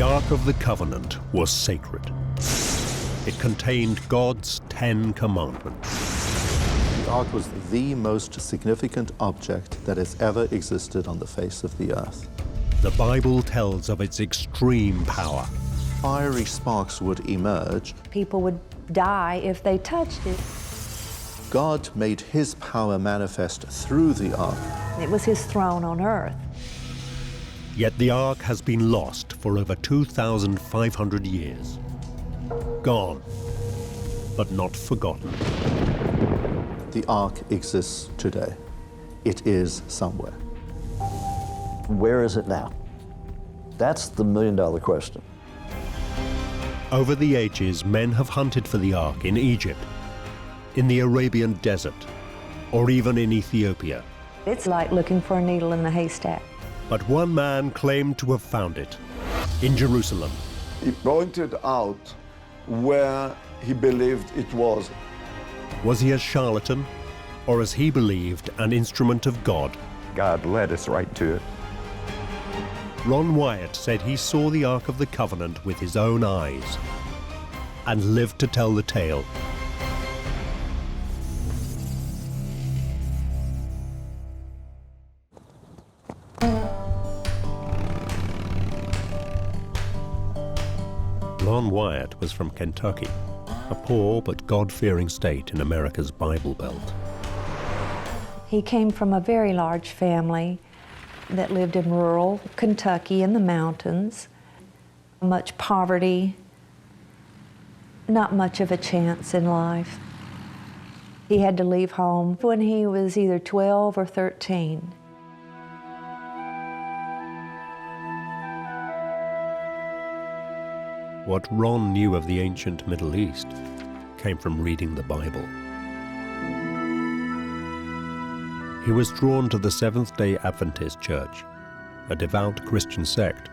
Ark of the Covenant was sacred. It contained God's 10 commandments. The Ark was the most significant object that has ever existed on the face of the earth. The Bible tells of its extreme power. Fiery sparks would emerge. People would die if they touched it. God made his power manifest through the Ark. It was his throne on earth. Yet the Ark has been lost for over 2,500 years. Gone, but not forgotten. The Ark exists today. It is somewhere. Where is it now? That's the million-dollar question. Over the ages, men have hunted for the Ark in Egypt, in the Arabian desert, or even in Ethiopia. It's like looking for a needle in the haystack. But one man claimed to have found it in Jerusalem. He pointed out where he believed it was. Was he a charlatan, or as he believed, an instrument of God? God led us right to it. Ron Wyatt said he saw the Ark of the Covenant with his own eyes and lived to tell the tale. Ron Wyatt was from Kentucky, a poor but God-fearing state in America's Bible Belt. He came from a very large family that lived in rural Kentucky in the mountains. Much poverty, not much of a chance in life. He had to leave home when he was either 12 or 13. What Ron knew of the ancient Middle East came from reading the Bible. He was drawn to the Seventh-day Adventist Church, a devout Christian sect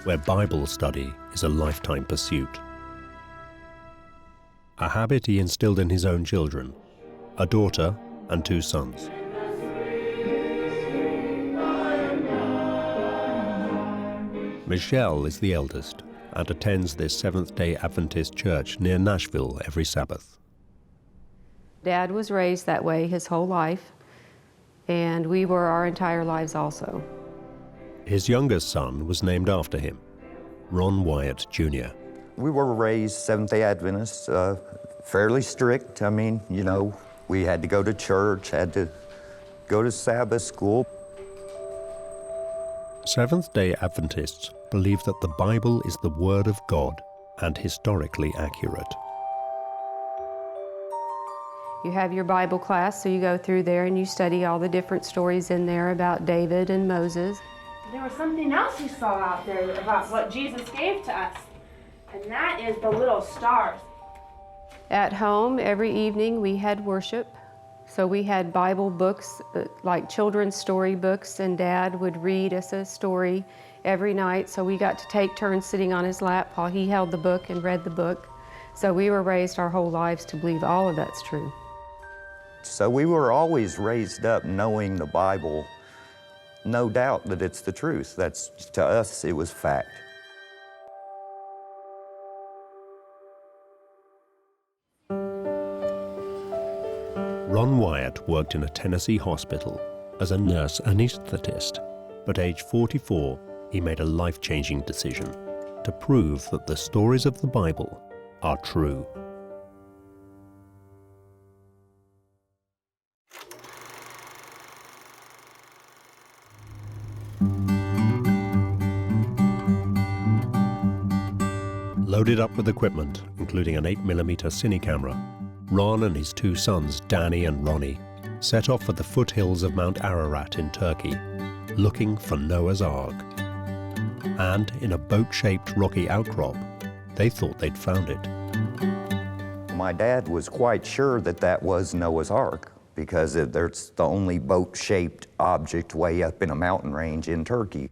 where Bible study is a lifetime pursuit. A habit he instilled in his own children, a daughter and 2 sons. Michelle is the eldest and attends this Seventh-day Adventist church near Nashville every Sabbath. Dad was raised that way his whole life, and we were our entire lives also. His youngest son was named after him, Ron Wyatt Jr. We were raised Seventh-day Adventists, fairly strict. I mean, you know, we had to go to church, had to go to Sabbath school. Seventh-day Adventists believe that the Bible is the Word of God and historically accurate. You have your Bible class, so you go through there and you study all the different stories in there about David and Moses. There was something else you saw out there about what Jesus gave to us, and that is the little stars. At home, every evening we had worship. So we had Bible books, like children's story books, and Dad would read us a story every night. So we got to take turns sitting on his lap while he held the book and read the book. So we were raised our whole lives to believe all of that's true. So we were always raised up knowing the Bible, no doubt that it's the truth. That's, to us, it was fact. Ron Wyatt worked in a Tennessee hospital as a nurse anesthetist, but age 44, he made a life-changing decision to prove that the stories of the Bible are true. Loaded up with equipment, including an 8mm cine camera, Ron and his 2 sons, Danny and Ronnie, set off for the foothills of Mount Ararat in Turkey, looking for Noah's Ark. And in a boat-shaped rocky outcrop, they thought they'd found it. My dad was quite sure that that was Noah's Ark because there's the only boat-shaped object way up in a mountain range in Turkey.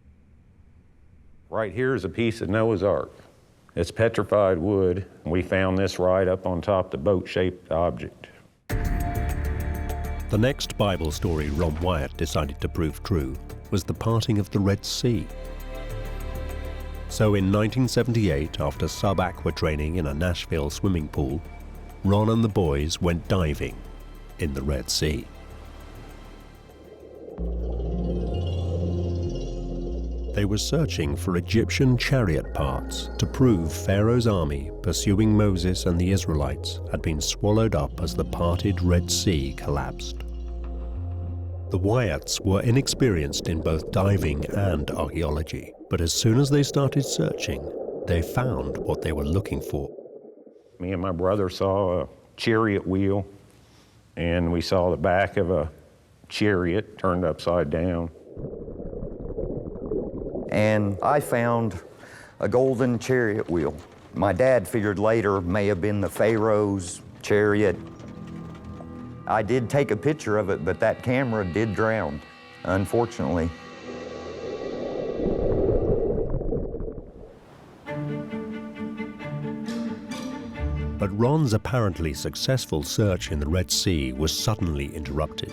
Right here is a piece of Noah's Ark. It's petrified wood, and we found this right up on top of the boat-shaped object. The next Bible story Ron Wyatt decided to prove true was the parting of the Red Sea. So in 1978, after sub-aqua training in a Nashville swimming pool, Ron and the boys went diving in the Red Sea. They were searching for Egyptian chariot parts to prove Pharaoh's army pursuing Moses and the Israelites had been swallowed up as the parted Red Sea collapsed. The Wyatts were inexperienced in both diving and archaeology, but as soon as they started searching, they found what they were looking for. Me and my brother saw a chariot wheel, and we saw the back of a chariot turned upside down. And I found a golden chariot wheel. My dad figured later may have been the Pharaoh's chariot. I did take a picture of it, but that camera did drown, unfortunately. But Ron's apparently successful search in the Red Sea was suddenly interrupted.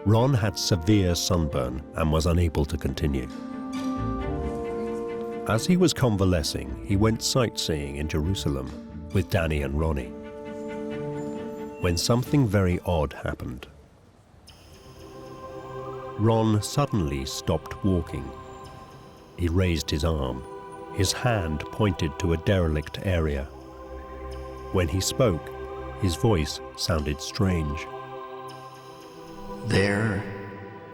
Ron had severe sunburn and was unable to continue. As he was convalescing, he went sightseeing in Jerusalem with Danny and Ronnie, when something very odd happened. Ron suddenly stopped walking. He raised his arm. His hand pointed to a derelict area. When he spoke, his voice sounded strange. There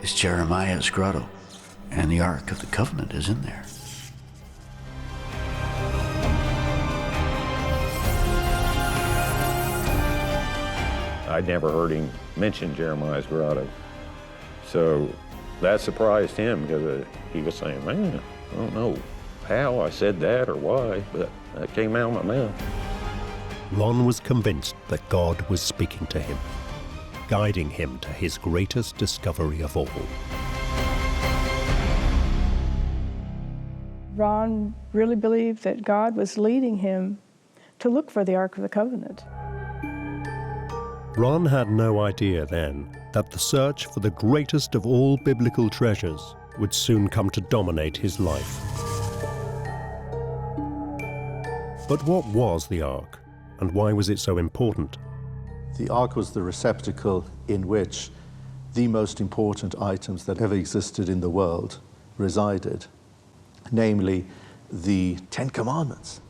is Jeremiah's grotto, and the Ark of the Covenant is in there. I'd never heard him mention Jeremiah's grotto. So that surprised him because he was saying, man, I don't know how I said that or why, but that came out of my mouth. Ron was convinced that God was speaking to him, guiding him to his greatest discovery of all. Ron really believed that God was leading him to look for the Ark of the Covenant. Ron had no idea then that the search for the greatest of all biblical treasures would soon come to dominate his life. But what was the Ark, and why was it so important? The Ark was the receptacle in which the most important items that ever existed in the world resided, namely the Ten Commandments.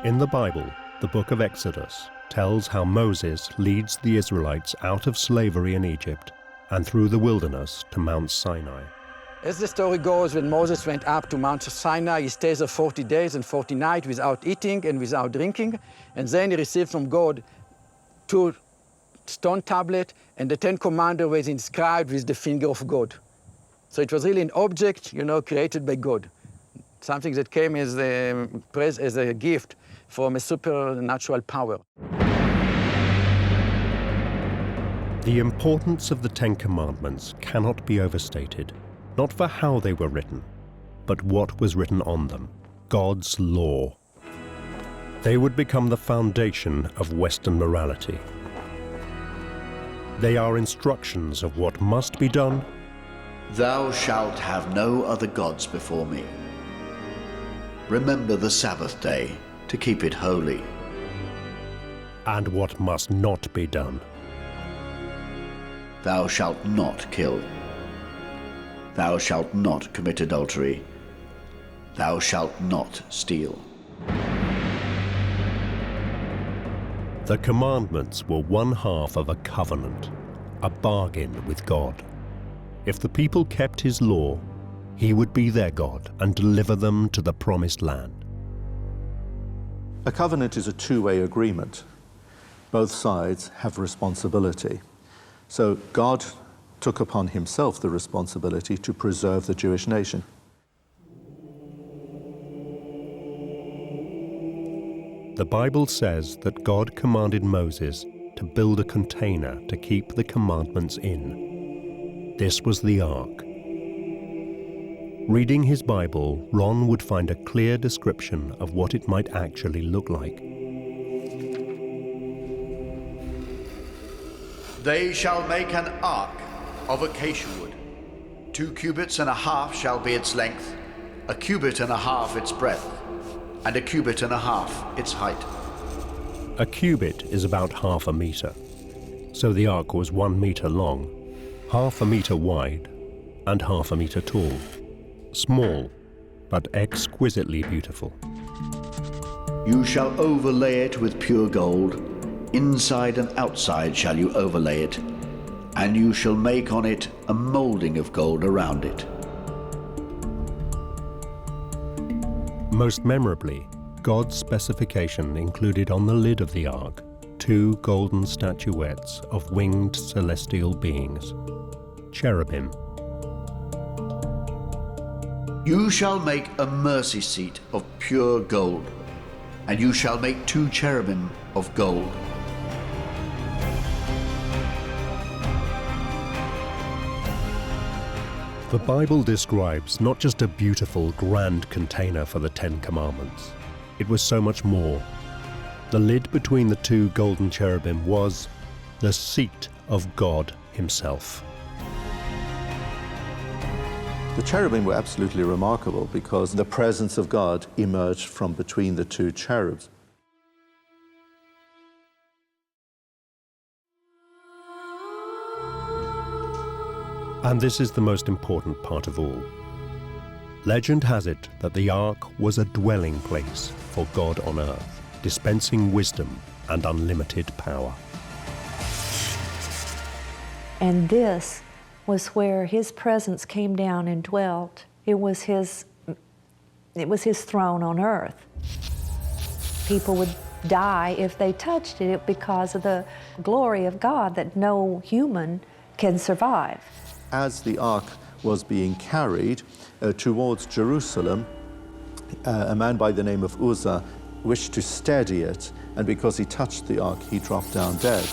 In the Bible, the book of Exodus tells how Moses leads the Israelites out of slavery in Egypt and through the wilderness to Mount Sinai. As the story goes, when Moses went up to Mount Sinai, he stays there 40 days and 40 nights without eating and without drinking, and then he received from God 2 stone tablets, and the 10 Commandments was inscribed with the finger of God. So it was really an object, created by God, something that came as a gift from a supernatural power. The importance of the Ten Commandments cannot be overstated, not for how they were written, but what was written on them, God's law. They would become the foundation of Western morality. They are instructions of what must be done. Thou shalt have no other gods before me. Remember the Sabbath day to keep it holy. And what must not be done. Thou shalt not kill. Thou shalt not commit adultery. Thou shalt not steal. The commandments were one half of a covenant, a bargain with God. If the people kept his law, he would be their God and deliver them to the promised land. A covenant is a two-way agreement. Both sides have responsibility. So God took upon himself the responsibility to preserve the Jewish nation. The Bible says that God commanded Moses to build a container to keep the commandments in. This was the Ark. Reading his Bible, Ron would find a clear description of what it might actually look like. They shall make an ark of acacia wood. 2 cubits and a half shall be its length, 1 cubit and a half its breadth, and 1 cubit and a half its height. A cubit is about half a meter. So the ark was 1 meter long, half a meter wide, and half a meter tall. Small, but exquisitely beautiful. You shall overlay it with pure gold. Inside and outside shall you overlay it, and you shall make on it a molding of gold around it. Most memorably, God's specification included on the lid of the ark 2 golden statuettes of winged celestial beings, cherubim. You shall make a mercy seat of pure gold, and you shall make 2 cherubim of gold. The Bible describes not just a beautiful, grand container for the 10 Commandments. It was so much more. The lid between the 2 golden cherubim was the seat of God Himself. The cherubim were absolutely remarkable because the presence of God emerged from between the 2 cherubs. And this is the most important part of all. Legend has it that the ark was a dwelling place for God on earth, dispensing wisdom and unlimited power. And this was where His presence came down and dwelt. It was His throne on earth. People would die if they touched it because of the glory of God that no human can survive. As the ark was being carried towards Jerusalem, a man by the name of Uzzah wished to steady it, and because he touched the ark, he dropped down dead.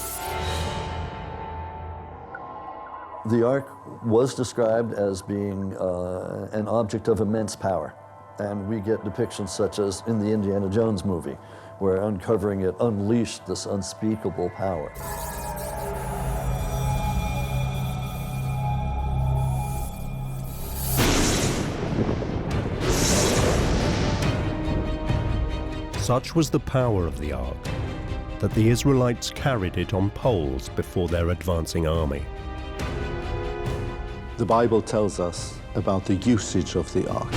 The ark was described as being an object of immense power. And we get depictions such as in the Indiana Jones movie, where uncovering it unleashed this unspeakable power. Such was the power of the ark that the Israelites carried it on poles before their advancing army. The Bible tells us about the usage of the ark.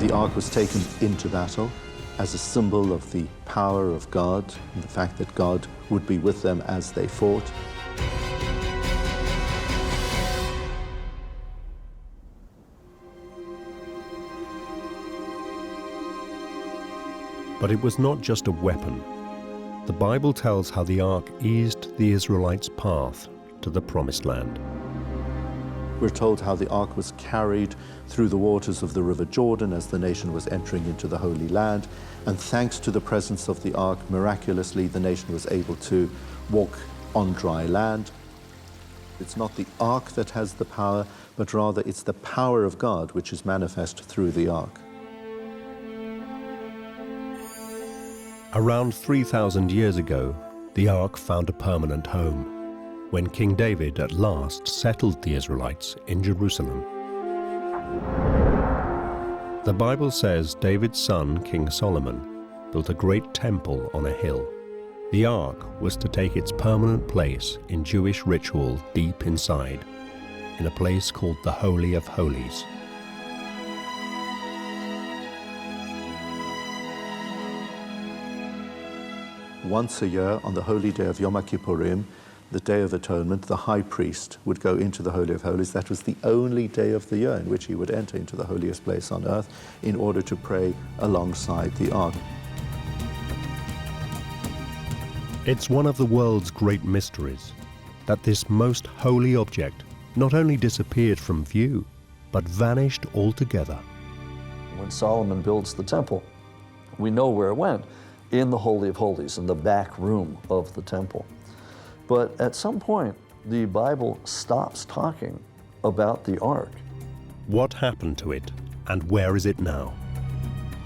The ark was taken into battle as a symbol of the power of God and the fact that God would be with them as they fought. But it was not just a weapon. The Bible tells how the ark eased the Israelites' path to the Promised Land. We're told how the ark was carried through the waters of the River Jordan as the nation was entering into the Holy Land. And thanks to the presence of the ark, miraculously, the nation was able to walk on dry land. It's not the ark that has the power, but rather it's the power of God which is manifest through the ark. Around 3,000 years ago, the ark found a permanent home when King David at last settled the Israelites in Jerusalem. The Bible says David's son, King Solomon, built a great temple on a hill. The ark was to take its permanent place in Jewish ritual deep inside, in a place called the Holy of Holies. Once a year, on the holy day of Yom Kippurim, the Day of Atonement, the high priest would go into the Holy of Holies. That was the only day of the year in which he would enter into the holiest place on earth in order to pray alongside the ark. It's one of the world's great mysteries that this most holy object not only disappeared from view, but vanished altogether. When Solomon builds the temple, we know where it went, in the Holy of Holies, in the back room of the temple. But at some point, the Bible stops talking about the ark. What happened to it, and where is it now?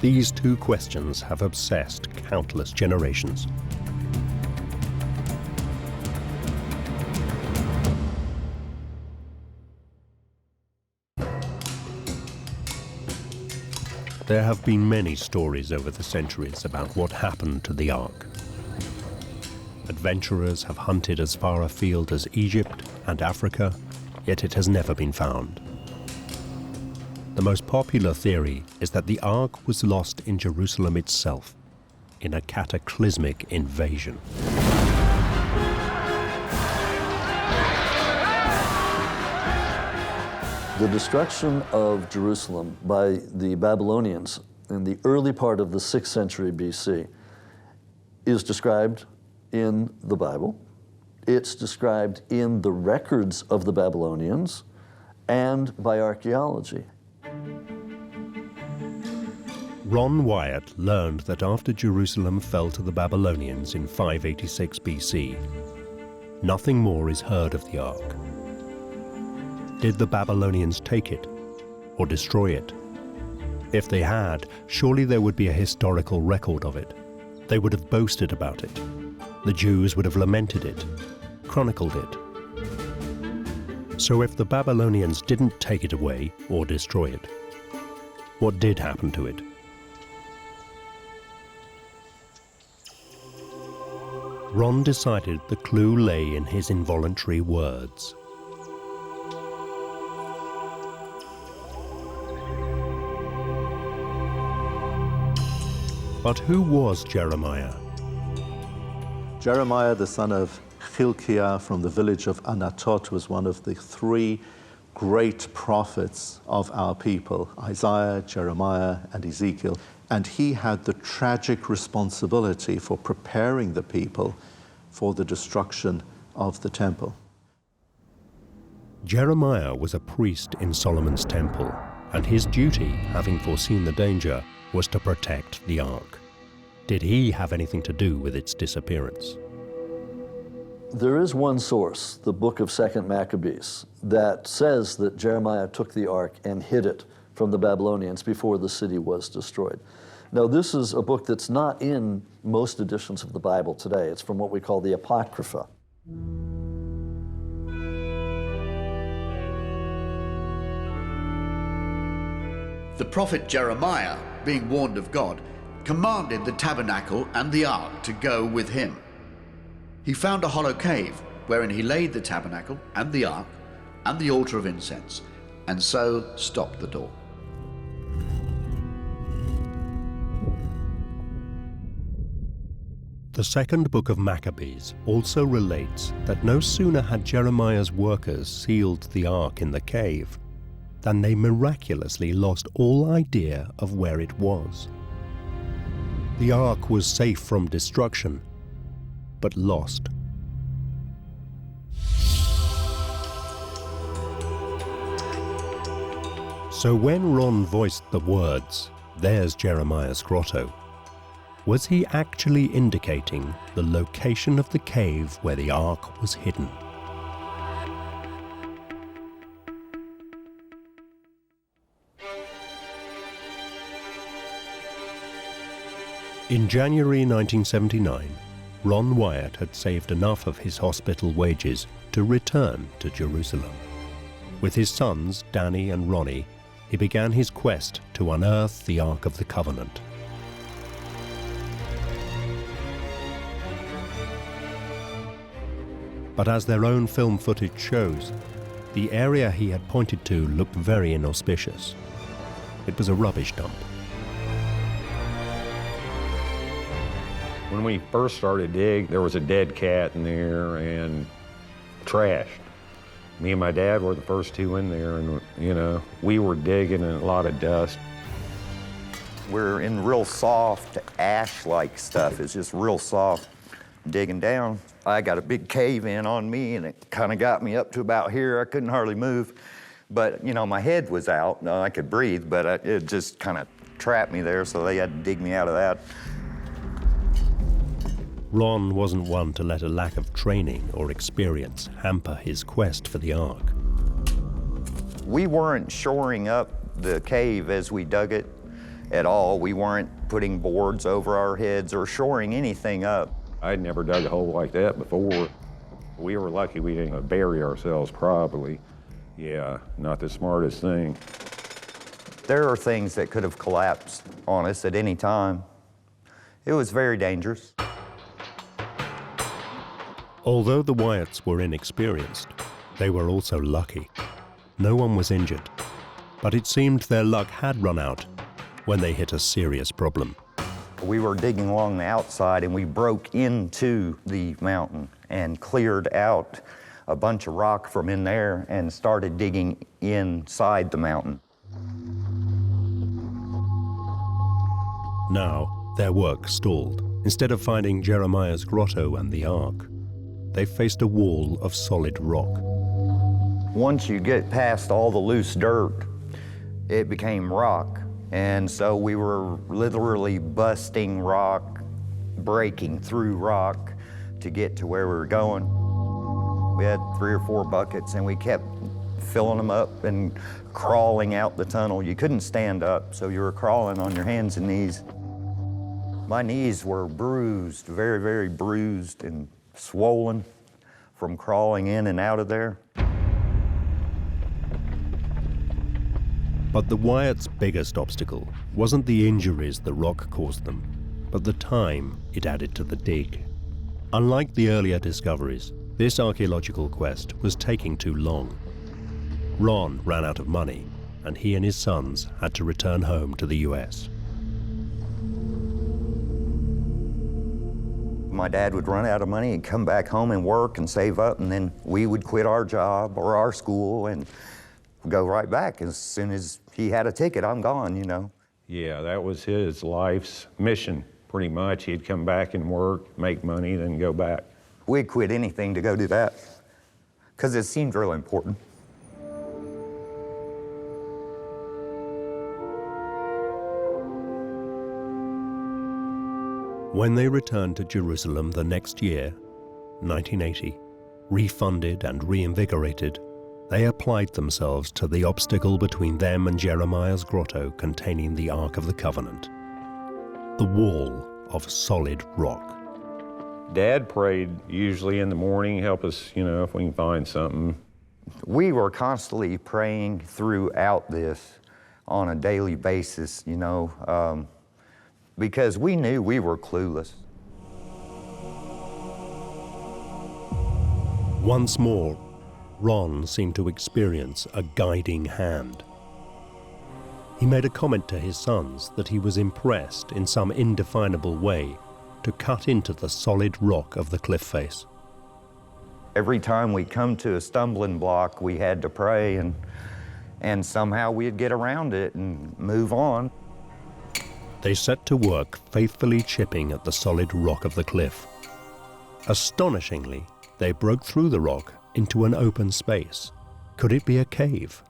These 2 questions have obsessed countless generations. There have been many stories over the centuries about what happened to the Ark. Adventurers have hunted as far afield as Egypt and Africa, yet it has never been found. The most popular theory is that the Ark was lost in Jerusalem itself, in a cataclysmic invasion. The destruction of Jerusalem by the Babylonians in the early part of the 6th century BC is described in the Bible. It's described in the records of the Babylonians and by archaeology. Ron Wyatt learned that after Jerusalem fell to the Babylonians in 586 BC, nothing more is heard of the Ark. Did the Babylonians take it or destroy it? If they had, surely there would be a historical record of it. They would have boasted about it. The Jews would have lamented it, chronicled it. So if the Babylonians didn't take it away or destroy it, what did happen to it? Ron decided the clue lay in his involuntary words. But who was Jeremiah? Jeremiah, the son of Hilkiah from the village of Anatot, was one of the three great prophets of our people, Isaiah, Jeremiah, and Ezekiel. And he had the tragic responsibility for preparing the people for the destruction of the temple. Jeremiah was a priest in Solomon's temple, and his duty, having foreseen the danger, was to protect the Ark. Did he have anything to do with its disappearance? There is one source, the book of 2nd Maccabees, that says that Jeremiah took the Ark and hid it from the Babylonians before the city was destroyed. Now, this is a book that's not in most editions of the Bible today. It's from what we call the Apocrypha. The prophet Jeremiah, being warned of God, commanded the tabernacle and the ark to go with him. He found a hollow cave wherein he laid the tabernacle and the ark and the altar of incense, and so stopped the door. The second book of Maccabees also relates that no sooner had Jeremiah's workers sealed the ark in the cave than they miraculously lost all idea of where it was. The ark was safe from destruction, but lost. So when Ron voiced the words, "There's Jeremiah's grotto," was he actually indicating the location of the cave where the ark was hidden? In January 1979, Ron Wyatt had saved enough of his hospital wages to return to Jerusalem. With his sons, Danny and Ronnie, he began his quest to unearth the Ark of the Covenant. But as their own film footage shows, the area he had pointed to looked very inauspicious. It was a rubbish dump. When we first started digging, there was a dead cat in there and trashed. Me and my dad were the first two in there, and we were digging in a lot of dust. We're in real soft ash-like stuff. It's just real soft. Digging down, I got a big cave in on me, and it kind of got me up to about here. I couldn't hardly move, but my head was out. No, I could breathe, but it just kind of trapped me there, so they had to dig me out of that. Ron wasn't one to let a lack of training or experience hamper his quest for the Ark. We weren't shoring up the cave as we dug it at all. We weren't putting boards over our heads or shoring anything up. I'd never dug a hole like that before. We were lucky we didn't bury ourselves properly. Yeah, not the smartest thing. There are things that could have collapsed on us at any time. It was very dangerous. Although the Wyatts were inexperienced, they were also lucky. No one was injured, but it seemed their luck had run out when they hit a serious problem. We were digging along the outside and we broke into the mountain and cleared out a bunch of rock from in there and started digging inside the mountain. Now, their work stalled. Instead of finding Jeremiah's grotto and the ark, they faced a wall of solid rock. Once you get past all the loose dirt, it became rock. And so we were literally busting rock, breaking through rock to get to where we were going. We had 3 or 4 buckets and we kept filling them up and crawling out the tunnel. You couldn't stand up, so you were crawling on your hands and knees. My knees were bruised, very, very bruised and swollen from crawling in and out of there. But the Wyatts' biggest obstacle wasn't the injuries the rock caused them, but the time it added to the dig. Unlike the earlier discoveries, this archaeological quest was taking too long. Ron ran out of money, and he and his sons had to return home to the US. My dad would run out of money and come back home and work and save up, and then we would quit our job or our school and go right back. As soon as he had a ticket, I'm gone, you know. Yeah, that was his life's mission, pretty much. He'd come back and work, make money, then go back. We'd quit anything to go do that because it seemed really important. When they returned to Jerusalem the next year, 1980, refunded and reinvigorated, they applied themselves to the obstacle between them and Jeremiah's grotto containing the Ark of the Covenant, the wall of solid rock. Dad prayed usually in the morning, help us, you know, if we can find something. We were constantly praying throughout this on a daily basis, you know, because we knew we were clueless. Once more, Ron seemed to experience a guiding hand. He made a comment to his sons that he was impressed in some indefinable way to cut into the solid rock of the cliff face. Every time we come to a stumbling block, we had to pray, and somehow we'd get around it and move on. They set to work faithfully chipping at the solid rock of the cliff. Astonishingly, they broke through the rock into an open space. Could it be a cave?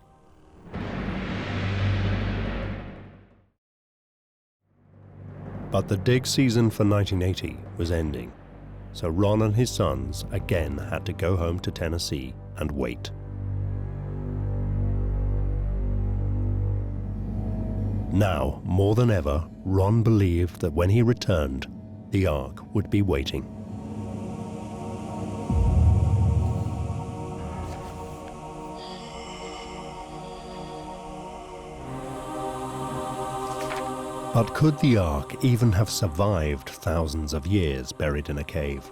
But the dig season for 1980 was ending, so Ron and his sons again had to go home to Tennessee and wait. Now, more than ever, Ron believed that when he returned, the Ark would be waiting. But could the Ark even have survived thousands of years buried in a cave?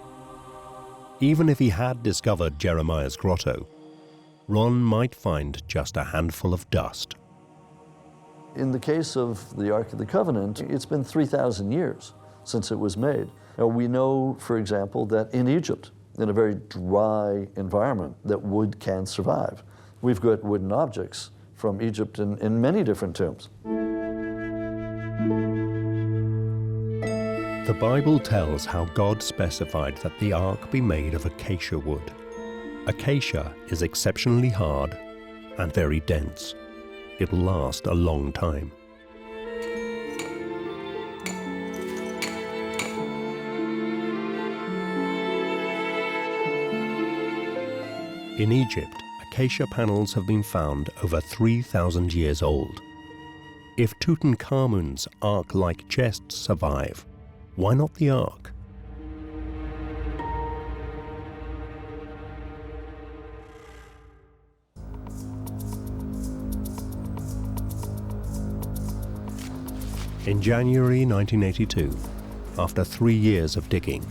Even if he had discovered Jeremiah's grotto, Ron might find just a handful of dust. In the case of the Ark of the Covenant, it's been 3,000 years since it was made. Now, we know, for example, that in Egypt, in a very dry environment, that wood can survive. We've got wooden objects from Egypt in many different tombs. The Bible tells how God specified that the ark be made of acacia wood. Acacia is exceptionally hard and very dense. It will last a long time. In Egypt, acacia panels have been found over 3,000 years old. If Tutankhamun's ark-like chests survive, why not the Ark? In January 1982, after 3 years of digging,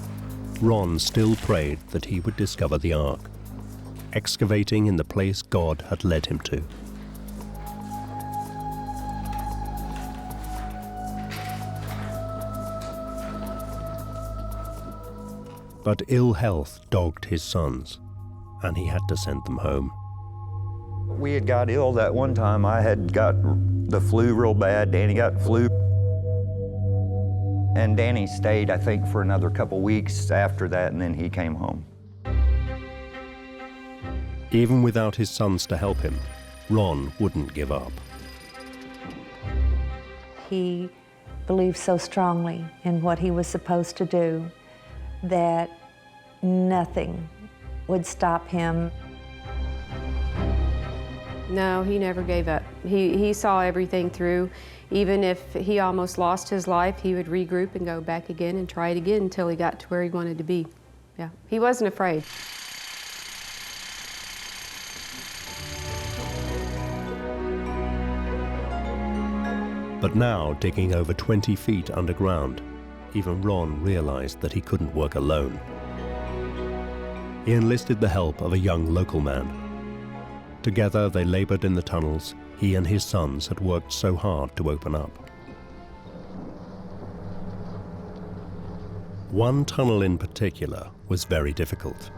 Ron still prayed that he would discover the Ark, excavating in the place God had led him to. But ill health dogged his sons, and he had to send them home. We had got ill that one time. I had got the flu real bad. Danny got flu. And Danny stayed, I think, for another couple weeks after that, and then he came home. Even without his sons to help him, Ron wouldn't give up. He believed so strongly in what he was supposed to do that nothing would stop him. No, he never gave up. He saw everything through. Even if he almost lost his life, he would regroup and go back again and try it again until he got to where he wanted to be. Yeah, he wasn't afraid. But now, digging over 20 feet underground, even Ron realized that he couldn't work alone. He enlisted the help of a young local man. Together, they labored in the tunnels he and his sons had worked so hard to open up. One tunnel in particular was very difficult.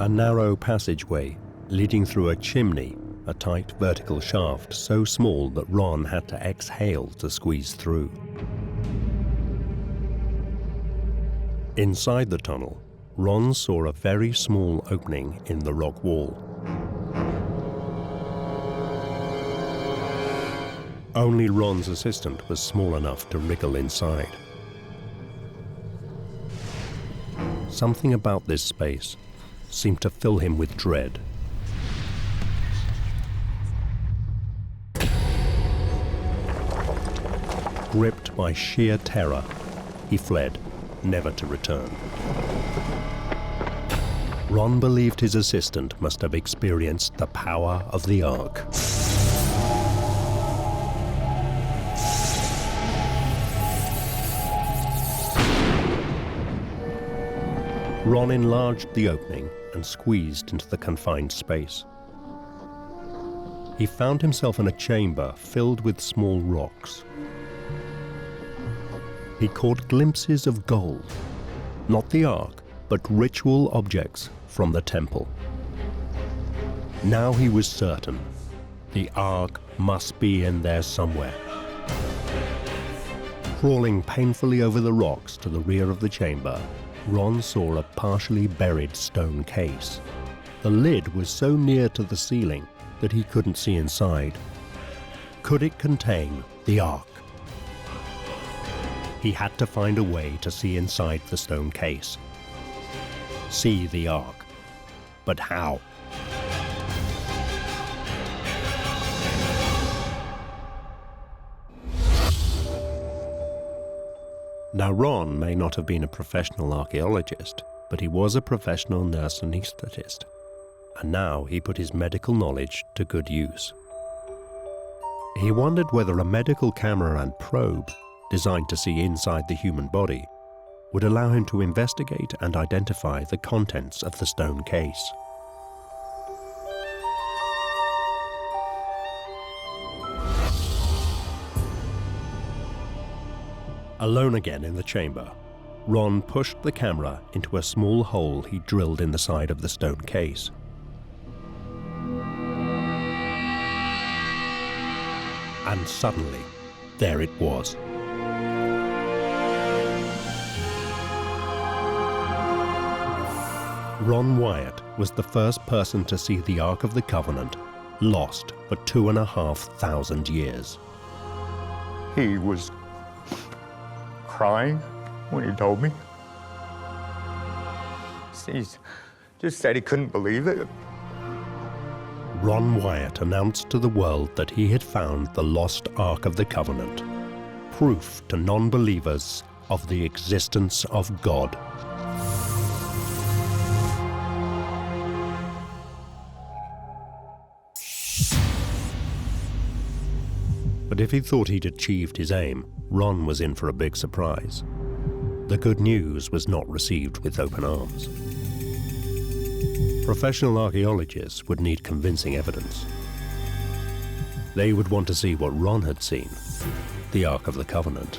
A narrow passageway leading through a chimney, a tight vertical shaft so small that Ron had to exhale to squeeze through. Inside the tunnel, Ron saw a very small opening in the rock wall. Only Ron's assistant was small enough to wriggle inside. Something about this space seemed to fill him with dread. Gripped by sheer terror, he fled, never to return. Ron believed his assistant must have experienced the power of the Ark. Ron enlarged the opening and squeezed into the confined space. He found himself in a chamber filled with small rocks. He caught glimpses of gold, not the Ark, but ritual objects from the temple. Now he was certain the Ark must be in there somewhere. Crawling painfully over the rocks to the rear of the chamber, Ron saw a partially buried stone case. The lid was so near to the ceiling that he couldn't see inside. Could it contain the Ark? He had to find a way to see inside the stone case. See the Ark. But how? Now, Ron may not have been a professional archaeologist, but he was a professional nurse anesthetist, and now he put his medical knowledge to good use. He wondered whether a medical camera and probe, designed to see inside the human body, would allow him to investigate and identify the contents of the stone case. Alone again in the chamber, Ron pushed the camera into a small hole he drilled in the side of the stone case. And suddenly, there it was. Ron Wyatt was the first person to see the Ark of the Covenant, lost for 2,500 years. He was crying when he told me. He just said he couldn't believe it. Ron Wyatt announced to the world that he had found the lost Ark of the Covenant, proof to non-believers of the existence of God. But if he thought he'd achieved his aim, Ron was in for a big surprise. The good news was not received with open arms. Professional archaeologists would need convincing evidence. They would want to see what Ron had seen, the Ark of the Covenant.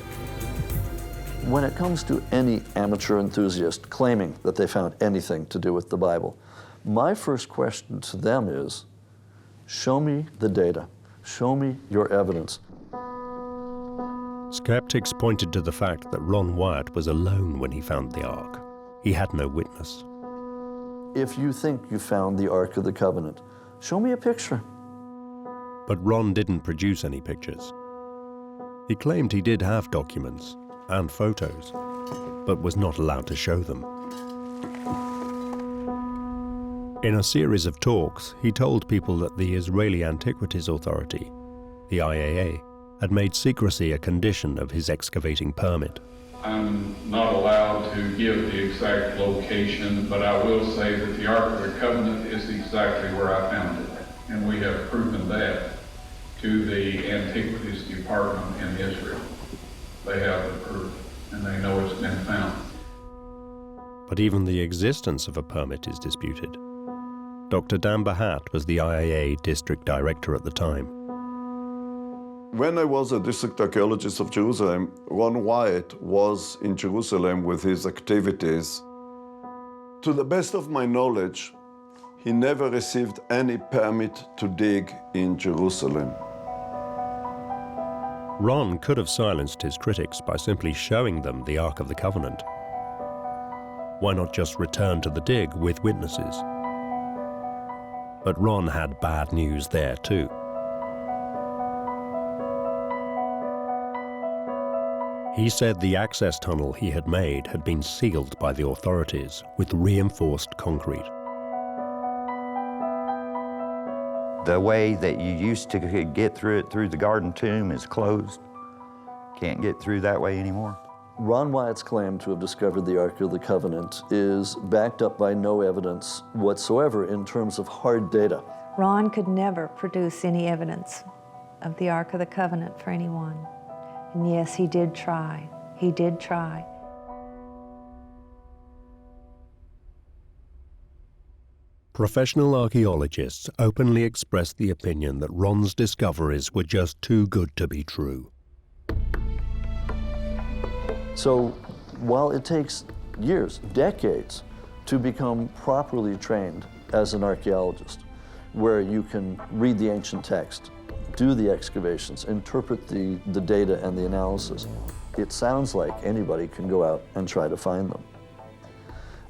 When it comes to any amateur enthusiast claiming that they found anything to do with the Bible, my first question to them is, show me the data. Show me your evidence. Skeptics pointed to the fact that Ron Wyatt was alone when he found the Ark. He had no witness. If you think you found the Ark of the Covenant, show me a picture. But Ron didn't produce any pictures. He claimed he did have documents and photos, but was not allowed to show them. In a series of talks, he told people that the Israeli Antiquities Authority, the IAA, had made secrecy a condition of his excavating permit. I'm not allowed to give the exact location, but I will say that the Ark of the Covenant is exactly where I found it. And we have proven that to the Antiquities Department in Israel. They have the proof, and they know it's been found. But even the existence of a permit is disputed. Dr. Dan Bahat was the IAA district director at the time. When I was a district archaeologist of Jerusalem, Ron Wyatt was in Jerusalem with his activities. To the best of my knowledge, he never received any permit to dig in Jerusalem. Ron could have silenced his critics by simply showing them the Ark of the Covenant. Why not just return to the dig with witnesses? But Ron had bad news there too. He said the access tunnel he had made had been sealed by the authorities with reinforced concrete. The way that you used to get through it through the garden tomb is closed. Can't get through that way anymore. Ron Wyatt's claim to have discovered the Ark of the Covenant is backed up by no evidence whatsoever in terms of hard data. Ron could never produce any evidence of the Ark of the Covenant for anyone. And yes, he did try. He did try. Professional archaeologists openly expressed the opinion that Ron's discoveries were just too good to be true. So while it takes years, decades, to become properly trained as an archaeologist, where you can read the ancient text, do the excavations, interpret the data and the analysis, it sounds like anybody can go out and try to find them.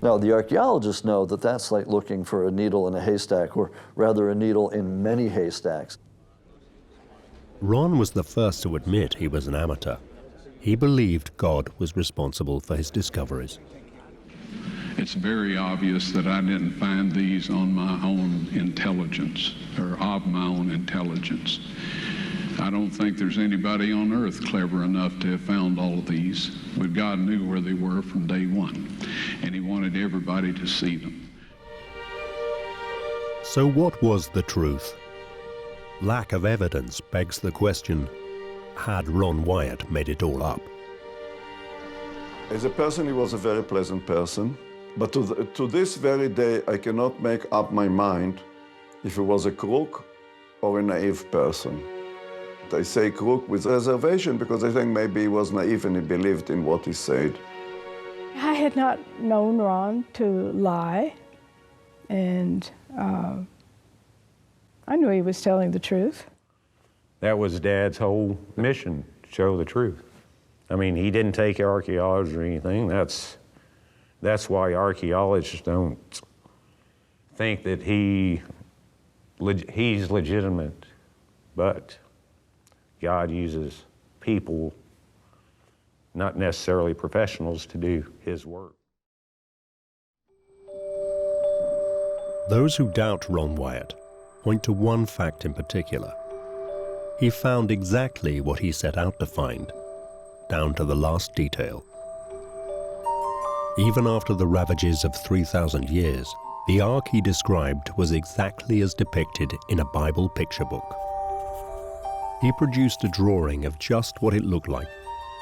Now, the archaeologists know that that's like looking for a needle in a haystack, or rather a needle in many haystacks. Ron was the first to admit he was an amateur. He believed God was responsible for his discoveries. It's very obvious that I didn't find these on my own intelligence, or of my own intelligence. I don't think there's anybody on earth clever enough to have found all of these, but God knew where they were from day one, and he wanted everybody to see them. So what was the truth? Lack of evidence begs the question, had Ron Wyatt made it all up? As a person, he was a very pleasant person, but to this very day, I cannot make up my mind if he was a crook or a naive person. I say crook with reservation because I think maybe he was naive and he believed in what he said. I had not known Ron to lie, and I knew he was telling the truth. That was Dad's whole mission, to show the truth. I mean, he didn't take archaeology or anything. That's why archaeologists don't think that he's legitimate, but God uses people, not necessarily professionals, to do his work. Those who doubt Ron Wyatt point to one fact in particular. He found exactly what he set out to find, down to the last detail. Even after the ravages of 3,000 years, the Ark he described was exactly as depicted in a Bible picture book. He produced a drawing of just what it looked like,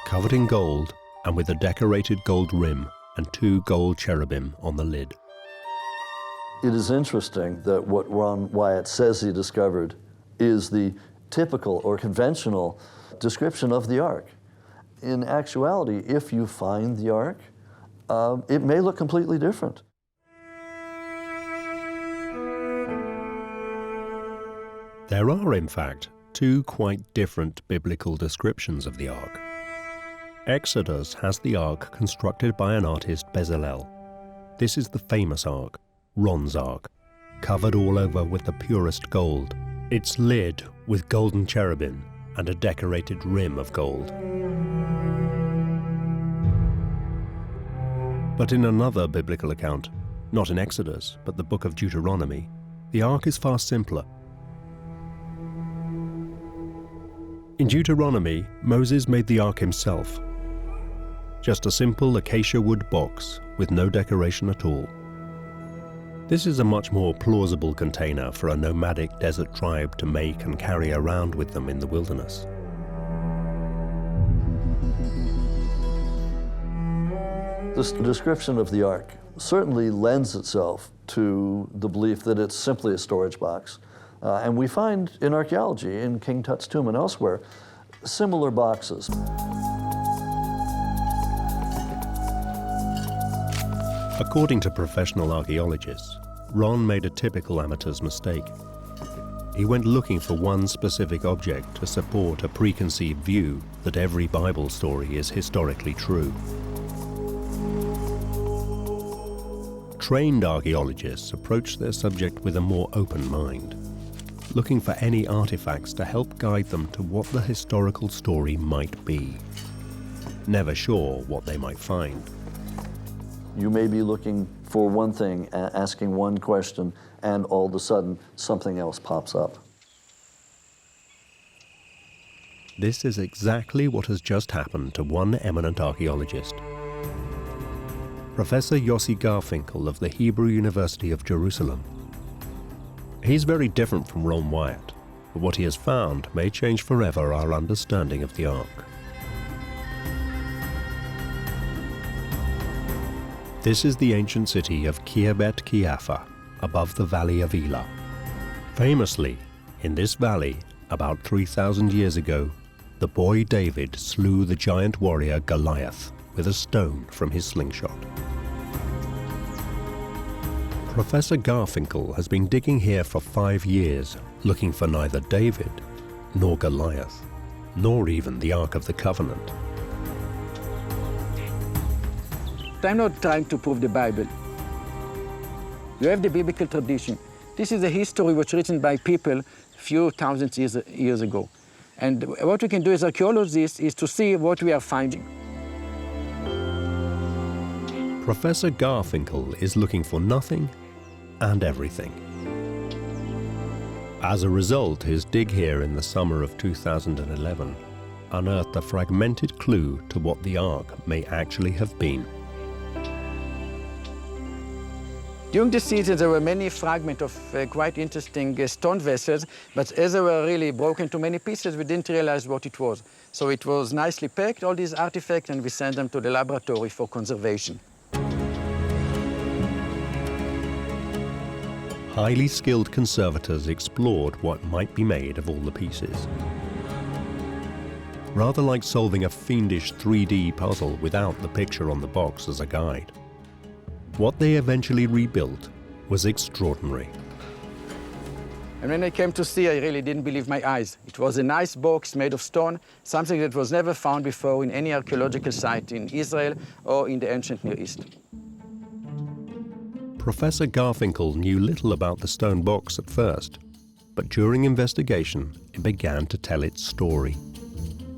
covered in gold and with a decorated gold rim and 2 gold cherubim on the lid. It is interesting that what Ron Wyatt says he discovered is the typical or conventional description of the Ark. In actuality, if you find the Ark, it may look completely different. There are, in fact, 2 quite different biblical descriptions of the Ark. Exodus has the Ark constructed by an artist Bezalel. This is the famous Ark, Ron's Ark, covered all over with the purest gold, its lid with golden cherubim and a decorated rim of gold. But in another biblical account, not in Exodus, but the book of Deuteronomy, the Ark is far simpler. In Deuteronomy, Moses made the Ark himself. Just a simple acacia wood box with no decoration at all. This is a much more plausible container for a nomadic desert tribe to make and carry around with them in the wilderness. This description of the Ark certainly lends itself to the belief that it's simply a storage box. And we find in archaeology, in King Tut's tomb and elsewhere, similar boxes. According to professional archaeologists, Ron made a typical amateur's mistake. He went looking for one specific object to support a preconceived view that every Bible story is historically true. Trained archaeologists approach their subject with a more open mind, looking for any artifacts to help guide them to what the historical story might be, never sure what they might find. You may be looking for one thing, asking one question, and all of a sudden something else pops up. This is exactly what has just happened to one eminent archaeologist. Professor Yossi Garfinkel of the Hebrew University of Jerusalem. He's very different from Ron Wyatt, but what he has found may change forever our understanding of the Ark. This is the ancient city of Kirbet Kiafa, above the valley of Elah. Famously, in this valley, about 3,000 years ago, the boy David slew the giant warrior Goliath with a stone from his slingshot. Professor Garfinkel has been digging here for 5 years, looking for neither David, nor Goliath, nor even the Ark of the Covenant. I'm not trying to prove the Bible. You have the biblical tradition. This is a history which was written by people few thousand years ago. And what we can do as archaeologists is to see what we are finding. Professor Garfinkel is looking for nothing and everything. As a result, his dig here in the summer of 2011 unearthed a fragmented clue to what the Ark may actually have been. During the season, there were many fragments of quite interesting stone vessels, but as they were really broken into many pieces, we didn't realize what it was. So it was nicely packed, all these artifacts, and we sent them to the laboratory for conservation. Highly skilled conservators explored what might be made of all the pieces. Rather like solving a fiendish 3D puzzle without the picture on the box as a guide. What they eventually rebuilt was extraordinary. And when I came to see, I really didn't believe my eyes. It was a nice box made of stone, something that was never found before in any archaeological site in Israel or in the ancient Near East. Professor Garfinkel knew little about the stone box at first, but during investigation, it began to tell its story.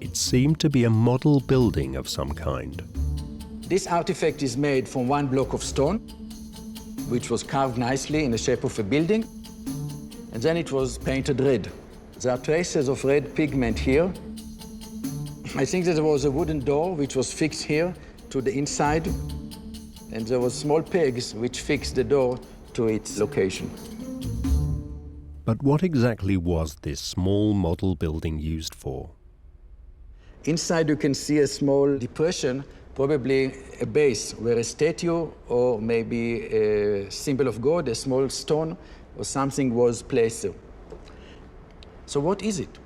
It seemed to be a model building of some kind. This artifact is made from one block of stone, which was carved nicely in the shape of a building, and then it was painted red. There are traces of red pigment here. I think that there was a wooden door which was fixed here to the inside, and there were small pegs which fixed the door to its location. But what exactly was this small model building used for? Inside you can see a small depression, probably a base where a statue or maybe a symbol of God, a small stone or something was placed. So what is it?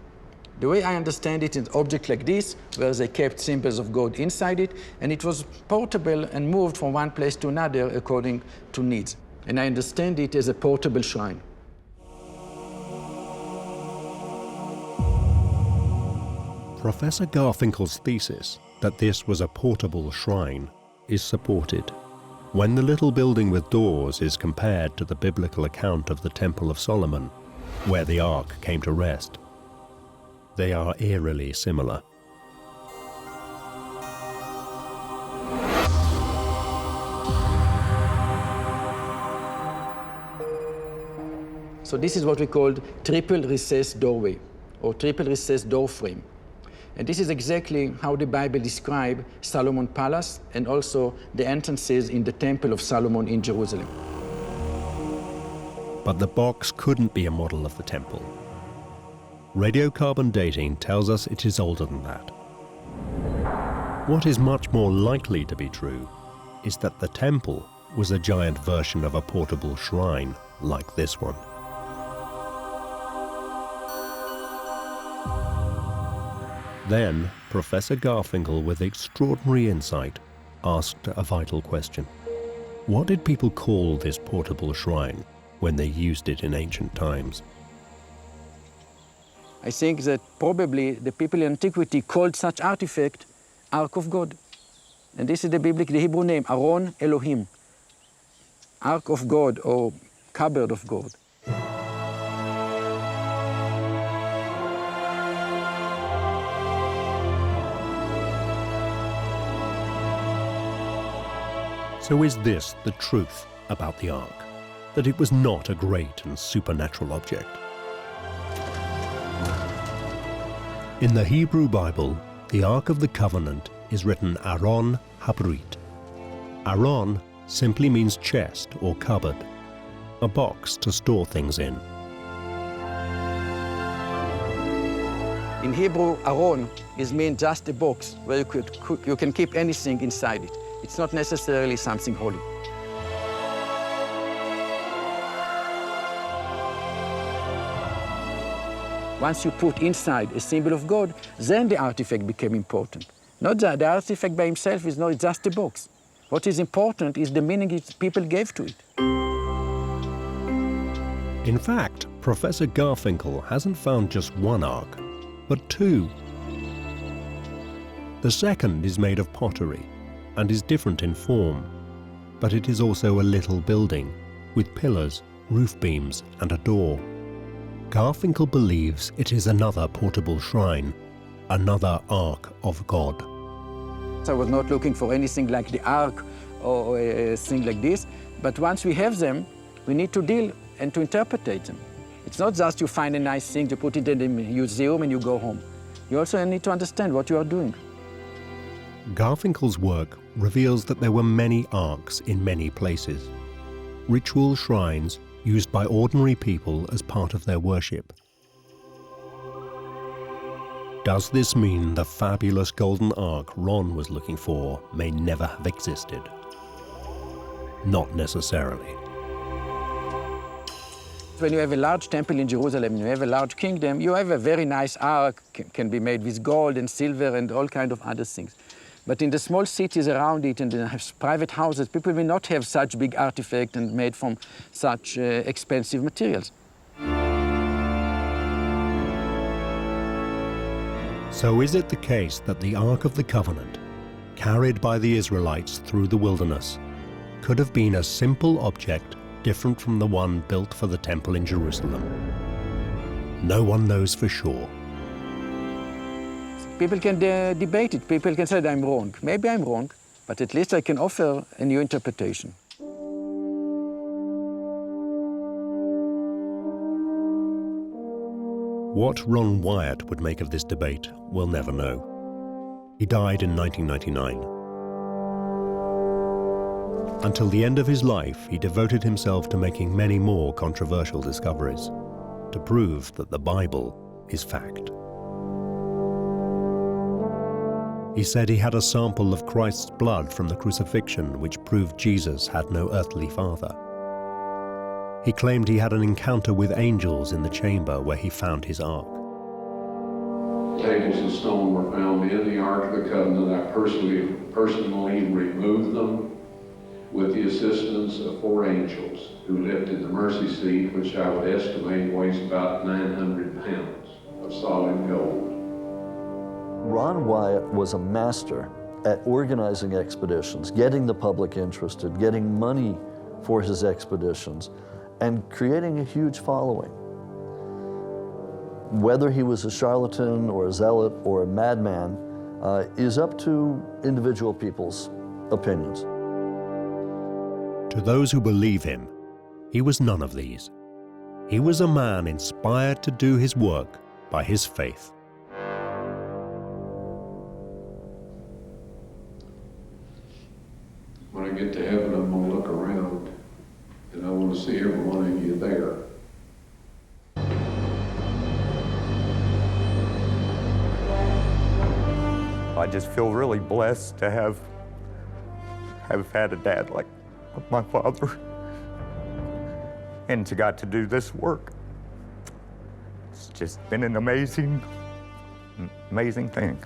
The way I understand it, an object like this, where they kept symbols of God inside it, and it was portable and moved from one place to another according to needs. And I understand it as a portable shrine. Professor Garfinkel's thesis that this was a portable shrine is supported when the little building with doors is compared to the biblical account of the Temple of Solomon, where the Ark came to rest. They are eerily similar. So this is what we called triple recessed doorway or triple recessed door frame. And this is exactly how the Bible describes Solomon's palace and also the entrances in the Temple of Solomon in Jerusalem. But the box couldn't be a model of the temple. Radiocarbon dating tells us it is older than that. What is much more likely to be true is that the temple was a giant version of a portable shrine like this one. Then, Professor Garfinkel, with extraordinary insight, asked a vital question. What did people call this portable shrine when they used it in ancient times? I think that probably the people in antiquity called such artifact Ark of God. And this is the biblical, the Hebrew name, Aron Elohim, Ark of God or cupboard of God. So is this the truth about the Ark? That it was not a great and supernatural object? In the Hebrew Bible, the Ark of the Covenant is written Aron Habrit. Aron simply means chest or cupboard, a box to store things in. In Hebrew, Aron means just a box where you can keep anything inside it. It's not necessarily something holy. Once you put inside a symbol of God, then the artifact became important. Not that the artifact by himself is not just a box. What is important is the meaning people gave to it. In fact, Professor Garfinkel hasn't found just one ark, but two. The second is made of pottery and is different in form, but it is also a little building with pillars, roof beams, and a door. Garfinkel believes it is another portable shrine, another Ark of God. I was not looking for anything like the Ark or a thing like this, but once we have them, we need to deal and to interpret them. It's not just you find a nice thing, you put it in the museum and you go home. You also need to understand what you are doing. Garfinkel's work reveals that there were many arks in many places, ritual shrines used by ordinary people as part of their worship. Does this mean the fabulous golden ark Ron was looking for may never have existed? Not necessarily. When you have a large temple in Jerusalem, you have a large kingdom, you have a very nice ark, can be made with gold and silver and all kinds of other things. But in the small cities around it and in private houses, people will not have such big artifacts and made from such expensive materials. So is it the case that the Ark of the Covenant, carried by the Israelites through the wilderness, could have been a simple object different from the one built for the temple in Jerusalem? No one knows for sure. People can debate it. People can say that I'm wrong. Maybe I'm wrong, but at least I can offer a new interpretation. What Ron Wyatt would make of this debate, we'll never know. He died in 1999. Until the end of his life, he devoted himself to making many more controversial discoveries, to prove that the Bible is fact. He said he had a sample of Christ's blood from the crucifixion which proved Jesus had no earthly father. He claimed he had an encounter with angels in the chamber where he found his ark. Tables of stone were found in the Ark of the Covenant. I personally removed them with the assistance of 4 angels who lifted the mercy seat, which I would estimate weighs about 900 pounds of solid gold. Ron Wyatt was a master at organizing expeditions, getting the public interested, getting money for his expeditions, and creating a huge following. Whether he was a charlatan or a zealot or a madman is up to individual people's opinions. To those who believe him, he was none of these. He was a man inspired to do his work by his faith. When I get to heaven, I'm going to look around, and I want to see every one of you there. I just feel really blessed to have had a dad like my father, and to got to do this work. It's just been an amazing thing.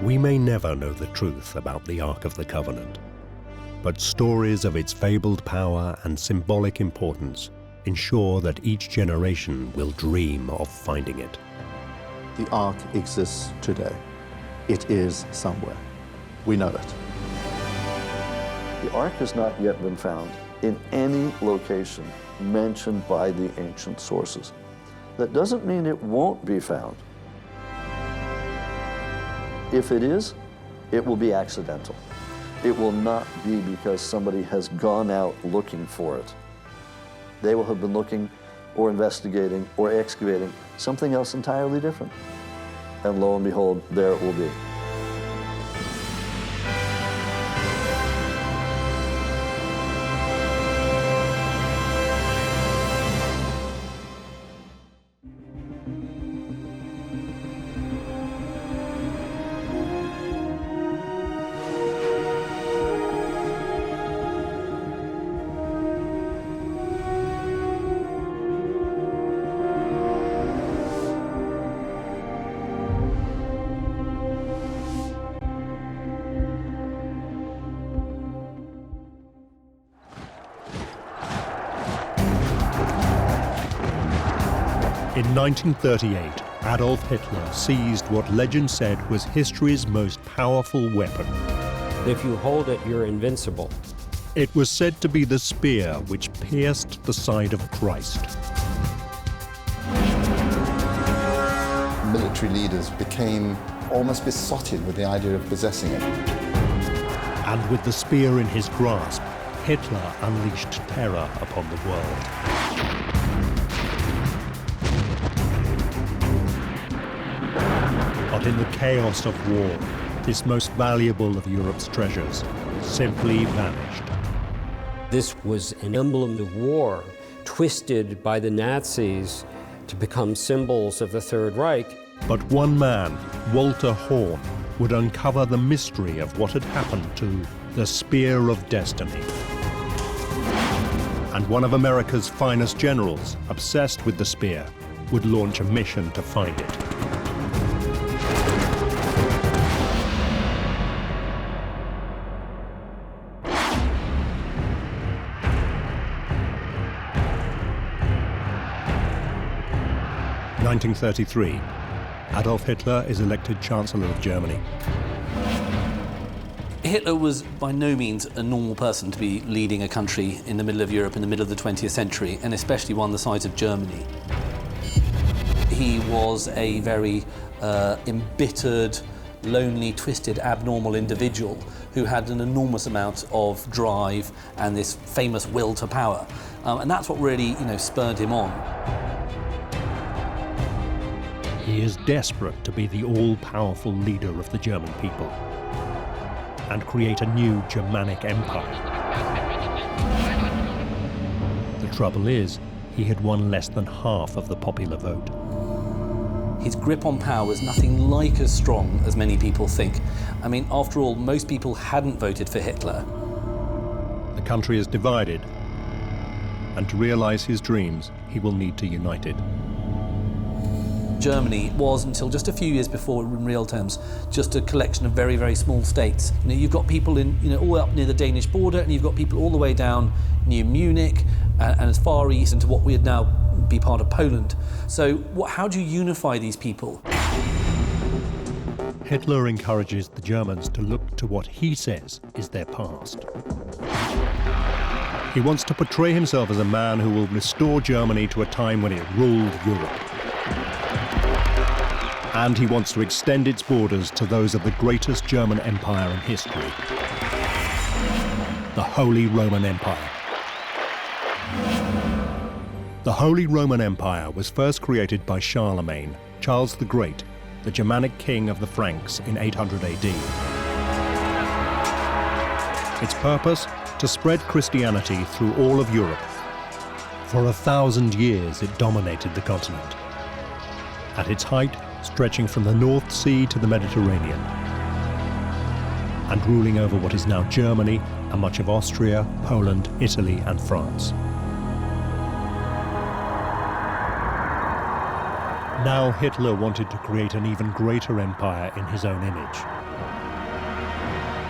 We may never know the truth about the Ark of the Covenant, but stories of its fabled power and symbolic importance ensure that each generation will dream of finding it. The Ark exists today. It is somewhere. We know it. The Ark has not yet been found in any location mentioned by the ancient sources. That doesn't mean it won't be found. If it is, it will be accidental. It will not be because somebody has gone out looking for it. They will have been looking or investigating or excavating something else entirely different. And lo and behold, there it will be. In 1938, Adolf Hitler seized what legend said was history's most powerful weapon. If you hold it, you're invincible. It was said to be the spear which pierced the side of Christ. Military leaders became almost besotted with the idea of possessing it. And with the spear in his grasp, Hitler unleashed terror upon the world. But in the chaos of war, this most valuable of Europe's treasures simply vanished. This was an emblem of war, twisted by the Nazis to become symbols of the Third Reich. But one man, Walter Horn, would uncover the mystery of what had happened to the Spear of Destiny. And one of America's finest generals, obsessed with the spear, would launch a mission to find it. In 1933, Adolf Hitler is elected Chancellor of Germany. Hitler was by no means a normal person to be leading a country in the middle of Europe in the middle of the 20th century, and especially one the size of Germany. He was a very embittered, lonely, twisted, abnormal individual who had an enormous amount of drive and this famous will to power. And that's what really, spurred him on. He is desperate to be the all-powerful leader of the German people and create a new Germanic empire. The trouble is, he had won less than half of the popular vote. His grip on power was nothing like as strong as many people think. I mean, after all, most people hadn't voted for Hitler. The country is divided, and to realize his dreams, he will need to unite it. Germany was, until just a few years before, in real terms, just a collection of very, very small states. You know, you've got people in, all up near the Danish border, and you've got people all the way down near Munich, and as far east into what would now be part of Poland. So how do you unify these people? Hitler encourages the Germans to look to what he says is their past. He wants to portray himself as a man who will restore Germany to a time when it ruled Europe. And he wants to extend its borders to those of the greatest German empire in history, the Holy Roman Empire. The Holy Roman Empire was first created by Charlemagne, Charles the Great, the Germanic king of the Franks in 800 AD. Its purpose? To spread Christianity through all of Europe. For 1,000 years it dominated the continent. At its height, stretching from the North Sea to the Mediterranean, and ruling over what is now Germany and much of Austria, Poland, Italy, and France. Now Hitler wanted to create an even greater empire in his own image.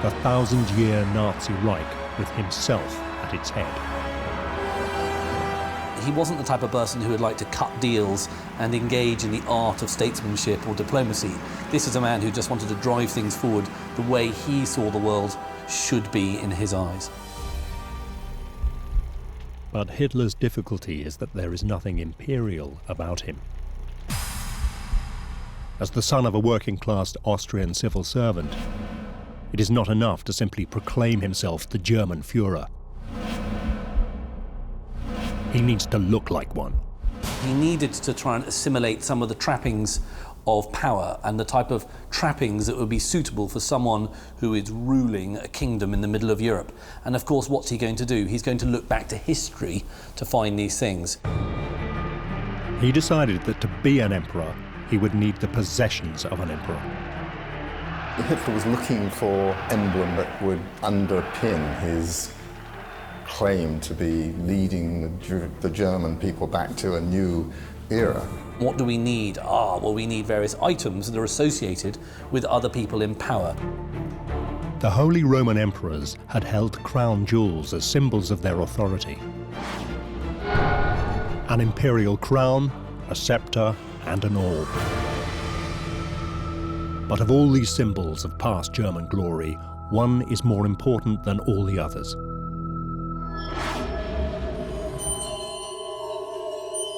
The 1,000-year Nazi Reich with himself at its head. He wasn't the type of person who would like to cut deals and engage in the art of statesmanship or diplomacy. This is a man who just wanted to drive things forward the way he saw the world should be in his eyes. But Hitler's difficulty is that there is nothing imperial about him. As the son of a working-class Austrian civil servant, it is not enough to simply proclaim himself the German Führer. He needs to look like one. He needed to try and assimilate some of the trappings of power and the type of trappings that would be suitable for someone who is ruling a kingdom in the middle of Europe. And of course, what's he going to do? He's going to look back to history to find these things. He decided that to be an emperor, he would need the possessions of an emperor. Hitler was looking for an emblem that would underpin his claim to be leading the German people back to a new era. What do we need? Well, we need various items that are associated with other people in power. The Holy Roman emperors had held crown jewels as symbols of their authority. An imperial crown, a scepter, and an orb. But of all these symbols of past German glory, one is more important than all the others.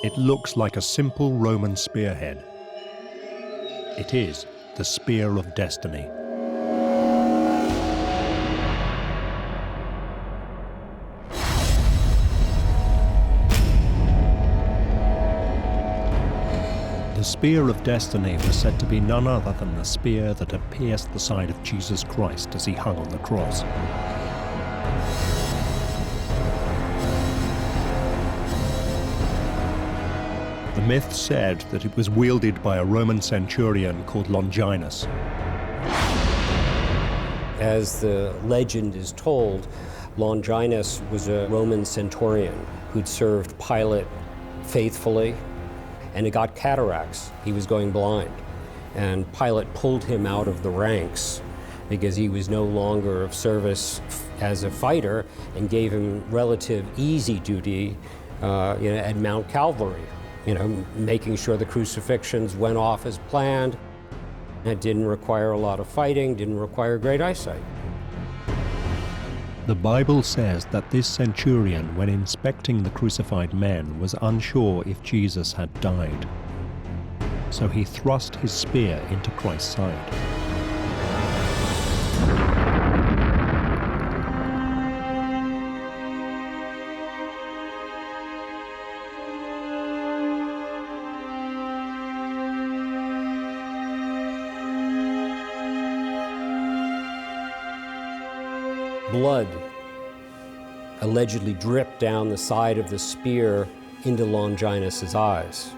It looks like a simple Roman spearhead. It is the Spear of Destiny. The Spear of Destiny was said to be none other than the spear that had pierced the side of Jesus Christ as he hung on the cross. The myth said that it was wielded by a Roman centurion called Longinus. As the legend is told, Longinus was a Roman centurion who'd served Pilate faithfully, and he got cataracts. He was going blind. And Pilate pulled him out of the ranks because he was no longer of service as a fighter and gave him relative easy duty at Mount Calvary, making sure the crucifixions went off as planned. It didn't require a lot of fighting, didn't require great eyesight. The Bible says that this centurion, when inspecting the crucified men, was unsure if Jesus had died. So he thrust his spear into Christ's side. Blood allegedly dripped down the side of the spear into Longinus's eyes.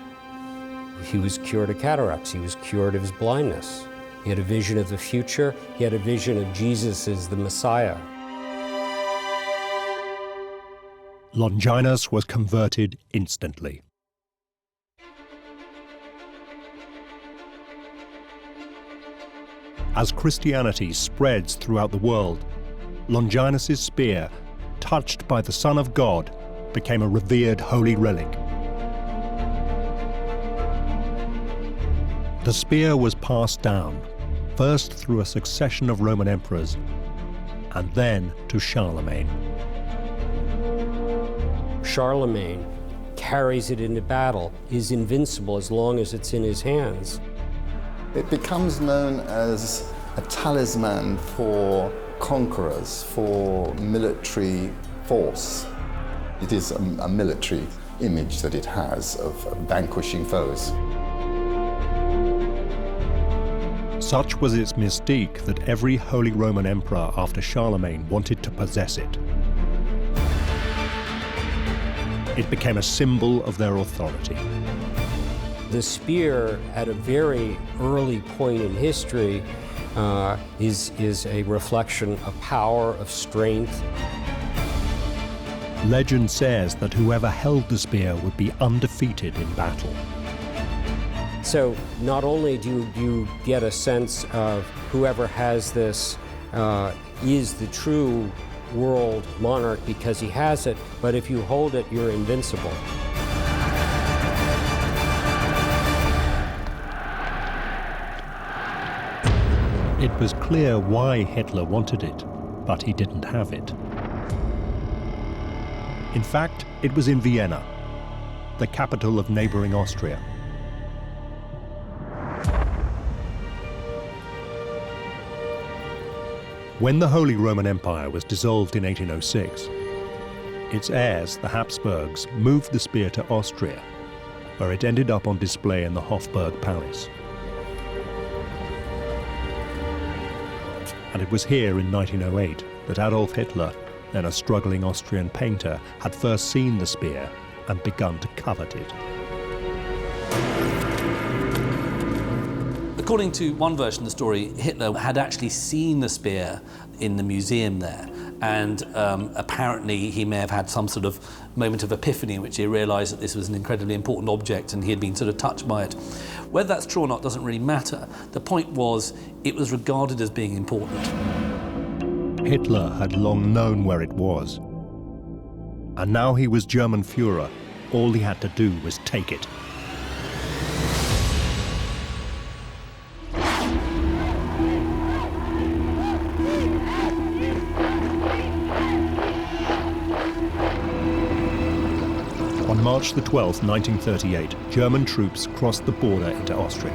He was cured of cataracts. He was cured of his blindness. He had a vision of the future. He had a vision of Jesus as the Messiah. Longinus was converted instantly. As Christianity spreads throughout the world, Longinus's spear, touched by the Son of God, became a revered holy relic. The spear was passed down, first through a succession of Roman emperors, and then to Charlemagne. Charlemagne carries it into battle, is invincible as long as it's in his hands. It becomes known as a talisman for conquerors, for military force. It is a military image that it has of vanquishing foes. Such was its mystique that every Holy Roman Emperor after Charlemagne wanted to possess it. It became a symbol of their authority. The spear, at a very early point in history, is a reflection of power, of strength. Legend says that whoever held the spear would be undefeated in battle. So not only do you get a sense of whoever has this is the true world monarch because he has it, but if you hold it, you're invincible. It was clear why Hitler wanted it, but he didn't have it. In fact, it was in Vienna, the capital of neighboring Austria. When the Holy Roman Empire was dissolved in 1806, its heirs, the Habsburgs, moved the spear to Austria, where it ended up on display in the Hofburg Palace. And it was here in 1908 that Adolf Hitler, then a struggling Austrian painter, had first seen the spear and begun to covet it. According to one version of the story, Hitler had actually seen the spear in the museum there, and apparently he may have had some sort of moment of epiphany in which he realised that this was an incredibly important object and he had been sort of touched by it. Whether that's true or not doesn't really matter. The point was, it was regarded as being important. Hitler had long known where it was, and now he was German Führer. All he had to do was take it. On March the 12th, 1938, German troops crossed the border into Austria.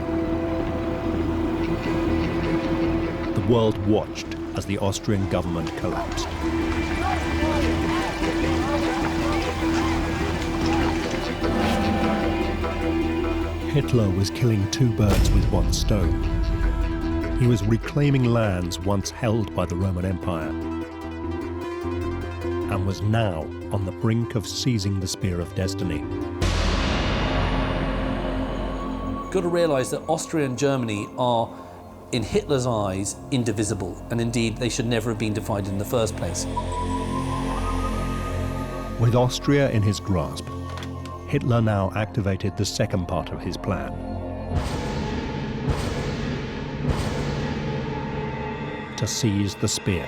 The world watched as the Austrian government collapsed. Hitler was killing two birds with one stone. He was reclaiming lands once held by the Roman Empire, and was now on the brink of seizing the Spear of Destiny. You've got to realise that Austria and Germany are, in Hitler's eyes, indivisible, and indeed they should never have been divided in the first place. With Austria in his grasp, Hitler now activated the second part of his plan. To seize the spear.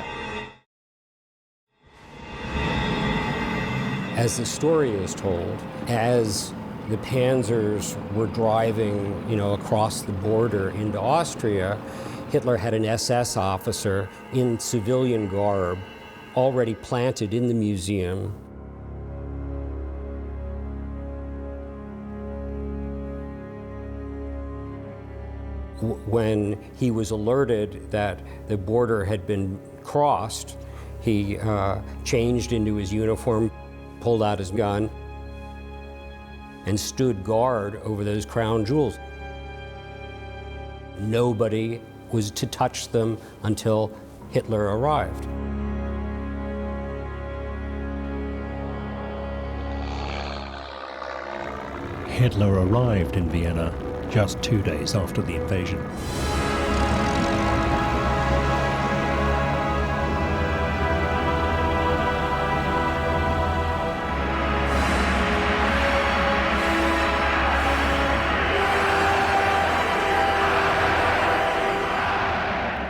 As the story is told, as the panzers were driving, across the border into Austria, Hitler had an SS officer in civilian garb already planted in the museum. When he was alerted that the border had been crossed, he changed into his uniform, pulled out his gun, and stood guard over those crown jewels. Nobody was to touch them until Hitler arrived. Hitler arrived in Vienna just 2 days after the invasion.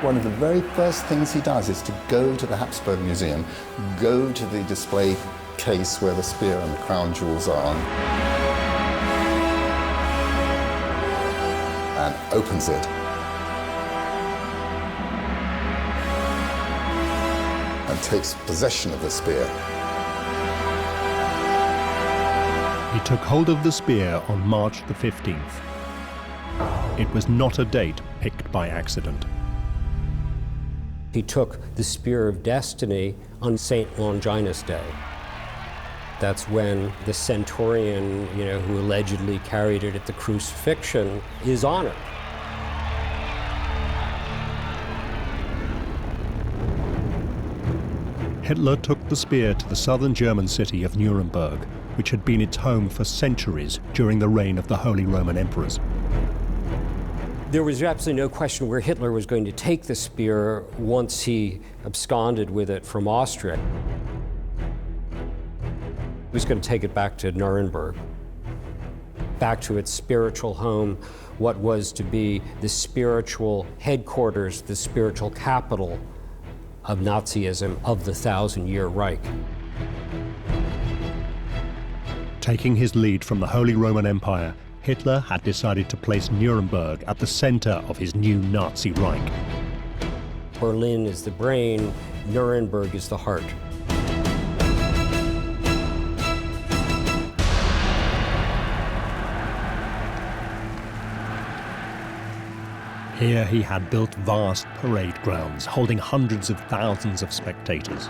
One of the very first things he does is to go to the Habsburg Museum, go to the display case where the spear and the crown jewels are, and opens it. And takes possession of the spear. He took hold of the spear on March the 15th. It was not a date picked by accident. He took the Spear of Destiny on St. Longinus Day. That's when the centurion, who allegedly carried it at the crucifixion, is honored. Hitler took the spear to the southern German city of Nuremberg, which had been its home for centuries during the reign of the Holy Roman Emperors. There was absolutely no question where Hitler was going to take the spear once he absconded with it from Austria. He was going to take it back to Nuremberg, back to its spiritual home, what was to be the spiritual headquarters, the spiritual capital of Nazism, of the 1,000-year Reich. Taking his lead from the Holy Roman Empire, Hitler had decided to place Nuremberg at the center of his new Nazi Reich. Berlin is the brain, Nuremberg is the heart. Here he had built vast parade grounds holding hundreds of thousands of spectators.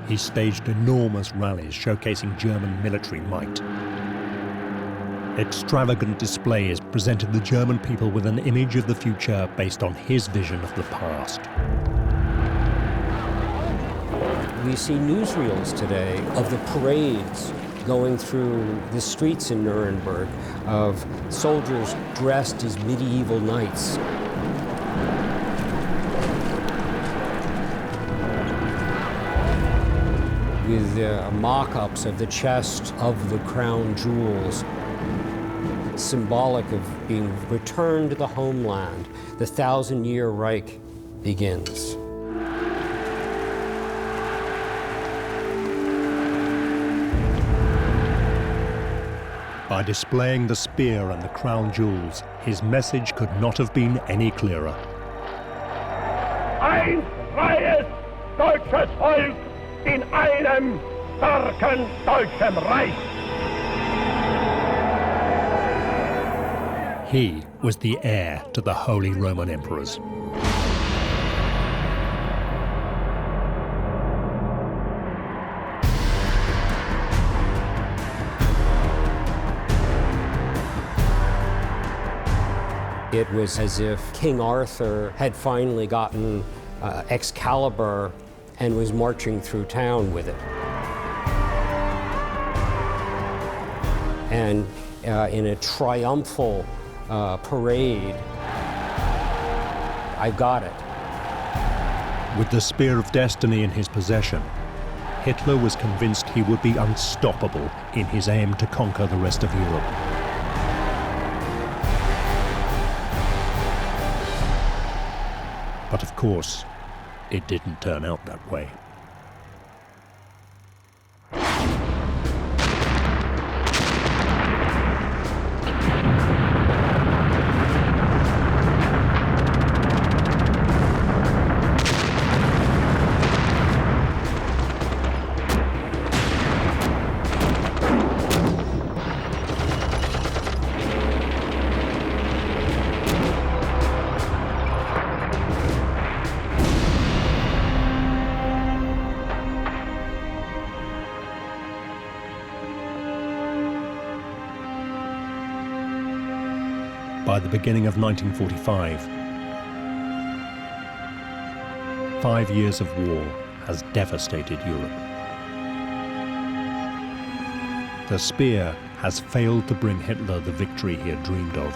He staged enormous rallies showcasing German military might. Extravagant displays presented the German people with an image of the future based on his vision of the past. We see newsreels today of the parades going through the streets in Nuremberg, of soldiers dressed as medieval knights. With mock-ups of the chest of the crown jewels, symbolic of being returned to the homeland. The 1,000-year Reich begins. By displaying the spear and the crown jewels, his message could not have been any clearer. Ein freies deutsches Volk in einem starken deutschen Reich. He was the heir to the Holy Roman Emperors. It was as if King Arthur had finally gotten Excalibur and was marching through town with it. And in a triumphal parade, I got it. With the Spear of Destiny in his possession, Hitler was convinced he would be unstoppable in his aim to conquer the rest of Europe. But of course, it didn't turn out that way. By the beginning of 1945, 5 years of war has devastated Europe. The spear has failed to bring Hitler the victory he had dreamed of.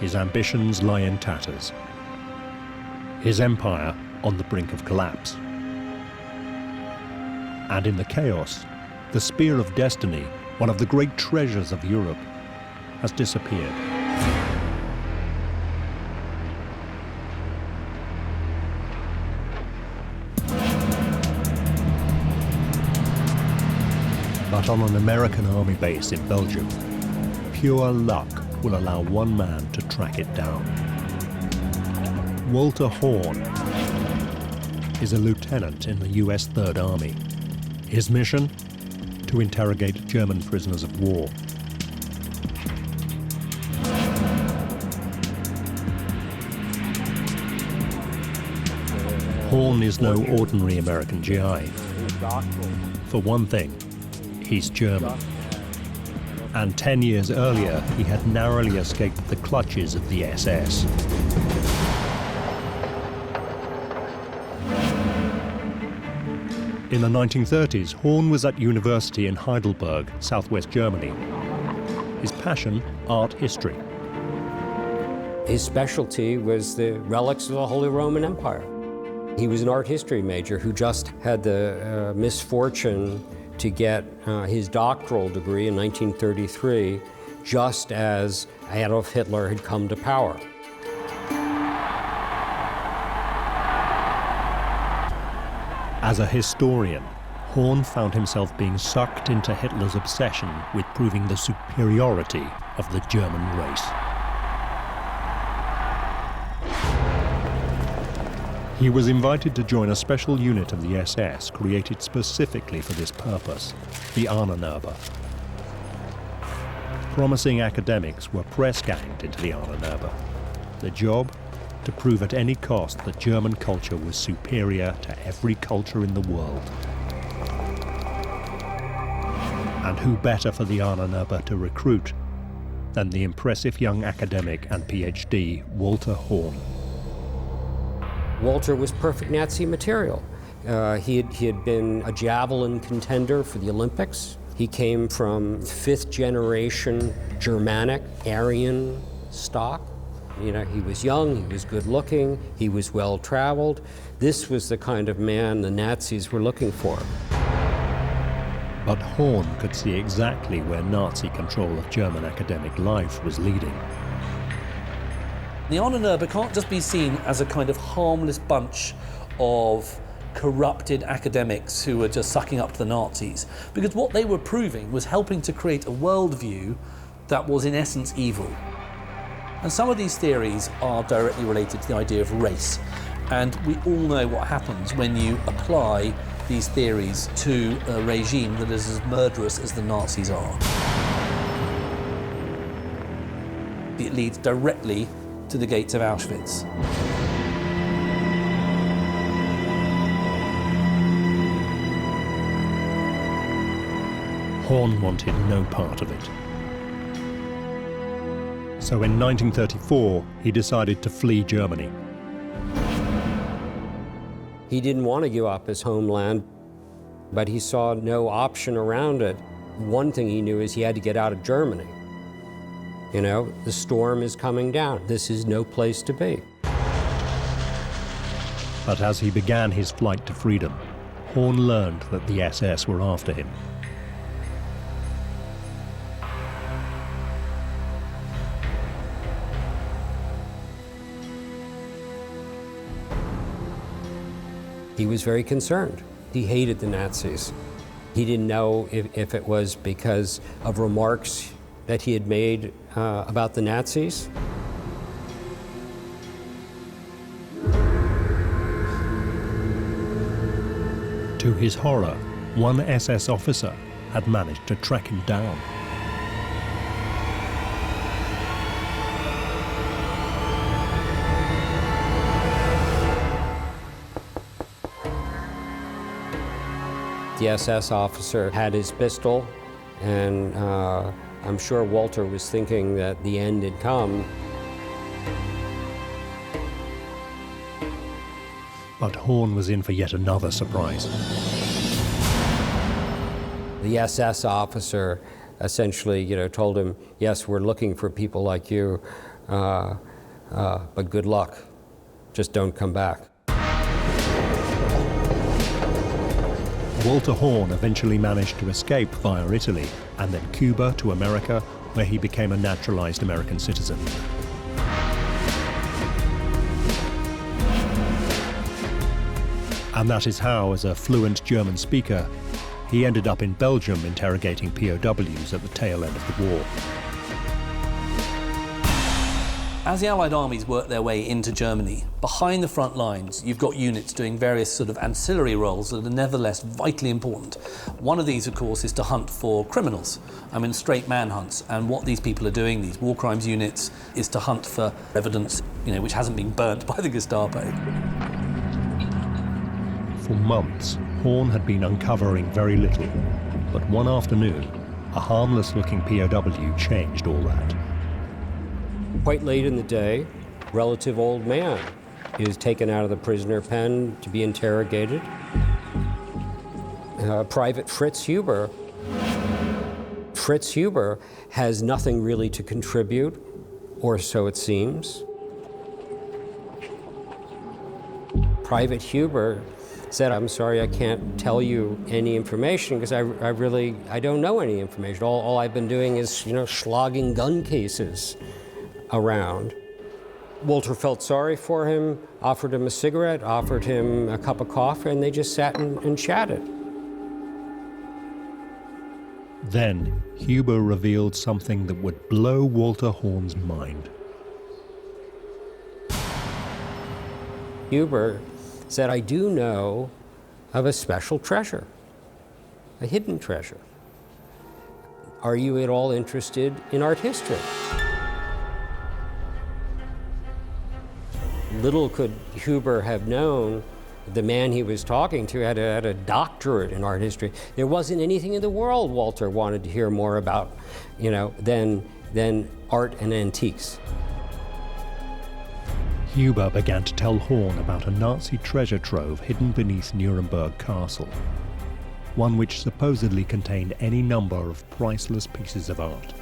His ambitions lie in tatters. His empire on the brink of collapse. And in the chaos, the spear of destiny, one of the great treasures of Europe, has disappeared. But on an American army base in Belgium, pure luck will allow one man to track it down. Walter Horn is a lieutenant in the US Third Army. His mission? To interrogate German prisoners of war. Horn is no ordinary American GI. For one thing, he's German. And 10 years earlier, he had narrowly escaped the clutches of the SS. In the 1930s, Horn was at university in Heidelberg, southwest Germany. His passion, art history. His specialty was the relics of the Holy Roman Empire. He was an art history major who just had the misfortune to get his doctoral degree in 1933, just as Adolf Hitler had come to power. As a historian, Horn found himself being sucked into Hitler's obsession with proving the superiority of the German race. He was invited to join a special unit of the SS created specifically for this purpose, the Ahnenwerber. Promising academics were press-ganged into the Ahnenwerber. The job? To prove at any cost that German culture was superior to every culture in the world. And who better for the Ahnenwerber to recruit than the impressive young academic and PhD, Walter Horn. Walter was perfect Nazi material. He had been a javelin contender for the Olympics. He came from fifth generation Germanic, Aryan stock. You know, he was young, he was good looking, he was well traveled. This was the kind of man the Nazis were looking for. But Horn could see exactly where Nazi control of German academic life was leading. The Ahnenwerber can't just be seen as a kind of harmless bunch of corrupted academics who were just sucking up to the Nazis, because what they were proving was helping to create a worldview that was in essence evil. And some of these theories are directly related to the idea of race. And we all know what happens when you apply these theories to a regime that is as murderous as the Nazis are. It leads directly to the gates of Auschwitz. Horn wanted no part of it. So in 1934, he decided to flee Germany. He didn't want to give up his homeland, but he saw no option around it. One thing he knew is he had to get out of Germany. You know, the storm is coming down. This is no place to be. But as he began his flight to freedom, Horn learned that the SS were after him. He was very concerned. He hated the Nazis. He didn't know if it was because of remarks that he had made about the Nazis. To his horror, one SS officer had managed to track him down. The SS officer had his pistol, and I'm sure Walter was thinking that the end had come. But Horn was in for yet another surprise. The SS officer essentially, told him, yes, we're looking for people like you, but good luck. Just don't come back. Walter Horn eventually managed to escape via Italy and then Cuba to America, where he became a naturalized American citizen. And that is how, as a fluent German speaker, he ended up in Belgium interrogating POWs at the tail end of the war. As the Allied armies worked their way into Germany, behind the front lines, you've got units doing various sort of ancillary roles that are nevertheless vitally important. One of these, of course, is to hunt for criminals. Straight manhunts. And what these people are doing, these war crimes units, is to hunt for evidence, which hasn't been burnt by the Gestapo. For months, Horn had been uncovering very little, but one afternoon, a harmless-looking POW changed all that. Quite late in the day, a relative old man is taken out of the prisoner pen to be interrogated. Private Fritz Huber. Fritz Huber has nothing really to contribute, or so it seems. Private Huber said, I'm sorry, I can't tell you any information because I don't know any information. All I've been doing is, slogging gun cases around. Walter felt sorry for him, offered him a cigarette, offered him a cup of coffee, and they just sat and chatted. Then, Huber revealed something that would blow Walter Horn's mind. Huber said, I do know of a special treasure, a hidden treasure. Are you at all interested in art history? Little could Huber have known the man he was talking to had a doctorate in art history. There wasn't anything in the world Walter wanted to hear more about, than art and antiques. Huber began to tell Horn about a Nazi treasure trove hidden beneath Nuremberg Castle, one which supposedly contained any number of priceless pieces of art.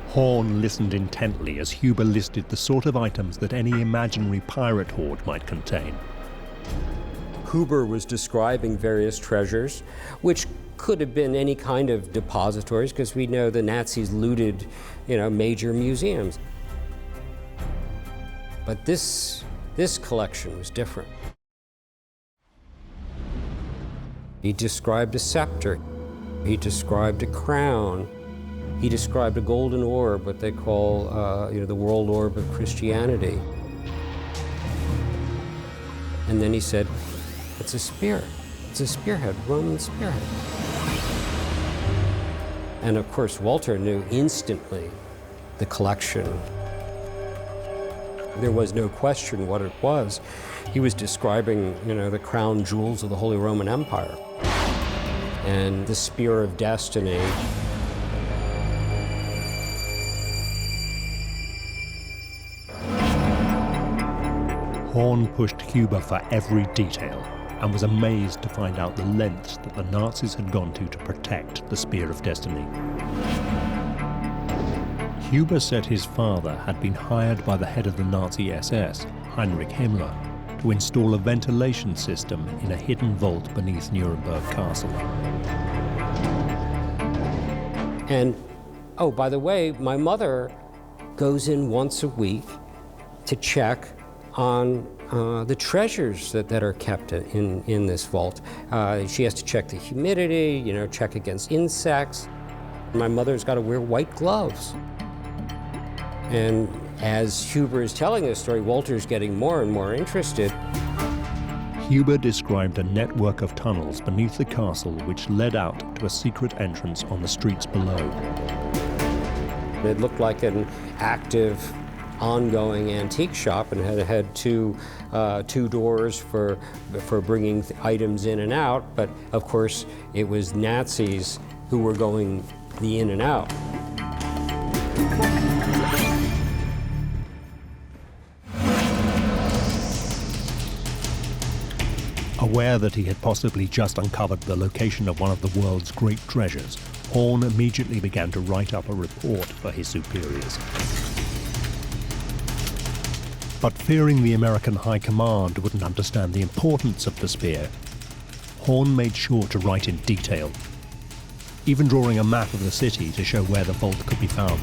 Horn listened intently as Huber listed the sort of items that any imaginary pirate hoard might contain. Huber was describing various treasures, which could have been any kind of depositories, because we know the Nazis looted, major museums. But this collection was different. He described a scepter. He described a crown. He described a golden orb, what they call, the world orb of Christianity. And then he said, it's a spear. It's a spearhead, Roman spearhead. And of course, Walter knew instantly the collection. There was no question what it was. He was describing, the crown jewels of the Holy Roman Empire and the spear of destiny. Horn pushed Huber for every detail and was amazed to find out the lengths that the Nazis had gone to protect the Spear of Destiny. Huber said his father had been hired by the head of the Nazi SS, Heinrich Himmler, to install a ventilation system in a hidden vault beneath Nuremberg Castle. And, oh, by the way, my mother goes in once a week to check on the treasures that are kept in this vault. She has to check the humidity, check against insects. My mother's got to wear white gloves. And as Huber is telling this story, Walter's getting more and more interested. Huber described a network of tunnels beneath the castle which led out to a secret entrance on the streets below. It looked like an active, ongoing antique shop and had two doors for bringing items in and out, but of course it was Nazis who were going the in and out. Aware that he had possibly just uncovered the location of one of the world's great treasures, Horn immediately began to write up a report for his superiors. But fearing the American High Command wouldn't understand the importance of the spear, Horn made sure to write in detail, even drawing a map of the city to show where the vault could be found.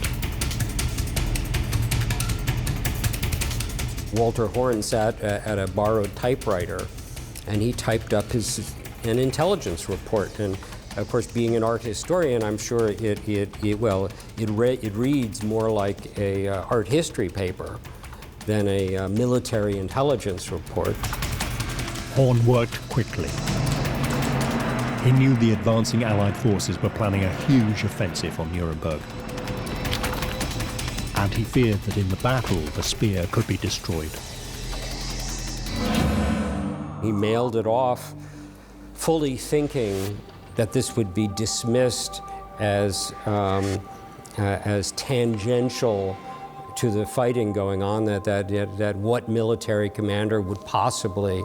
Walter Horn sat at a borrowed typewriter, and he typed up an intelligence report. And of course, being an art historian, I'm sure it reads more like a art history paper than a military intelligence report. Horn worked quickly. He knew the advancing Allied forces were planning a huge offensive on Nuremberg. And he feared that in the battle, the spear could be destroyed. He mailed it off, fully thinking that this would be dismissed as tangential to the fighting going on, that what military commander would possibly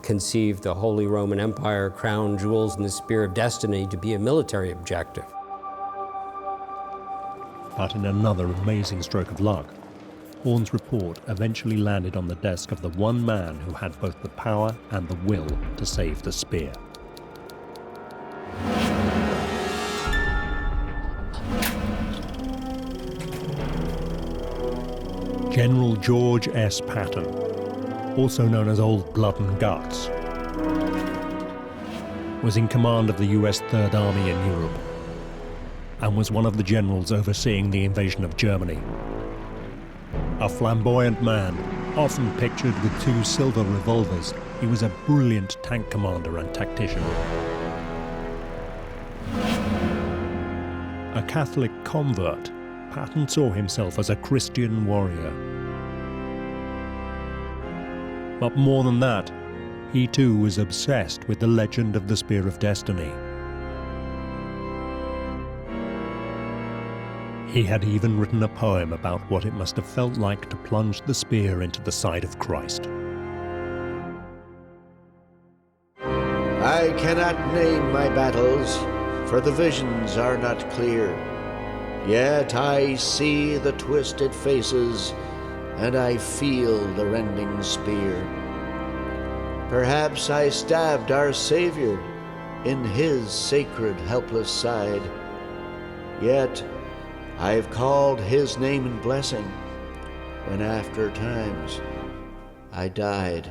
conceive the Holy Roman Empire, crown jewels, and the Spear of Destiny to be a military objective. But in another amazing stroke of luck, Horn's report eventually landed on the desk of the one man who had both the power and the will to save the spear. General George S. Patton, also known as Old Blood and Guts, was in command of the US Third Army in Europe and was one of the generals overseeing the invasion of Germany. A flamboyant man, often pictured with 2 silver revolvers, he was a brilliant tank commander and tactician. A Catholic convert, Patton saw himself as a Christian warrior. But more than that, he too was obsessed with the legend of the Spear of Destiny. He had even written a poem about what it must have felt like to plunge the spear into the side of Christ. I cannot name my battles, for the visions are not clear. Yet I see the twisted faces, and I feel the rending spear. Perhaps I stabbed our Savior in his sacred helpless side. Yet I've called his name in blessing when after times I died.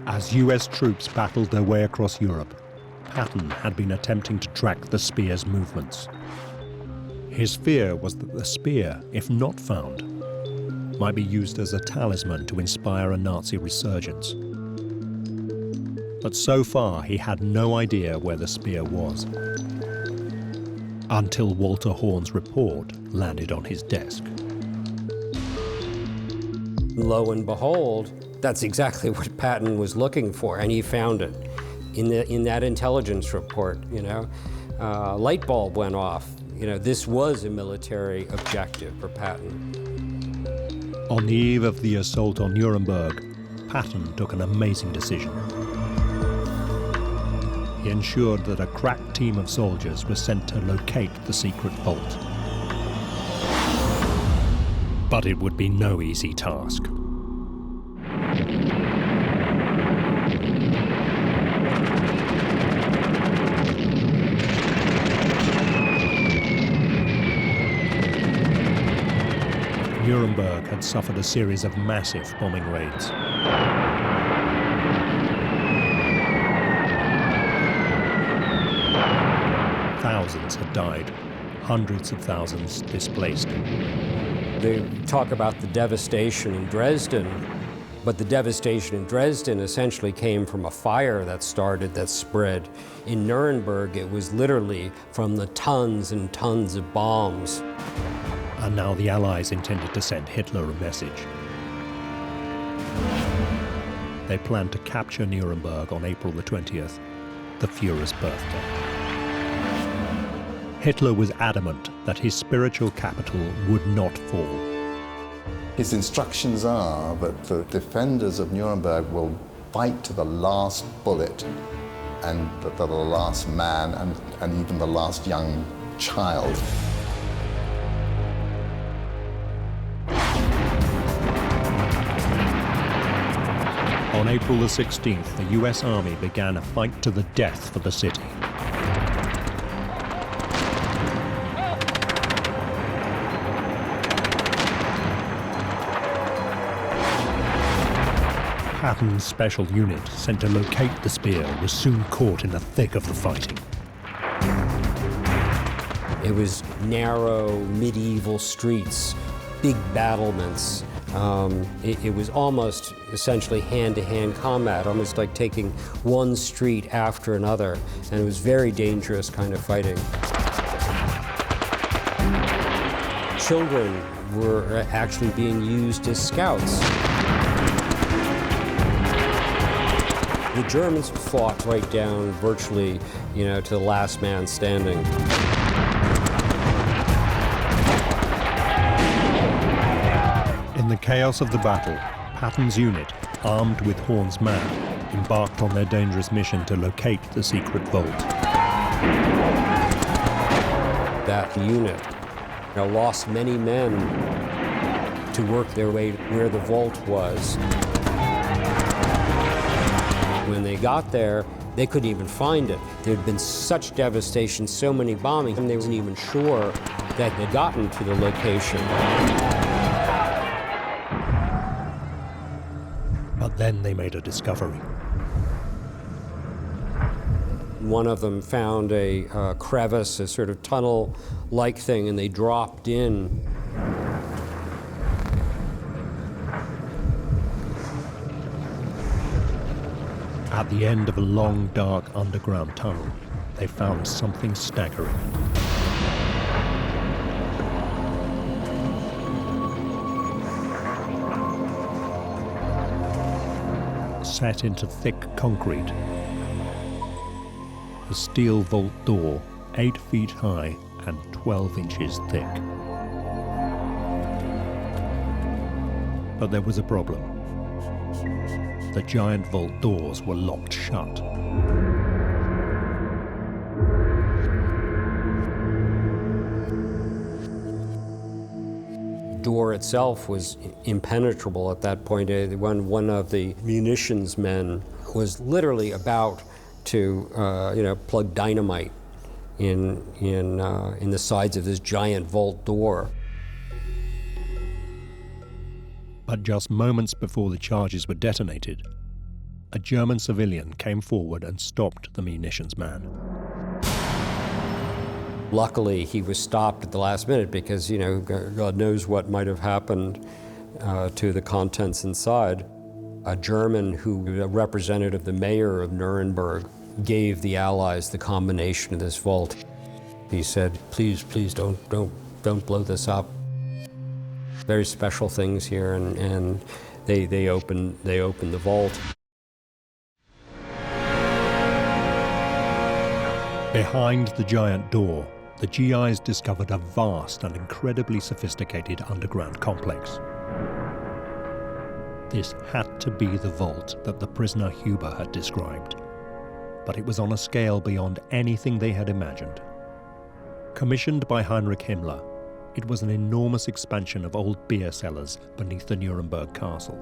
As US troops battled their way across Europe, Patton had been attempting to track the spear's movements. His fear was that the spear, if not found, might be used as a talisman to inspire a Nazi resurgence. But so far, he had no idea where the spear was, until Walter Horn's report landed on his desk. Lo and behold, that's exactly what Patton was looking for, and he found it in that intelligence report. Light bulb went off. This was a military objective for Patton. On the eve of the assault on Nuremberg, Patton took an amazing decision. He ensured that a crack team of soldiers was sent to locate the secret vault. But it would be no easy task. Nuremberg had suffered a series of massive bombing raids. Thousands had died, hundreds of thousands displaced. They talk about the devastation in Dresden, but the devastation in Dresden essentially came from a fire that spread. In Nuremberg, it was literally from the tons and tons of bombs. And now the Allies intended to send Hitler a message. They planned to capture Nuremberg on April the 20th, the Führer's birthday. Hitler was adamant that his spiritual capital would not fall. His instructions are that the defenders of Nuremberg will fight to the last bullet, and the last man, and even the last young child. On April the 16th, the US Army began a fight to the death for the city. Patton's special unit, sent to locate the spear, was soon caught in the thick of the fighting. It was narrow, medieval streets, big battlements. It was almost essentially hand-to-hand combat, almost like taking one street after another, and it was very dangerous kind of fighting. Children were actually being used as scouts. The Germans fought right down virtually, to the last man standing. In the chaos of the battle, Patton's unit, armed with Horn's man, embarked on their dangerous mission to locate the secret vault. That unit lost many men to work their way where the vault was. When they got there, they couldn't even find it. There had been such devastation, so many bombings, and they weren't even sure that they'd gotten to the location. But then they made a discovery. One of them found a crevice, a sort of tunnel-like thing, and they dropped in. At the end of a long, dark underground tunnel, they found something staggering. Set into thick concrete, a steel vault door 8 feet high and 12 inches thick. But there was a problem. The giant vault doors were locked shut. The door itself was impenetrable at that point. When one of the munitions men was literally about to, plug dynamite in the sides of this giant vault door. But just moments before the charges were detonated, a German civilian came forward and stopped the munitions man. Luckily, he was stopped at the last minute because, God knows what might have happened to the contents inside. A German a representative, the mayor of Nuremberg, gave the Allies the combination of this vault. He said, please don't blow this up. Very special things here, and they opened the vault. Behind the giant door, the GIs discovered a vast and incredibly sophisticated underground complex. This had to be the vault that the prisoner Huber had described, but it was on a scale beyond anything they had imagined. Commissioned by Heinrich Himmler, it was an enormous expansion of old beer cellars beneath the Nuremberg castle.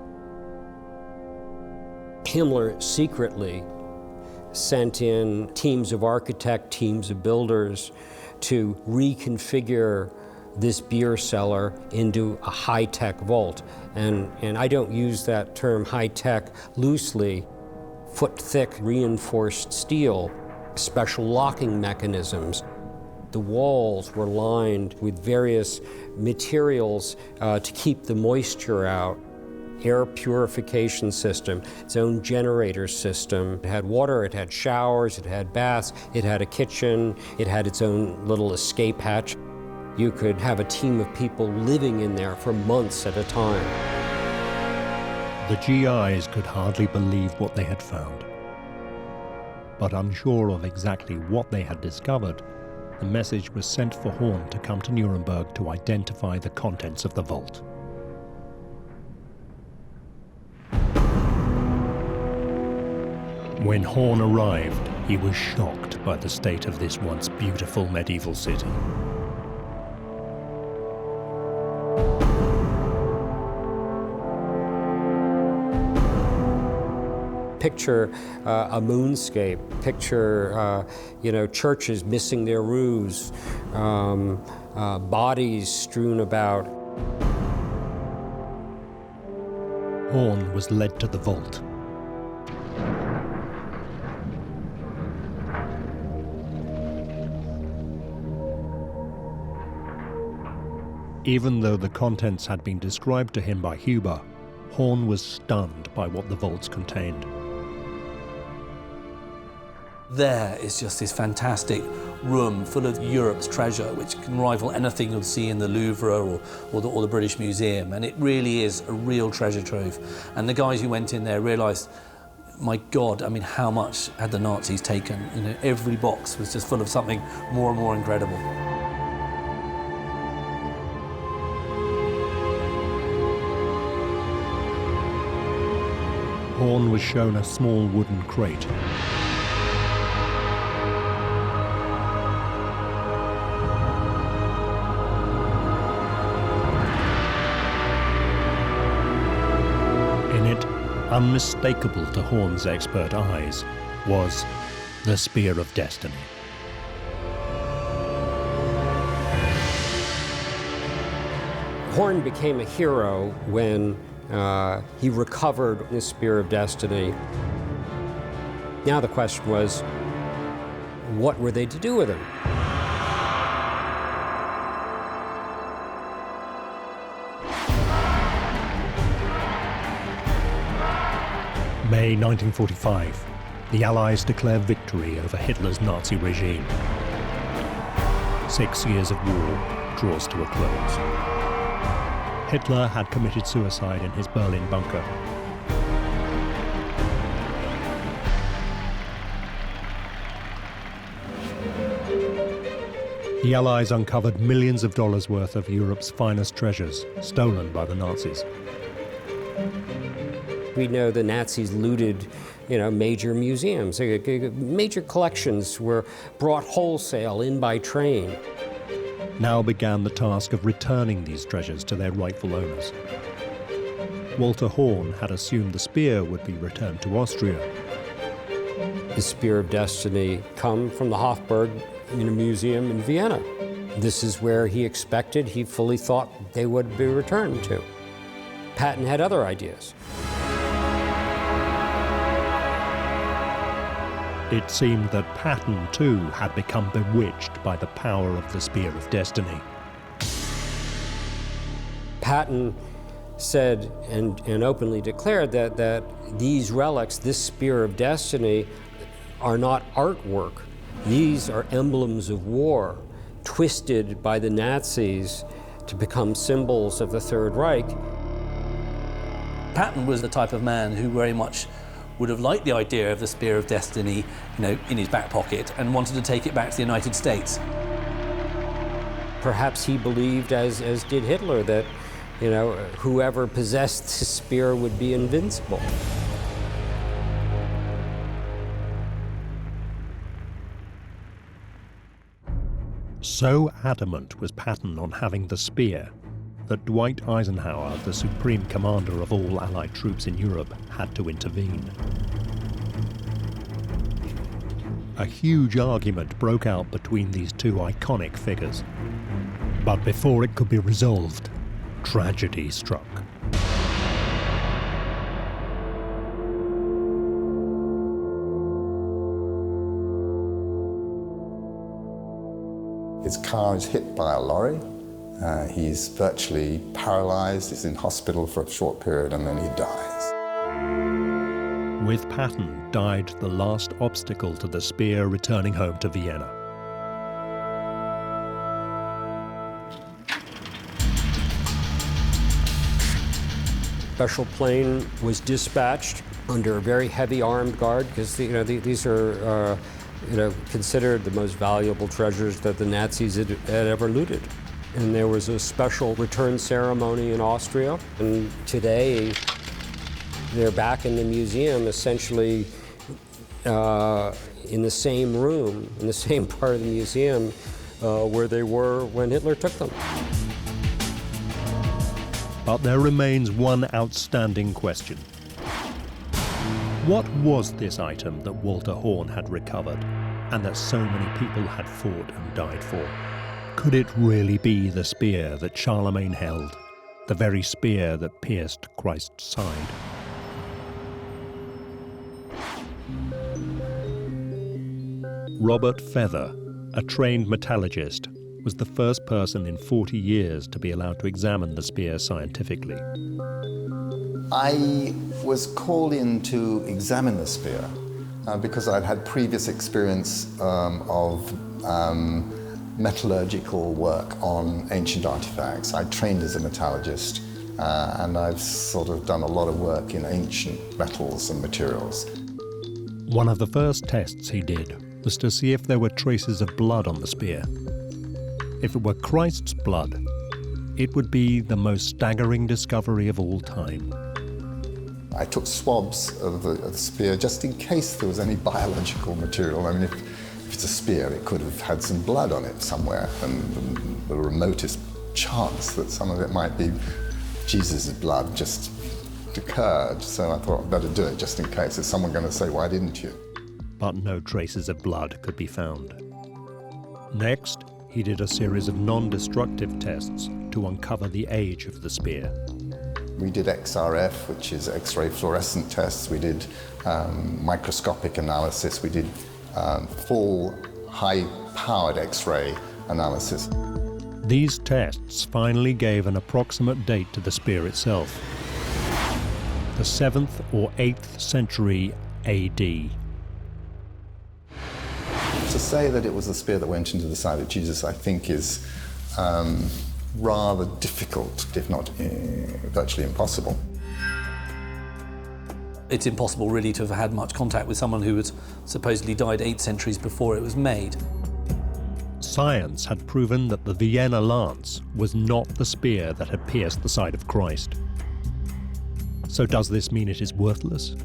Himmler secretly sent in teams of architects, teams of builders to reconfigure this beer cellar into a high-tech vault. And I don't use that term high-tech loosely. Foot-thick reinforced steel, special locking mechanisms. The walls were lined with various materials to keep the moisture out. Air purification system, its own generator system. It had water, it had showers, it had baths, it had a kitchen, it had its own little escape hatch. You could have a team of people living in there for months at a time. The GIs could hardly believe what they had found. But unsure of exactly what they had discovered, the message was sent for Horn to come to Nuremberg to identify the contents of the vault. When Horn arrived, he was shocked by the state of this once beautiful medieval city. Picture a moonscape, picture churches missing their roofs, bodies strewn about. Horn was led to the vault. Even though the contents had been described to him by Huber, Horn was stunned by what the vaults contained. There is just this fantastic room full of Europe's treasure, which can rival anything you'll see in the Louvre or the British Museum. And it really is a real treasure trove. And the guys who went in there realised, my God, I mean, how much had the Nazis taken? You know, every box was just full of something more and more incredible. Horn was shown a small wooden crate. In it, unmistakable to Horn's expert eyes, was the Spear of Destiny. Horn became a hero when he recovered the Spear of Destiny. Now the question was, what were they to do with him? May 1945, the Allies declare victory over Hitler's Nazi regime. 6 years of war draws to a close. Hitler had committed suicide in his Berlin bunker. The Allies uncovered millions of dollars worth of Europe's finest treasures, stolen by the Nazis. We know the Nazis looted, major museums. Major collections were brought wholesale in by train. Now began the task of returning these treasures to their rightful owners. Walter Horn had assumed the spear would be returned to Austria. The Spear of Destiny come from the Hofburg Museum in Vienna. This is where he fully thought they would be returned to. Patton had other ideas. It seemed that Patton, too, had become bewitched by the power of the Spear of Destiny. Patton said and openly declared that these relics, this Spear of Destiny, are not artwork. These are emblems of war, twisted by the Nazis to become symbols of the Third Reich. Patton was the type of man who very much would have liked the idea of the Spear of Destiny, in his back pocket and wanted to take it back to the United States. Perhaps he believed, as did Hitler, that, whoever possessed the spear would be invincible. So adamant was Patton on having the spear that Dwight Eisenhower, the supreme commander of all Allied troops in Europe, had to intervene. A huge argument broke out between these two iconic figures. But before it could be resolved, tragedy struck. His car is hit by a lorry. He's virtually paralyzed. He's in hospital for a short period and then he dies. With Patton died the last obstacle to the spear returning home to Vienna. Special plane was dispatched under a very heavy armed guard because these are considered the most valuable treasures that the Nazis had ever looted. And there was a special return ceremony in Austria. And today, they're back in the museum, essentially in the same room, in the same part of the museum where they were when Hitler took them. But there remains one outstanding question. What was this item that Walter Horn had recovered and that so many people had fought and died for? Could it really be the spear that Charlemagne held, the very spear that pierced Christ's side? Robert Feather, a trained metallurgist, was the first person in 40 years to be allowed to examine the spear scientifically. I was called in to examine the spear because I'd had previous experience of metallurgical work on ancient artifacts. I trained as a metallurgist and I've sort of done a lot of work in ancient metals and materials. One of the first tests he did was to see if there were traces of blood on the spear. If it were Christ's blood, it would be the most staggering discovery of all time. I took swabs of the spear just in case there was any biological material. I mean, if it's a spear, it could have had some blood on it somewhere, and the remotest chance that some of it might be Jesus' blood just occurred. So I thought I'd better do it just in case. Is someone going to say, why didn't you? But no traces of blood could be found. Next, he did a series of non-destructive tests to uncover the age of the spear. We did XRF, which is X-ray fluorescent tests. We did microscopic analysis. We did full high-powered X-ray analysis. These tests finally gave an approximate date to the spear itself. The 7th or 8th century AD. To say that it was the spear that went into the side of Jesus, I think, is rather difficult, if not virtually impossible. It's impossible really to have had much contact with someone who had supposedly died 8 centuries before it was made. Science had proven that the Vienna lance was not the spear that had pierced the side of Christ. So does this mean it is worthless?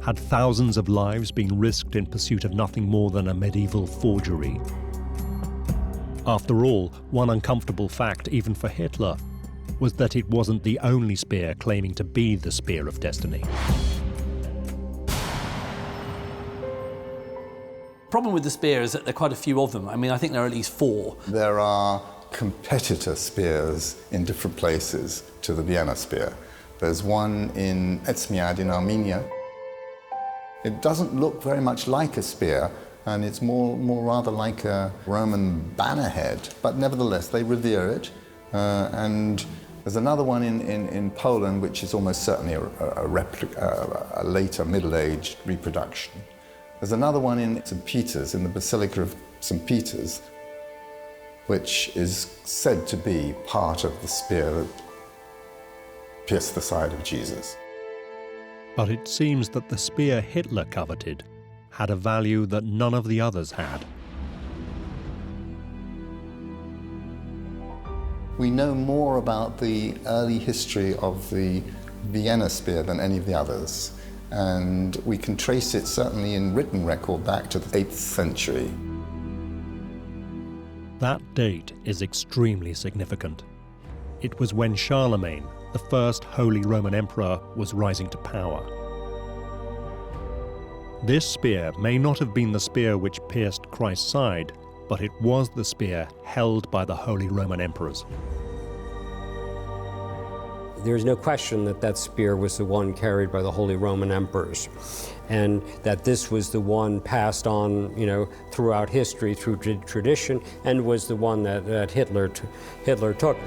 Had thousands of lives been risked in pursuit of nothing more than a medieval forgery? After all, one uncomfortable fact, even for Hitler, was that it wasn't the only spear claiming to be the spear of destiny. The problem with the spear is that there are quite a few of them. I mean, I think there are at least 4. There are competitor spears in different places to the Vienna spear. There's one in Etzmiad in Armenia. It doesn't look very much like a spear, and it's more rather like a Roman bannerhead, but nevertheless they revere it. And there's another one in Poland, which is almost certainly a later middle-aged reproduction. There's another one in St. Peter's, in the Basilica of St. Peter's, which is said to be part of the spear that pierced the side of Jesus. But it seems that the spear Hitler coveted had a value that none of the others had. We know more about the early history of the Vienna spear than any of the others, and we can trace it certainly in written record back to the 8th century. That date is extremely significant. It was when Charlemagne, the first Holy Roman Emperor, was rising to power. This spear may not have been the spear which pierced Christ's side, but it was the spear held by the Holy Roman Emperors. There's no question that that spear was the one carried by the Holy Roman Emperors, and that this was the one passed on, throughout history, through tradition, and was the one that Hitler took.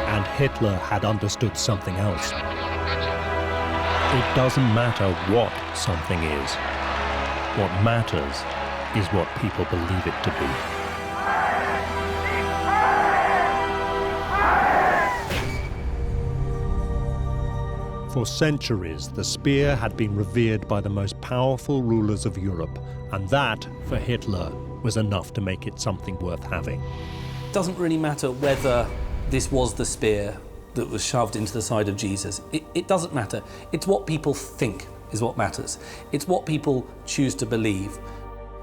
And Hitler had understood something else. It doesn't matter what something is. What matters is what people believe it to be. For centuries, the spear had been revered by the most powerful rulers of Europe, and that, for Hitler, was enough to make it something worth having. It doesn't really matter whether this was the spear that was shoved into the side of Jesus. It doesn't matter. It's what people think. is what matters. It's what people choose to believe.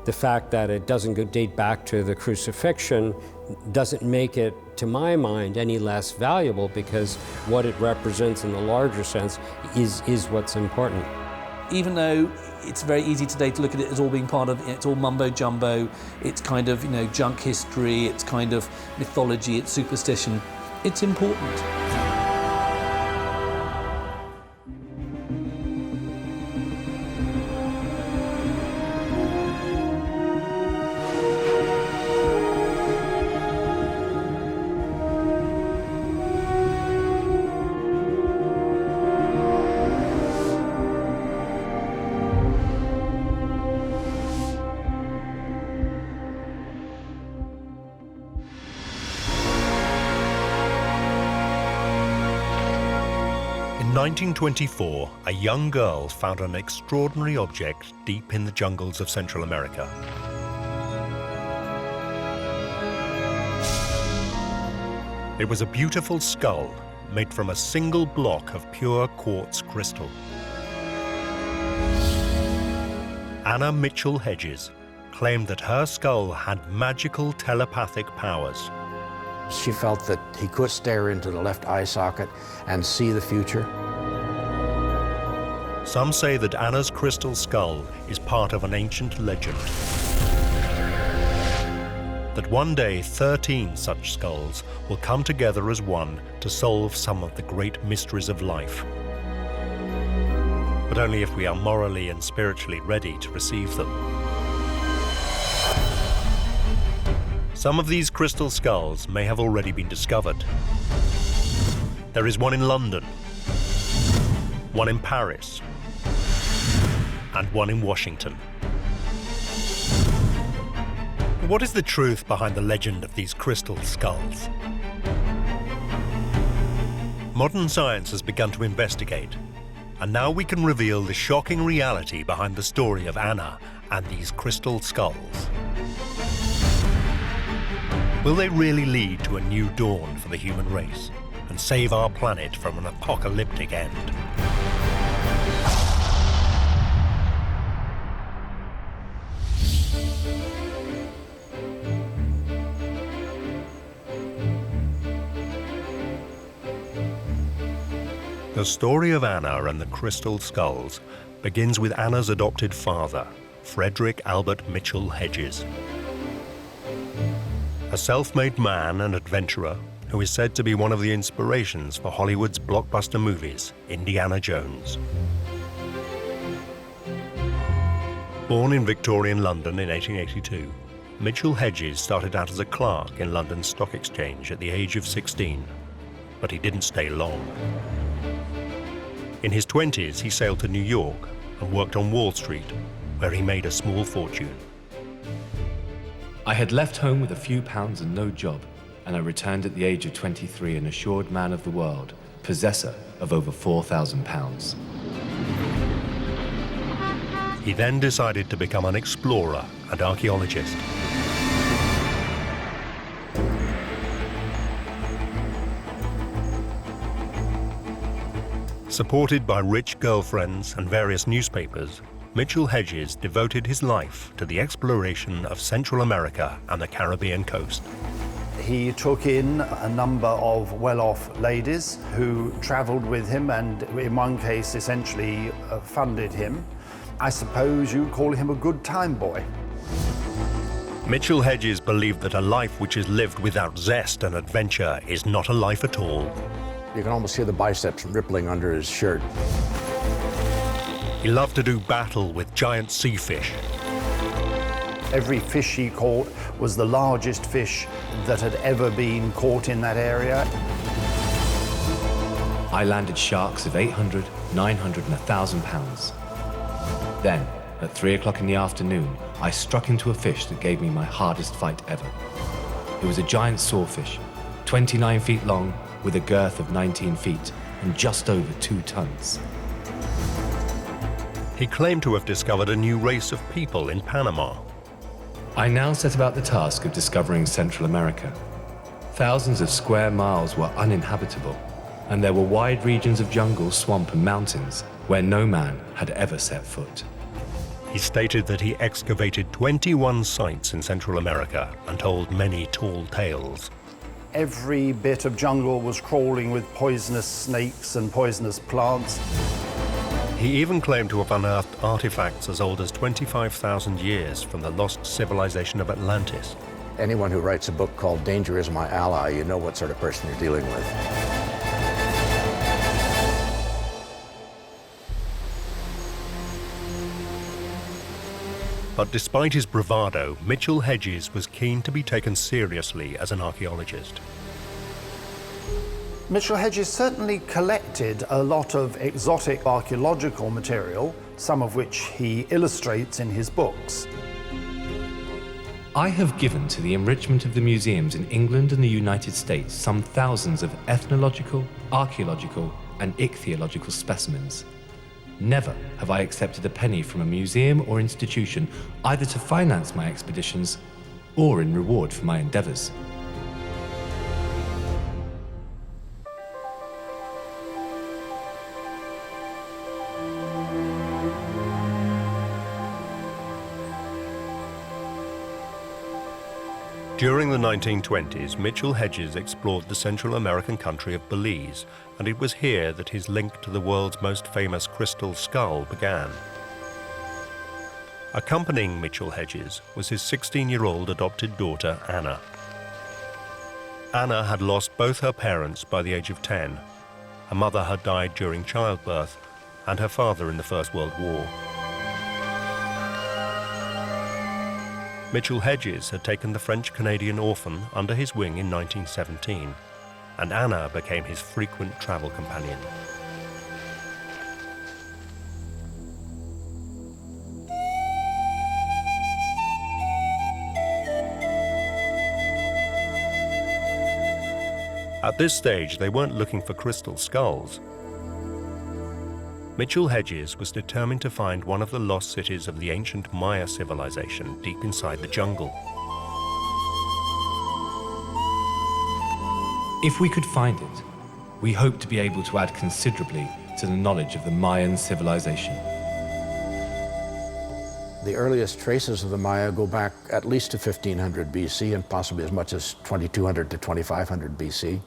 The fact that it doesn't date back to the crucifixion doesn't make it, to my mind, any less valuable, because what it represents in the larger sense is what's important. Even though it's very easy today to look at it as all being part of, it's all mumbo jumbo, it's kind of, junk history, it's kind of mythology, it's superstition, it's important. In 1924, a young girl found an extraordinary object deep in the jungles of Central America. It was a beautiful skull made from a single block of pure quartz crystal. Anna Mitchell Hedges claimed that her skull had magical telepathic powers. She felt that he could stare into the left eye socket and see the future. Some say that Anna's crystal skull is part of an ancient legend. That one day 13 such skulls will come together as one to solve some of the great mysteries of life. But only if we are morally and spiritually ready to receive them. Some of these crystal skulls may have already been discovered. There is one in London, one in Paris, and one in Washington. What is the truth behind the legend of these crystal skulls? Modern science has begun to investigate, and now we can reveal the shocking reality behind the story of Anna and these crystal skulls. Will they really lead to a new dawn for the human race and save our planet from an apocalyptic end? The story of Anna and the crystal skulls begins with Anna's adopted father, Frederick Albert Mitchell Hedges. A self-made man and adventurer who is said to be one of the inspirations for Hollywood's blockbuster movies, Indiana Jones. Born in Victorian London in 1882, Mitchell Hedges started out as a clerk in London's stock exchange at the age of 16, but he didn't stay long. In his 20s, he sailed to New York and worked on Wall Street, where he made a small fortune. I had left home with a few pounds and no job, and I returned at the age of 23 an assured man of the world, possessor of over £4,000. He then decided to become an explorer and archaeologist. Supported by rich girlfriends and various newspapers, Mitchell Hedges devoted his life to the exploration of Central America and the Caribbean coast. He took in a number of well-off ladies who traveled with him and in one case essentially funded him. I suppose you'd call him a good time boy. Mitchell Hedges believed that a life which is lived without zest and adventure is not a life at all. You can almost hear the biceps rippling under his shirt. He loved to do battle with giant sea fish. Every fish he caught was the largest fish that had ever been caught in that area. I landed sharks of 800, 900 and 1,000 pounds. Then, at 3 o'clock in the afternoon, I struck into a fish that gave me my hardest fight ever. It was a giant sawfish, 29 feet long, with a girth of 19 feet and just over 2 tons. He claimed to have discovered a new race of people in Panama. I now set about the task of discovering Central America. Thousands of square miles were uninhabitable, and there were wide regions of jungle, swamp and mountains where no man had ever set foot. He stated that he excavated 21 sites in Central America and told many tall tales. Every bit of jungle was crawling with poisonous snakes and poisonous plants. He even claimed to have unearthed artifacts as old as 25,000 years from the lost civilization of Atlantis. Anyone who writes a book called Danger is My Ally, you know what sort of person you're dealing with. But despite his bravado, Mitchell Hedges was keen to be taken seriously as an archaeologist. Mitchell Hedges certainly collected a lot of exotic archaeological material, some of which he illustrates in his books. I have given to the enrichment of the museums in England and the United States some thousands of ethnological, archaeological, and ichthyological specimens. Never have I accepted a penny from a museum or institution, either to finance my expeditions or in reward for my endeavors. During the 1920s, Mitchell Hedges explored the Central American country of Belize, and it was here that his link to the world's most famous crystal skull began. Accompanying Mitchell Hedges was his 16-year-old adopted daughter, Anna. Anna had lost both her parents by the age of 10. Her mother had died during childbirth, and her father in the First World War. Mitchell Hedges had taken the French-Canadian orphan under his wing in 1917, and Anna became his frequent travel companion. At this stage, they weren't looking for crystal skulls. Mitchell Hedges was determined to find one of the lost cities of the ancient Maya civilization deep inside the jungle. If we could find it, we hope to be able to add considerably to the knowledge of the Mayan civilization. The earliest traces of the Maya go back at least to 1500 BC and possibly as much as 2200 to 2500 BC.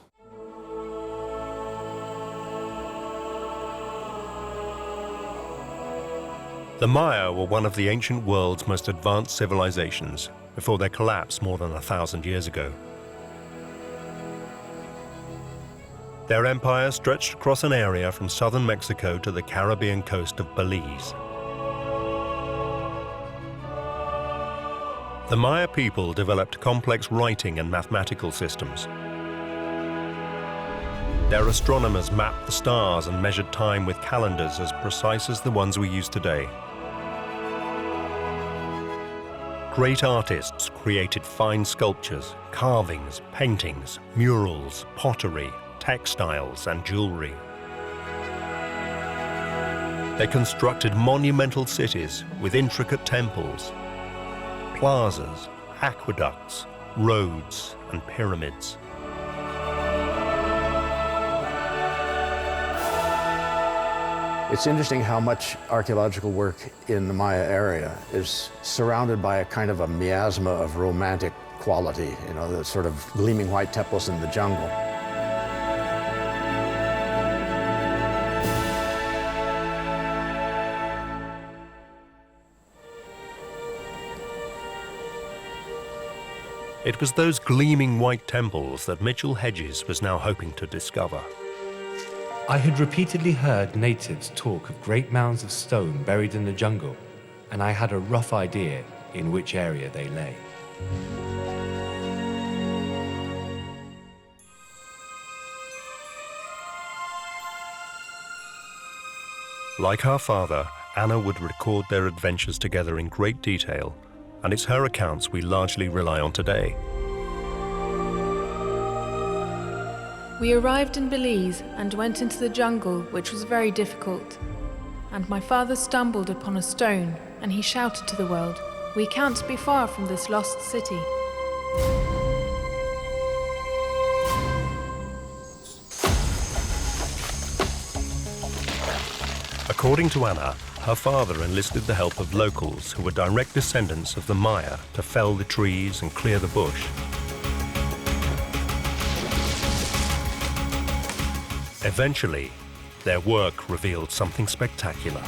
The Maya were one of the ancient world's most advanced civilizations before their collapse more than 1,000 years ago. Their empire stretched across an area from southern Mexico to the Caribbean coast of Belize. The Maya people developed complex writing and mathematical systems. Their astronomers mapped the stars and measured time with calendars as precise as the ones we use today. Great artists created fine sculptures, carvings, paintings, murals, pottery, textiles, and jewelry. They constructed monumental cities with intricate temples, plazas, aqueducts, roads, and pyramids. It's interesting how much archaeological work in the Maya area is surrounded by a kind of a miasma of romantic quality, you know, the sort of gleaming white temples in the jungle. It was those gleaming white temples that Mitchell Hedges was now hoping to discover. I had repeatedly heard natives talk of great mounds of stone buried in the jungle, and I had a rough idea in which area they lay. Like her father, Anna would record their adventures together in great detail, and it's her accounts we largely rely on today. We arrived in Belize and went into the jungle, which was very difficult. And my father stumbled upon a stone, and he shouted to the world, "We can't be far from this lost city." According to Anna, her father enlisted the help of locals who were direct descendants of the Maya to fell the trees and clear the bush. Eventually, their work revealed something spectacular.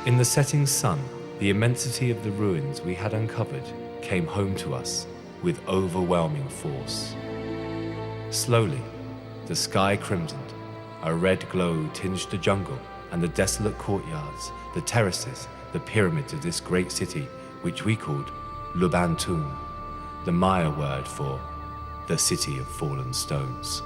In the setting sun, the immensity of the ruins we had uncovered came home to us with overwhelming force. Slowly, the sky crimsoned, a red glow tinged the jungle and the desolate courtyards, the terraces, the pyramids of this great city, which we called Lubantun, the Maya word for the city of fallen stones.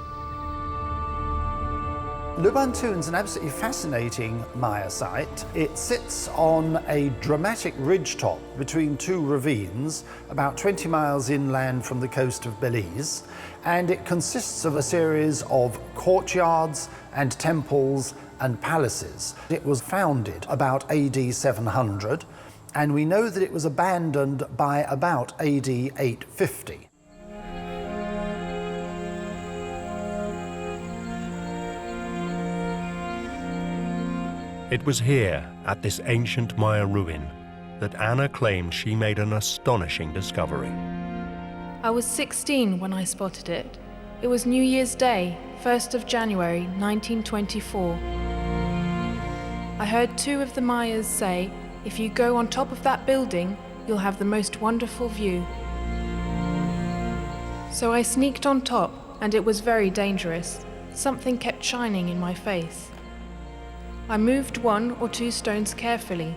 Lubantun's an absolutely fascinating Maya site. It sits on a dramatic ridgetop between two ravines, about 20 miles inland from the coast of Belize, and it consists of a series of courtyards and temples and palaces. It was founded about AD 700, and we know that it was abandoned by about AD 850. It was here, at this ancient Maya ruin, that Anna claimed she made an astonishing discovery. I was 16 when I spotted it. It was New Year's Day, 1st of January, 1924. I heard two of the Mayas say, if you go on top of that building, you'll have the most wonderful view. So I sneaked on top, and it was very dangerous. Something kept shining in my face. I moved 1 or 2 stones carefully.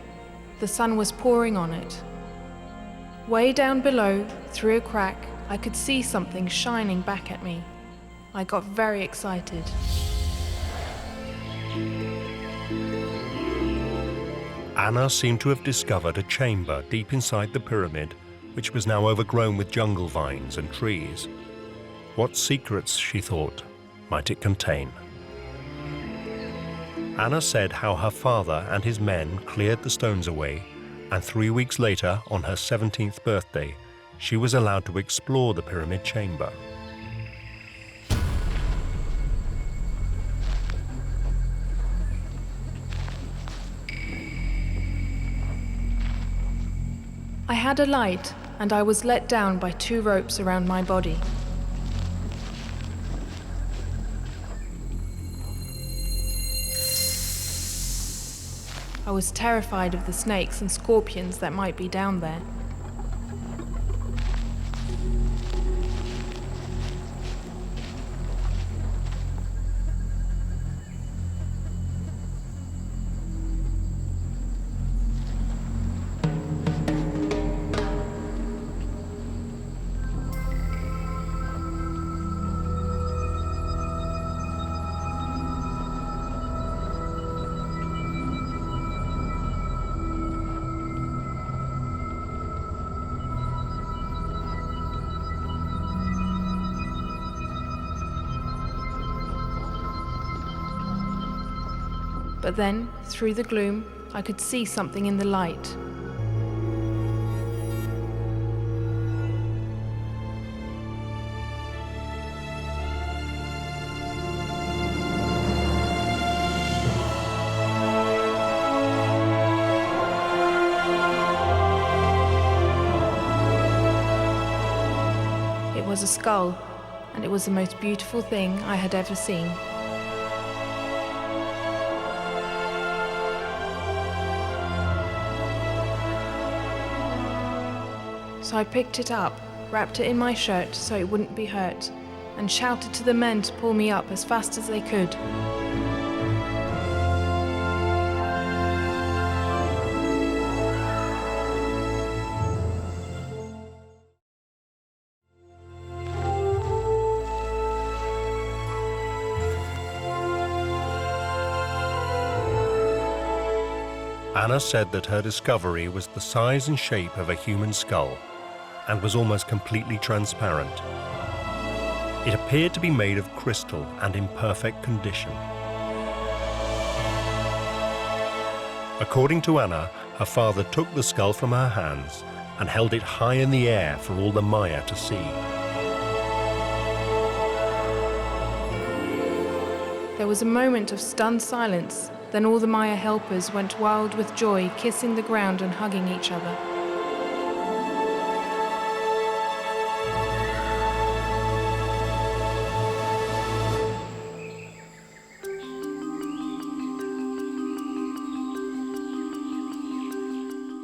The sun was pouring on it. Way down below, through a crack, I could see something shining back at me. I got very excited. Anna seemed to have discovered a chamber deep inside the pyramid, which was now overgrown with jungle vines and trees. What secrets, she thought, might it contain? Anna said how her father and his men cleared the stones away, and 3 weeks later, on her 17th birthday, she was allowed to explore the pyramid chamber. I had a light, and I was let down by 2 ropes around my body. I was terrified of the snakes and scorpions that might be down there. But then, through the gloom, I could see something in the light. It was a skull, and it was the most beautiful thing I had ever seen. So I picked it up, wrapped it in my shirt so it wouldn't be hurt, and shouted to the men to pull me up as fast as they could. Anna said that her discovery was the size and shape of a human skull and was almost completely transparent. It appeared to be made of crystal and in perfect condition. According to Anna, her father took the skull from her hands and held it high in the air for all the Maya to see. There was a moment of stunned silence. Then all the Maya helpers went wild with joy, kissing the ground and hugging each other.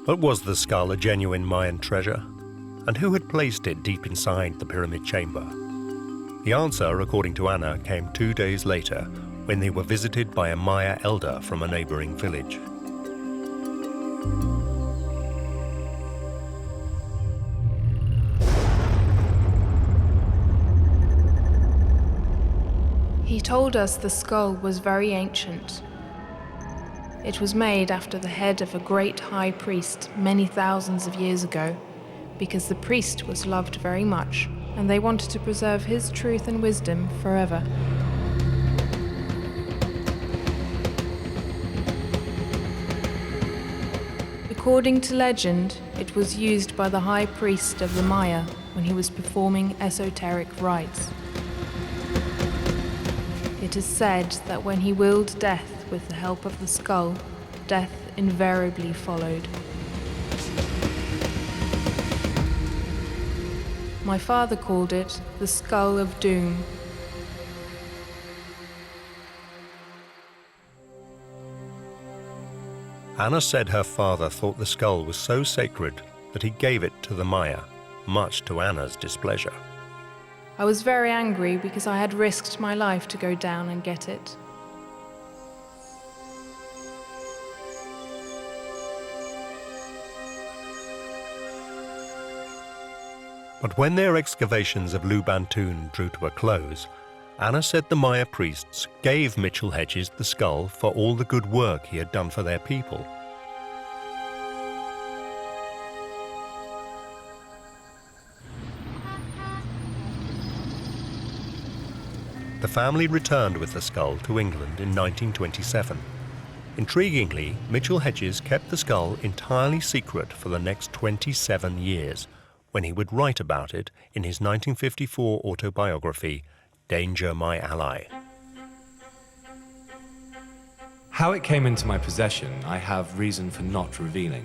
But was the skull a genuine Mayan treasure? And who had placed it deep inside the pyramid chamber? The answer, according to Anna, came 2 days later, when they were visited by a Maya elder from a neighboring village. He told us the skull was very ancient. It was made after the head of a great high priest many thousands of years ago, because the priest was loved very much, and they wanted to preserve his truth and wisdom forever. According to legend, it was used by the high priest of the Maya when he was performing esoteric rites. It is said that when he willed death with the help of the skull, death invariably followed. My father called it the Skull of Doom. Anna said her father thought the skull was so sacred that he gave it to the Maya, much to Anna's displeasure. I was very angry because I had risked my life to go down and get it. But when their excavations of Lubantun drew to a close, Anna said the Maya priests gave Mitchell Hedges the skull for all the good work he had done for their people. The family returned with the skull to England in 1927. Intriguingly, Mitchell Hedges kept the skull entirely secret for the next 27 years, when he would write about it in his 1954 autobiography, Danger, My Ally. How it came into my possession, I have reason for not revealing.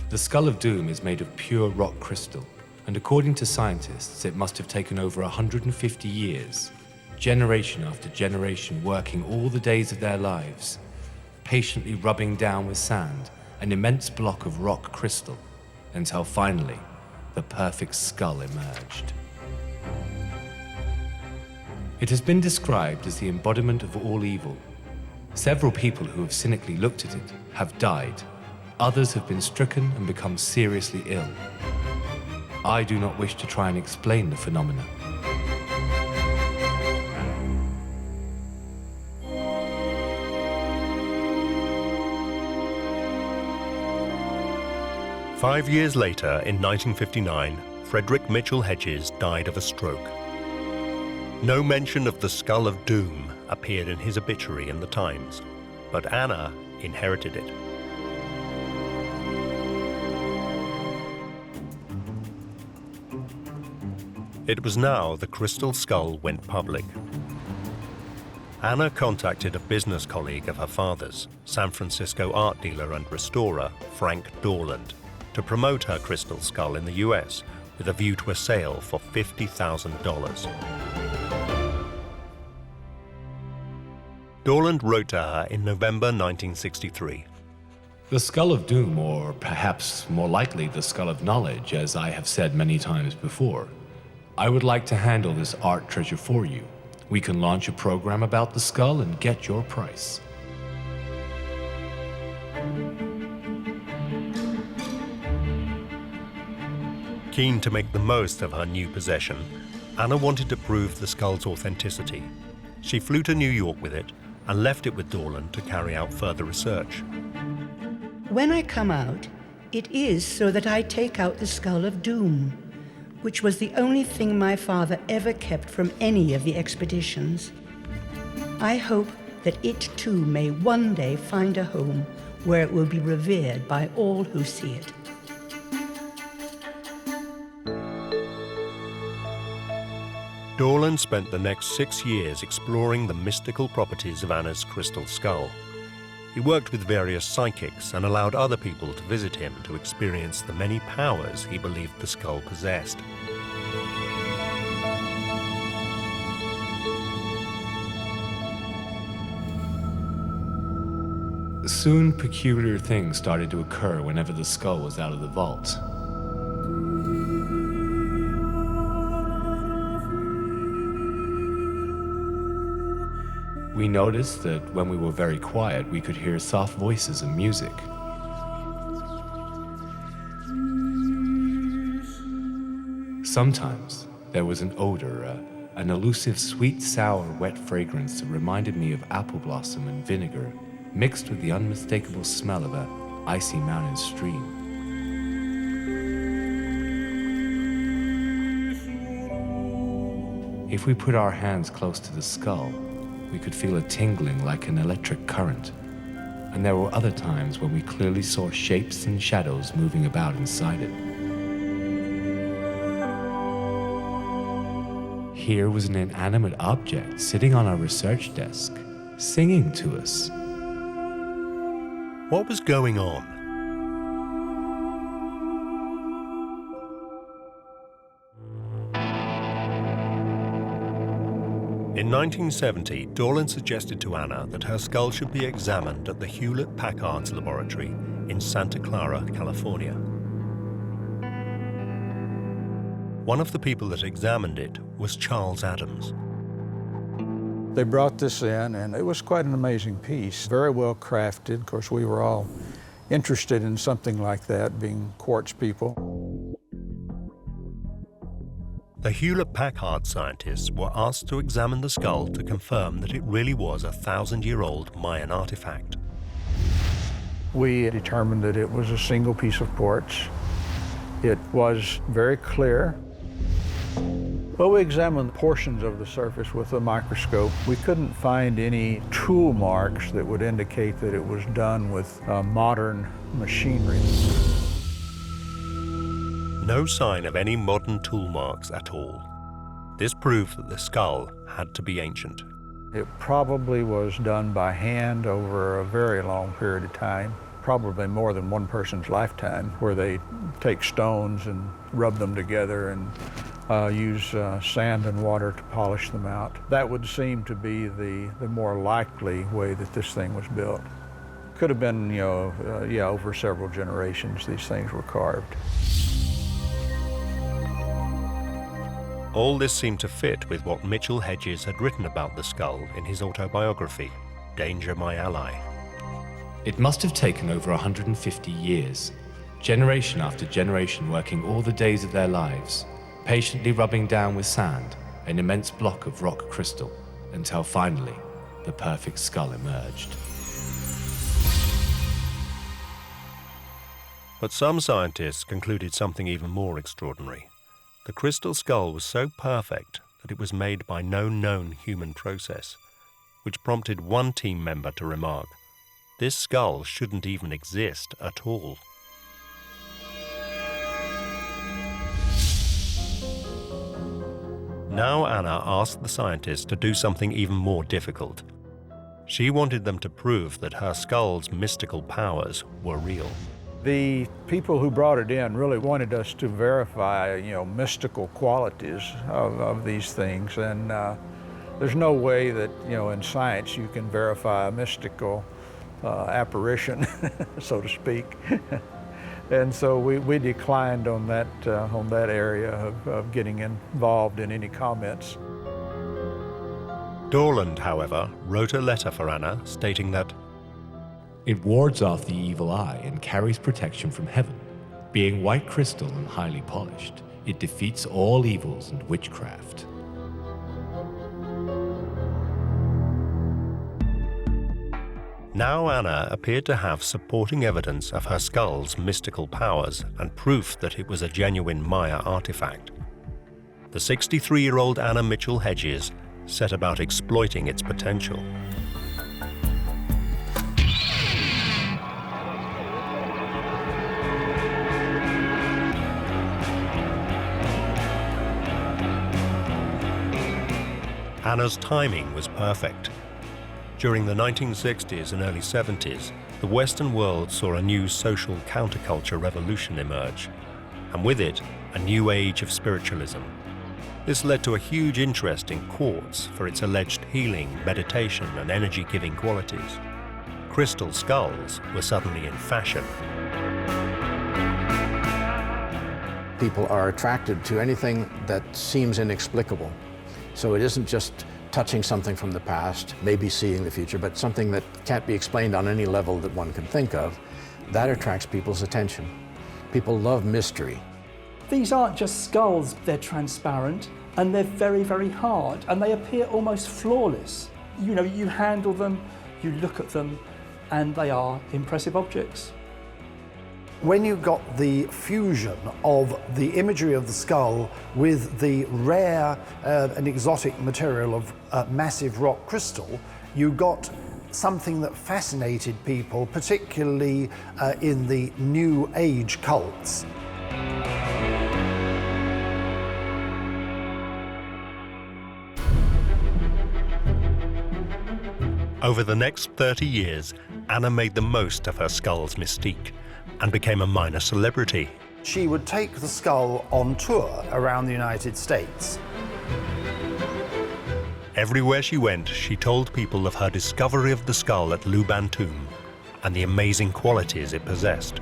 The Skull of Doom is made of pure rock crystal, and according to scientists, it must have taken over 150 years, generation after generation working all the days of their lives, patiently rubbing down with sand an immense block of rock crystal, until finally, the perfect skull emerged. It has been described as the embodiment of all evil. Several people who have cynically looked at it have died. Others have been stricken and become seriously ill. I do not wish to try and explain the phenomena. Five years later, in 1959, Frederick Mitchell Hedges died of a stroke. No mention of the Skull of Doom appeared in his obituary in the Times, but Anna inherited it. It was now the crystal skull went public. Anna contacted a business colleague of her father's, San Francisco art dealer and restorer Frank Dorland, to promote her crystal skull in the US with a view to a sale for $50,000. Dorland wrote to her in November 1963. The Skull of Doom, or perhaps more likely the Skull of Knowledge, as I have said many times before. I would like to handle this art treasure for you. We can launch a program about the skull and get your price. Keen to make the most of her new possession, Anna wanted to prove the skull's authenticity. She flew to New York with it and left it with Dorland to carry out further research. When I come out, it is so that I take out the Skull of Doom. which was the only thing my father ever kept from any of the expeditions. I hope that it too may one day find a home where it will be revered by all who see it. Dorland spent the next 6 years exploring the mystical properties of Anna's crystal skull. He worked with various psychics and allowed other people to visit him to experience the many powers he believed the skull possessed. Soon, peculiar things started to occur whenever the skull was out of the vault. We noticed that when we were very quiet, we could hear soft voices and music. Sometimes there was an odor, an elusive sweet, sour, wet fragrance that reminded me of apple blossom and vinegar, mixed with the unmistakable smell of an icy mountain stream. If we put our hands close to the skull, we could feel a tingling like an electric current. And there were other times when we clearly saw shapes and shadows moving about inside it. Here was an inanimate object sitting on our research desk, singing to us. What was going on? In 1970, Dorland suggested to Anna that her skull should be examined at the Hewlett-Packard's laboratory in Santa Clara, California. One of the people that examined it was Charles Adams. They brought this in, and it was quite an amazing piece, very well crafted. Of course, we were all interested in something like that, being quartz people. The Hewlett-Packard scientists were asked to examine the skull to confirm that it really was a 1,000-year-old Mayan artifact. We determined that it was a single piece of quartz. It was very clear. Well, we examined portions of the surface with a microscope. We couldn't find any tool marks that would indicate that it was done with modern machinery. No sign of any modern tool marks at all. This proved that the skull had to be ancient. It probably was done by hand over a very long period of time, probably more than one person's lifetime, where they take stones and rub them together and use sand and water to polish them out. That would seem to be the more likely way that this thing was built. Could have been, over several generations these things were carved. All this seemed to fit with what Mitchell Hedges had written about the skull in his autobiography, Danger, My Ally. It must have taken over 150 years, generation after generation working all the days of their lives, patiently rubbing down with sand an immense block of rock crystal, until finally the perfect skull emerged. But some scientists concluded something even more extraordinary. The crystal skull was so perfect that it was made by no known human process, which prompted one team member to remark, "This skull shouldn't even exist at all." Now Anna asked the scientists to do something even more difficult. She wanted them to prove that her skull's mystical powers were real. The people who brought it in really wanted us to verify, mystical qualities of these things. And there's no way that, in science you can verify a mystical apparition, so to speak. And so we declined on that area of getting involved in any comments. Dorland, however, wrote a letter for Anna stating that it wards off the evil eye and carries protection from heaven. Being white crystal and highly polished, it defeats all evils and witchcraft. Now Anna appeared to have supporting evidence of her skull's mystical powers and proof that it was a genuine Maya artifact. the 63-year-old Anna Mitchell Hedges set about exploiting its potential. Anna's timing was perfect. During the 1960s and early 70s, the Western world saw a new social counterculture revolution emerge, and with it, a new age of spiritualism. This led to a huge interest in quartz for its alleged healing, meditation, and energy-giving qualities. Crystal skulls were suddenly in fashion. People are attracted to anything that seems inexplicable. So it isn't just touching something from the past, maybe seeing the future, but something that can't be explained on any level that one can think of. That attracts people's attention. People love mystery. These aren't just skulls, they're transparent and they're very, very hard and they appear almost flawless. You know, you handle them, you look at them, and they are impressive objects. When you got the fusion of the imagery of the skull with the rare and exotic material of massive rock crystal, you got something that fascinated people, particularly in the New Age cults. Over the next 30 years, Anna made the most of her skull's mystique and became a minor celebrity. She would take the skull on tour around the United States. Everywhere she went, she told people of her discovery of the skull at Luban Tomb and the amazing qualities it possessed.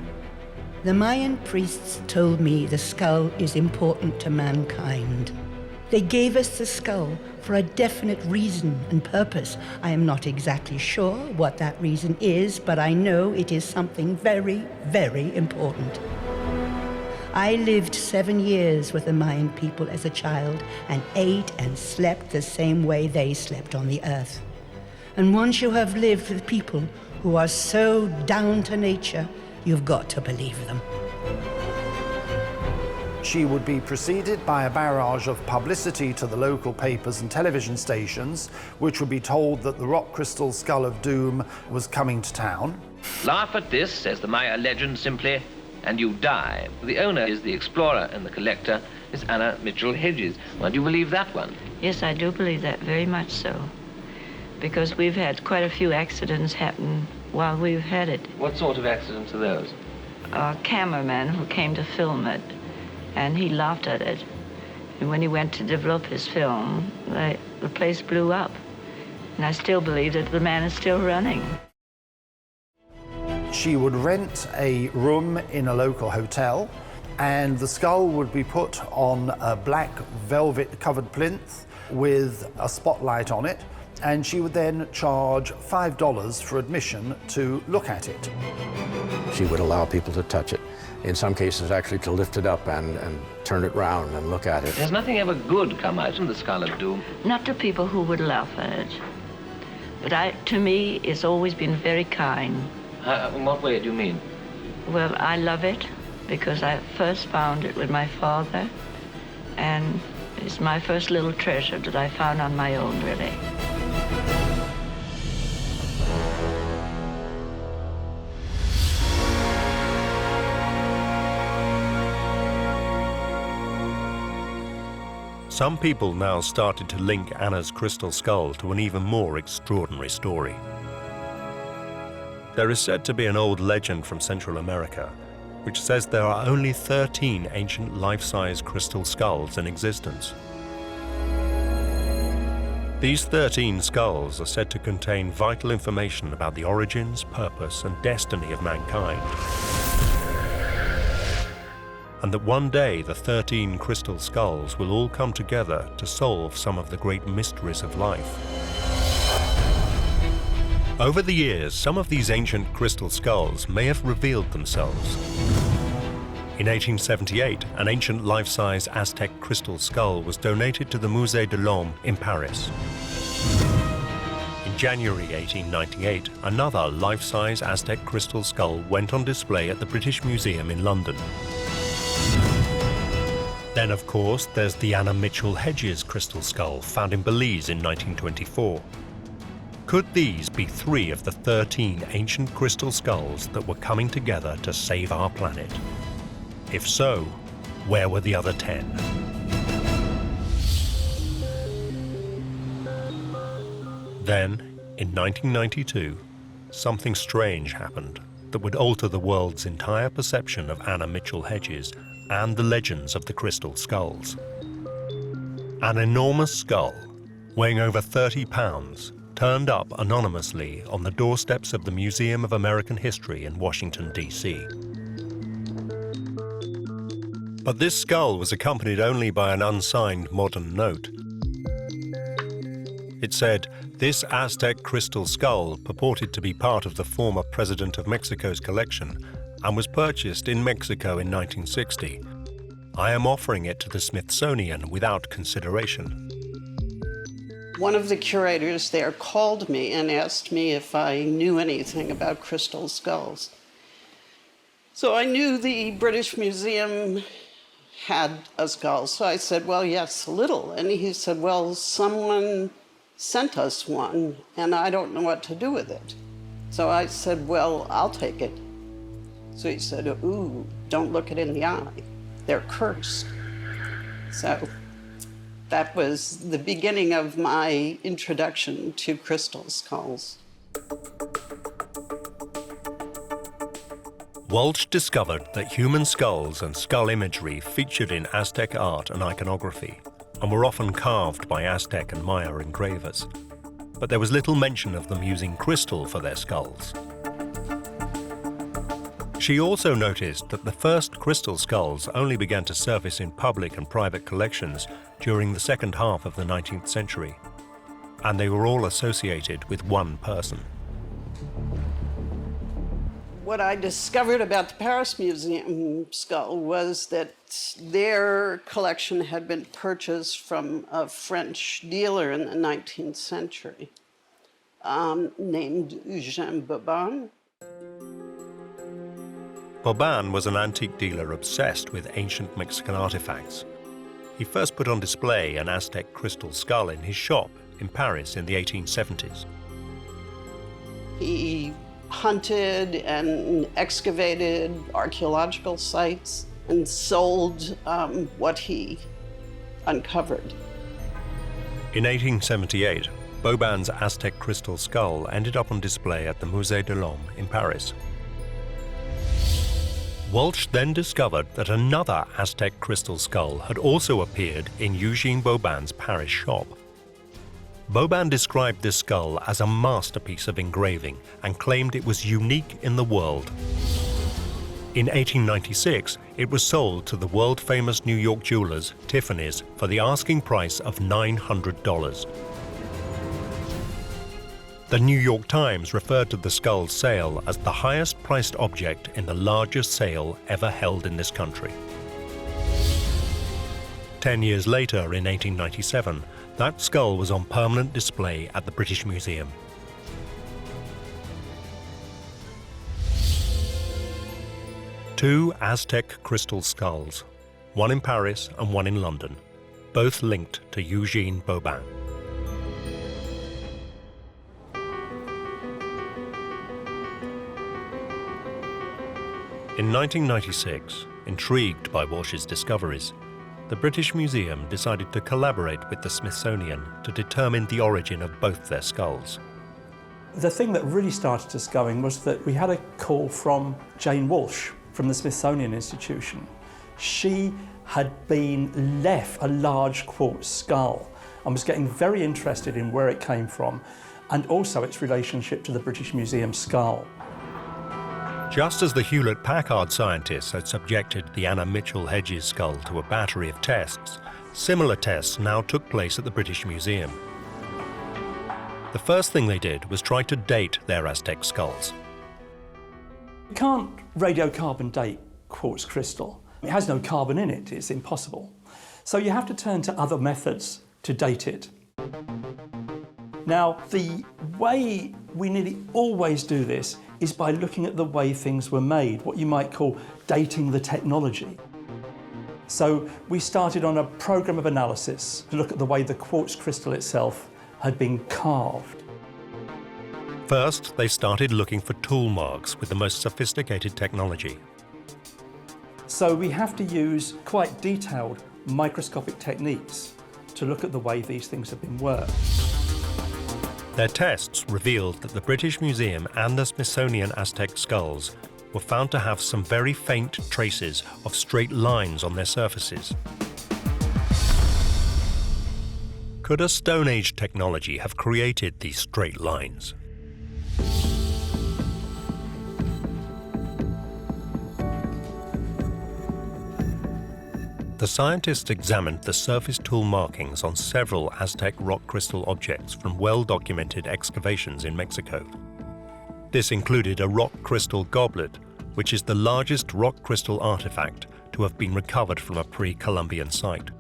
The Mayan priests told me the skull is important to mankind. They gave us the skull for a definite reason and purpose. I am not exactly sure what that reason is, but I know it is something very, very important. I lived 7 years with the Mayan people as a child and ate and slept the same way they slept on the earth. And once you have lived with people who are so down to nature, you've got to believe them. She would be preceded by a barrage of publicity to the local papers and television stations, which would be told that the rock crystal skull of doom was coming to town. Laugh at this, says the Maya legend simply, and you die. The owner is the explorer and the collector is Anna Mitchell Hedges. Well, do you believe that one? Yes, I do believe that, very much so. Because we've had quite a few accidents happen while we've had it. What sort of accidents are those? A cameraman who came to film it, and he laughed at it. And when he went to develop his film, the place blew up. And I still believe that the man is still running. She would rent a room in a local hotel, and the skull would be put on a black velvet-covered plinth with a spotlight on it, and she would then charge $5 for admission to look at it. She would allow people to touch it. In some cases, actually to lift it up and turn it round and look at it. Has nothing ever good come out from the skull of doom? Not to people who would laugh at it. But to me, it's always been very kind. In what way do you mean? Well, I love it because I first found it with my father, and it's my first little treasure that I found on my own, really. Some people now started to link Anna's crystal skull to an even more extraordinary story. There is said to be an old legend from Central America which says there are only 13 ancient life-size crystal skulls in existence. These 13 skulls are said to contain vital information about the origins, purpose, and destiny of mankind. And that one day the 13 crystal skulls will all come together to solve some of the great mysteries of life. Over the years, some of these ancient crystal skulls may have revealed themselves. In 1878, an ancient life-size Aztec crystal skull was donated to the Musée de l'Homme in Paris. In January 1898, another life-size Aztec crystal skull went on display at the British Museum in London. Then Then, of course, there's the Anna Mitchell Hedges crystal skull found in Belize in 1924. Could these be 3 of the 13 ancient crystal skulls that were coming together to save our planet? If so, where were the other 10? Then, in 1992, something strange happened that would alter the world's entire perception of Anna Mitchell Hedges and the legends of the crystal skulls. An enormous skull, weighing over 30 pounds, turned up anonymously on the doorsteps of the Museum of American History in Washington, D.C. But this skull was accompanied only by an unsigned modern note. It said, "This Aztec crystal skull purported to be part of the former President of Mexico's collection and was purchased in Mexico in 1960. I am offering it to the Smithsonian without consideration." One of the curators there called me and asked me if I knew anything about crystal skulls. So I knew the British Museum had a skull, so I said, well, yes, a little. And he said, well, someone sent us one, and I don't know what to do with it. So I said, well, I'll take it. So he said, ooh, don't look it in the eye. They're cursed. So that was the beginning of my introduction to crystal skulls. Walsh discovered that human skulls and skull imagery featured in Aztec art and iconography and were often carved by Aztec and Maya engravers. But there was little mention of them using crystal for their skulls. She also noticed that the first crystal skulls only began to surface in public and private collections during the second half of the 19th century, and they were all associated with one person. What I discovered about the Paris Museum skull was that their collection had been purchased from a French dealer in the 19th century named Eugène Bobin. Bobin was an antique dealer obsessed with ancient Mexican artifacts. He first put on display an Aztec crystal skull in his shop in Paris in the 1870s. He hunted and excavated archaeological sites and sold what he uncovered. In 1878, Bobin's Aztec crystal skull ended up on display at the Musée de l'Homme in Paris. Walsh then discovered that another Aztec crystal skull had also appeared in Eugène Bobin's Paris shop. Bobin described this skull as a masterpiece of engraving and claimed it was unique in the world. In 1896, it was sold to the world-famous New York jewelers, Tiffany's, for the asking price of $900. The New York Times referred to the skull's sale as the highest-priced object in the largest sale ever held in this country. 10 years later, in 1897, that skull was on permanent display at the British Museum. Two Aztec crystal skulls, one in Paris and one in London, both linked to Eugène Bobin. In 1996, intrigued by Walsh's discoveries, the British Museum decided to collaborate with the Smithsonian to determine the origin of both their skulls. The thing that really started us going was that we had a call from Jane Walsh from the Smithsonian Institution. She had been left a large quartz skull and was getting very interested in where it came from and also its relationship to the British Museum skull. Just as the Hewlett-Packard scientists had subjected the Anna Mitchell Hedges skull to a battery of tests, similar tests now took place at the British Museum. The first thing they did was try to date their Aztec skulls. You can't radiocarbon date quartz crystal. It has no carbon in it, it's impossible. So you have to turn to other methods to date it. Now, the way we nearly always do this is by looking at the way things were made, what you might call dating the technology. So we started on a program of analysis to look at the way the quartz crystal itself had been carved. First, they started looking for tool marks with the most sophisticated technology. So we have to use quite detailed microscopic techniques to look at the way these things have been worked. Their tests revealed that the British Museum and the Smithsonian Aztec skulls were found to have some very faint traces of straight lines on their surfaces. Could a Stone Age technology have created these straight lines? The scientists examined the surface tool markings on several Aztec rock crystal objects from well-documented excavations in Mexico. This included a rock crystal goblet, which is the largest rock crystal artifact to have been recovered from a pre-Columbian site.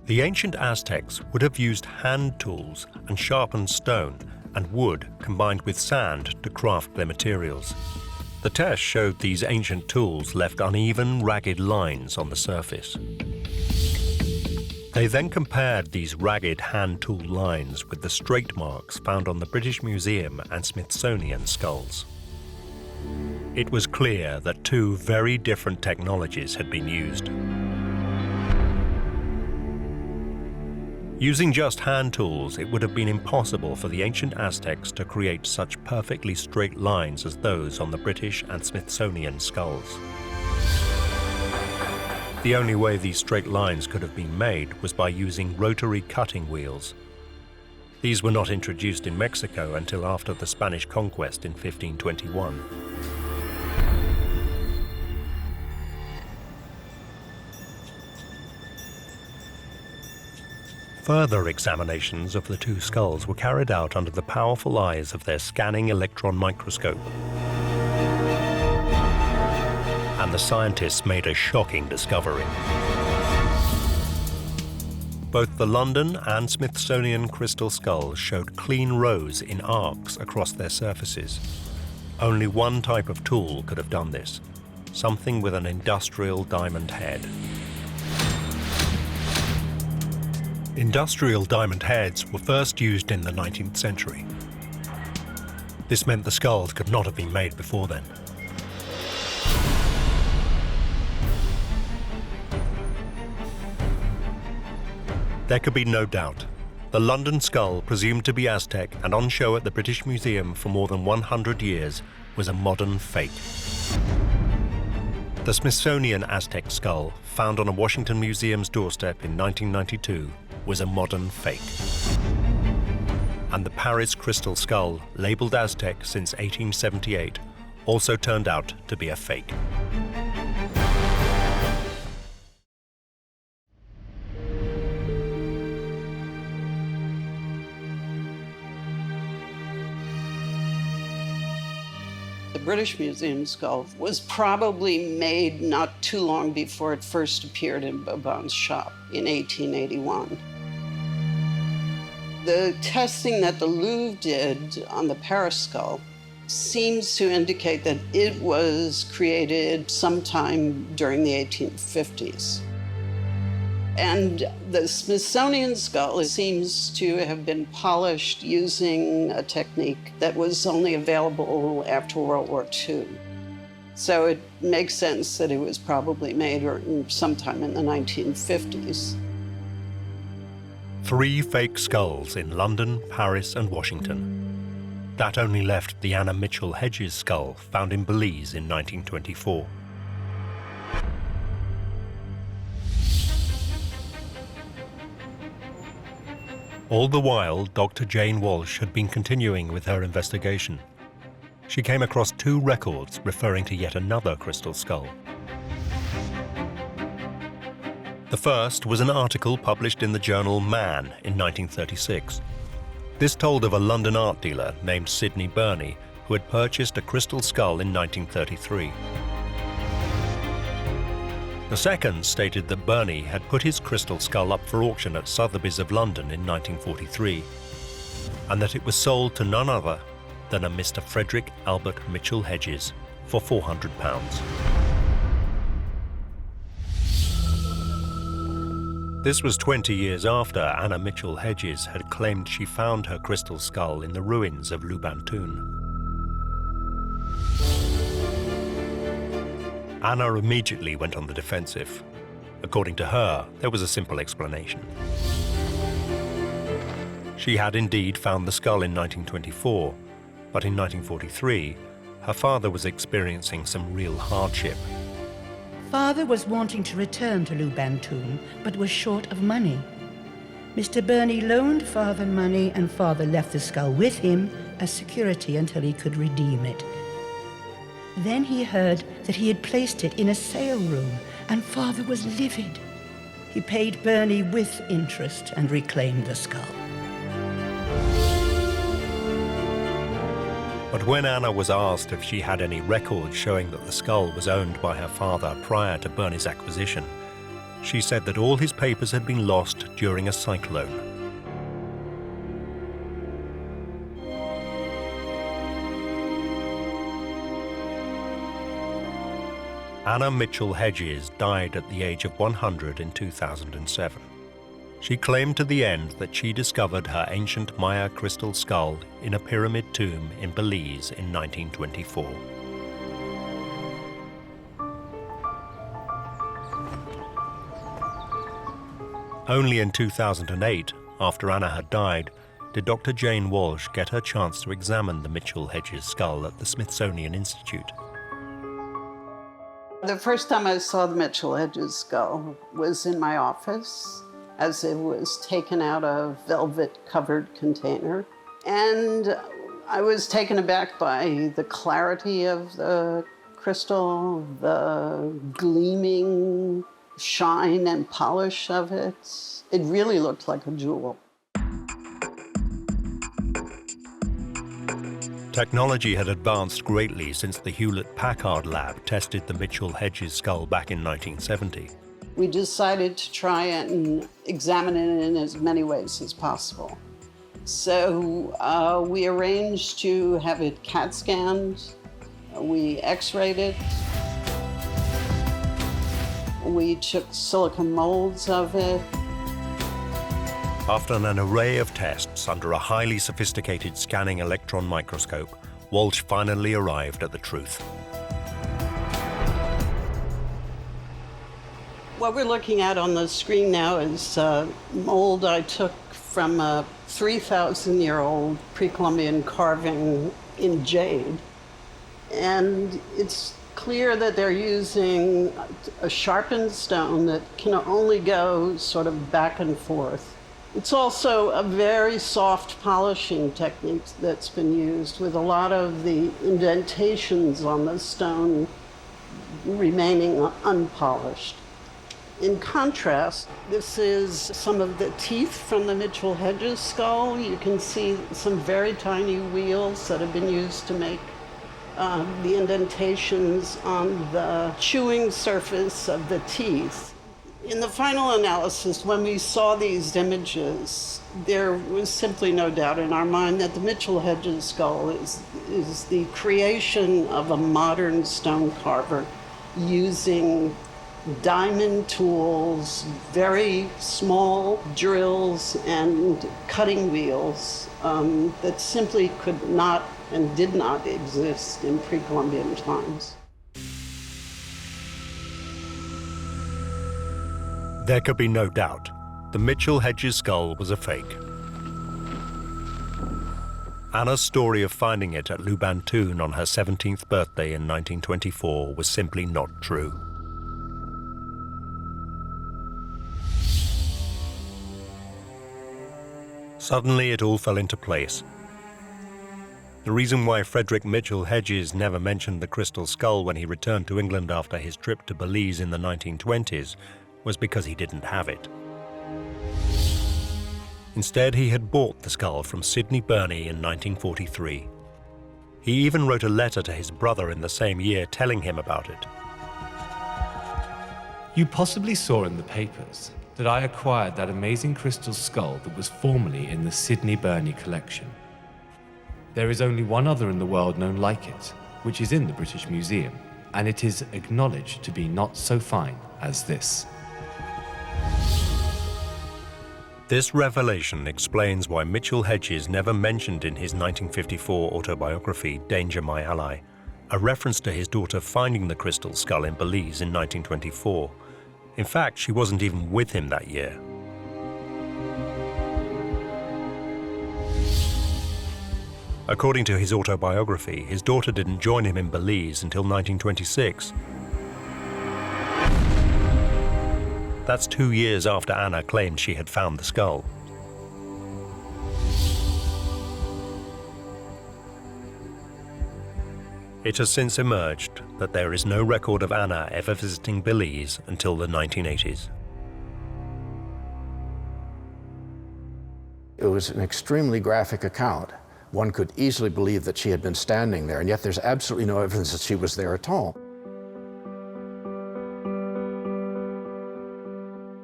The ancient Aztecs would have used hand tools and sharpened stone and wood combined with sand to craft their materials. The test showed these ancient tools left uneven, ragged lines on the surface. They then compared these ragged hand tool lines with the straight marks found on the British Museum and Smithsonian skulls. It was clear that two very different technologies had been used. Using just hand tools, it would have been impossible for the ancient Aztecs to create such perfectly straight lines as those on the British and Smithsonian skulls. The only way these straight lines could have been made was by using rotary cutting wheels. These were not introduced in Mexico until after the Spanish conquest in 1521. Further examinations of the two skulls were carried out under the powerful eyes of their scanning electron microscope. And the scientists made a shocking discovery. Both the London and Smithsonian crystal skulls showed clean rows in arcs across their surfaces. Only one type of tool could have done this, something with an industrial diamond head. Industrial diamond heads were first used in the 19th century. This meant the skulls could not have been made before then. There could be no doubt. The London skull, presumed to be Aztec and on show at the British Museum for more than 100 years, was a modern fake. The Smithsonian Aztec skull, found on a Washington museum's doorstep in 1992, was a modern fake. And the Paris crystal skull, labeled Aztec since 1878, also turned out to be a fake. The British Museum skull was probably made not too long before it first appeared in Bobon's shop in 1881. The testing that the Louvre did on the Paris skull seems to indicate that it was created sometime during the 1850s. And the Smithsonian skull seems to have been polished using a technique that was only available after World War II. So it makes sense that it was probably made sometime in the 1950s. 3 fake skulls in London, Paris, and Washington. That only left the Anna Mitchell Hedges skull found in Belize in 1924. All the while, Dr. Jane Walsh had been continuing with her investigation. She came across 2 records referring to yet another crystal skull. The first was an article published in the journal Man in 1936. This told of a London art dealer named Sidney Burney who had purchased a crystal skull in 1933. The second stated that Burney had put his crystal skull up for auction at Sotheby's of London in 1943, and that it was sold to none other than a Mr. Frederick Albert Mitchell Hedges for £400. This was 20 years after Anna Mitchell Hedges had claimed she found her crystal skull in the ruins of Lubantoon. Anna immediately went on the defensive. According to her, there was a simple explanation. She had indeed found the skull in 1924, but in 1943, her father was experiencing some real hardship. Father was wanting to return to Lubantoon, but was short of money. Mr. Burney loaned Father money, and Father left the skull with him as security until he could redeem it. Then he heard that he had placed it in a sale room, and Father was livid. He paid Burney with interest and reclaimed the skull. But when Anna was asked if she had any records showing that the skull was owned by her father prior to Burney's acquisition, she said that all his papers had been lost during a cyclone. Anna Mitchell Hedges died at the age of 100 in 2007. She claimed to the end that she discovered her ancient Maya crystal skull in a pyramid tomb in Belize in 1924. Only in 2008, after Anna had died, did Dr. Jane Walsh get her chance to examine the Mitchell Hedges skull at the Smithsonian Institute. The first time I saw the Mitchell Hedges skull was in my office as it was taken out of a velvet-covered container. And I was taken aback by the clarity of the crystal, the gleaming shine and polish of it. It really looked like a jewel. Technology had advanced greatly since the Hewlett-Packard lab tested the Mitchell Hedges skull back in 1970. We decided to try and examine it in as many ways as possible. So we arranged to have it CAT scanned. We X-rayed it. We took silicone molds of it. After an array of tests under a highly sophisticated scanning electron microscope, Walsh finally arrived at the truth. What we're looking at on the screen now is a mold I took from a 3,000-year-old pre-Columbian carving in jade. And it's clear that they're using a sharpened stone that can only go sort of back and forth. It's also a very soft polishing technique that's been used, with a lot of the indentations on the stone remaining unpolished. In contrast, this is some of the teeth from the Mitchell Hedges skull. You can see some very tiny wheels that have been used to make the indentations on the chewing surface of the teeth. In the final analysis, when we saw these images, there was simply no doubt in our mind that the Mitchell Hedges skull is the creation of a modern stone carver using diamond tools, very small drills and cutting wheels that simply could not and did not exist in pre-Columbian times. There could be no doubt. The Mitchell Hedges skull was a fake. Anna's story of finding it at Lubantoon on her 17th birthday in 1924 was simply not true. Suddenly, it all fell into place. The reason why Frederick Mitchell Hedges never mentioned the crystal skull when he returned to England after his trip to Belize in the 1920s was because he didn't have it. Instead, he had bought the skull from Sidney Burney in 1943. He even wrote a letter to his brother in the same year telling him about it. You possibly saw in the papers that I acquired that amazing crystal skull that was formerly in the Sidney Burney collection. There is only one other in the world known like it, which is in the British Museum, and it is acknowledged to be not so fine as this. This revelation explains why Mitchell Hedges never mentioned in his 1954 autobiography, Danger, My Ally, a reference to his daughter finding the crystal skull in Belize in 1924. In fact, she wasn't even with him that year. According to his autobiography, his daughter didn't join him in Belize until 1926. That's 2 years after Anna claimed she had found the skull. It has since emerged that there is no record of Anna ever visiting Belize until the 1980s. It was an extremely graphic account. One could easily believe that she had been standing there, and yet there's absolutely no evidence that she was there at all.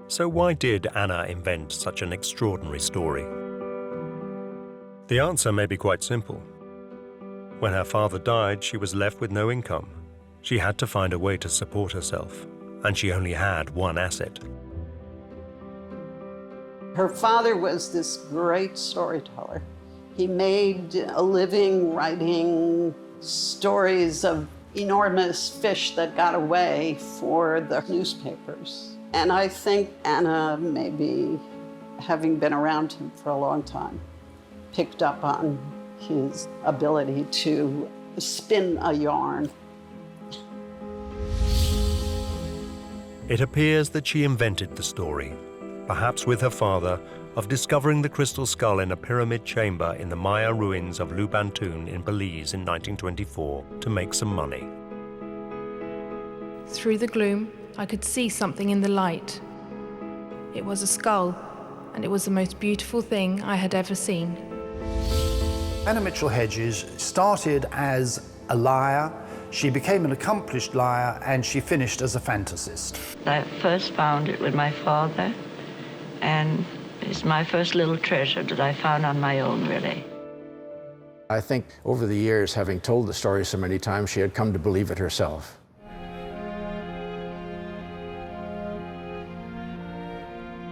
So why did Anna invent such an extraordinary story? The answer may be quite simple. When her father died, she was left with no income. She had to find a way to support herself, and she only had one asset. Her father was this great storyteller. He made a living writing stories of enormous fish that got away for the newspapers. And I think Anna, maybe having been around him for a long time, picked up on his ability to spin a yarn. It appears that she invented the story, perhaps with her father, of discovering the crystal skull in a pyramid chamber in the Maya ruins of Lubantun in Belize in 1924 to make some money. Through the gloom, I could see something in the light. It was a skull, and it was the most beautiful thing I had ever seen. Anna Mitchell Hedges started as a liar, she became an accomplished liar, and she finished as a fantasist. I first found it with my father, and it's my first little treasure that I found on my own, really. I think over the years, having told the story so many times, she had come to believe it herself.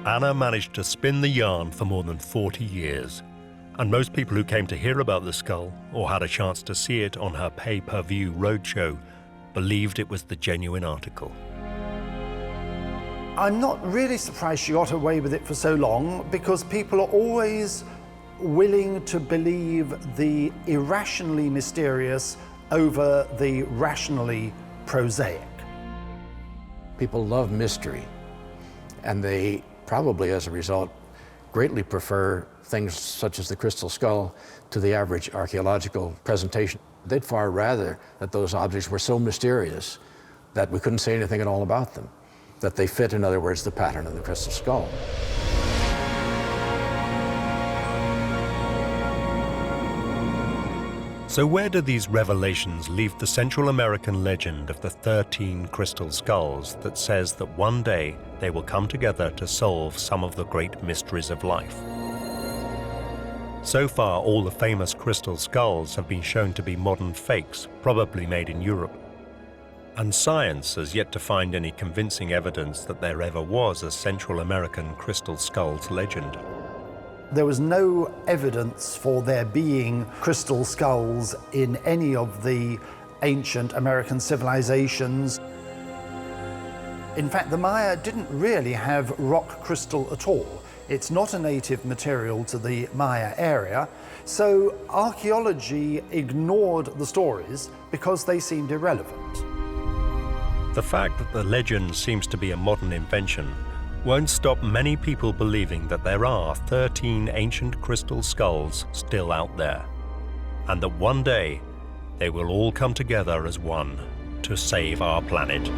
Anna managed to spin the yarn for more than 40 years, and most people who came to hear about the skull or had a chance to see it on her pay-per-view roadshow believed it was the genuine article. I'm not really surprised she got away with it for so long, because people are always willing to believe the irrationally mysterious over the rationally prosaic. People love mystery, and they probably, as a result, greatly prefer things such as the crystal skull to the average archaeological presentation. They'd far rather that those objects were so mysterious that we couldn't say anything at all about them, that they fit, in other words, the pattern of the crystal skull. So where do these revelations leave the Central American legend of the 13 crystal skulls that says that one day they will come together to solve some of the great mysteries of life? So far, all the famous crystal skulls have been shown to be modern fakes, probably made in Europe. And science has yet to find any convincing evidence that there ever was a Central American crystal skulls legend. There was no evidence for there being crystal skulls in any of the ancient American civilizations. In fact, the Maya didn't really have rock crystal at all. It's not a native material to the Maya area, so archaeology ignored the stories because they seemed irrelevant. The fact that the legend seems to be a modern invention won't stop many people believing that there are 13 ancient crystal skulls still out there, and that one day they will all come together as one to save our planet.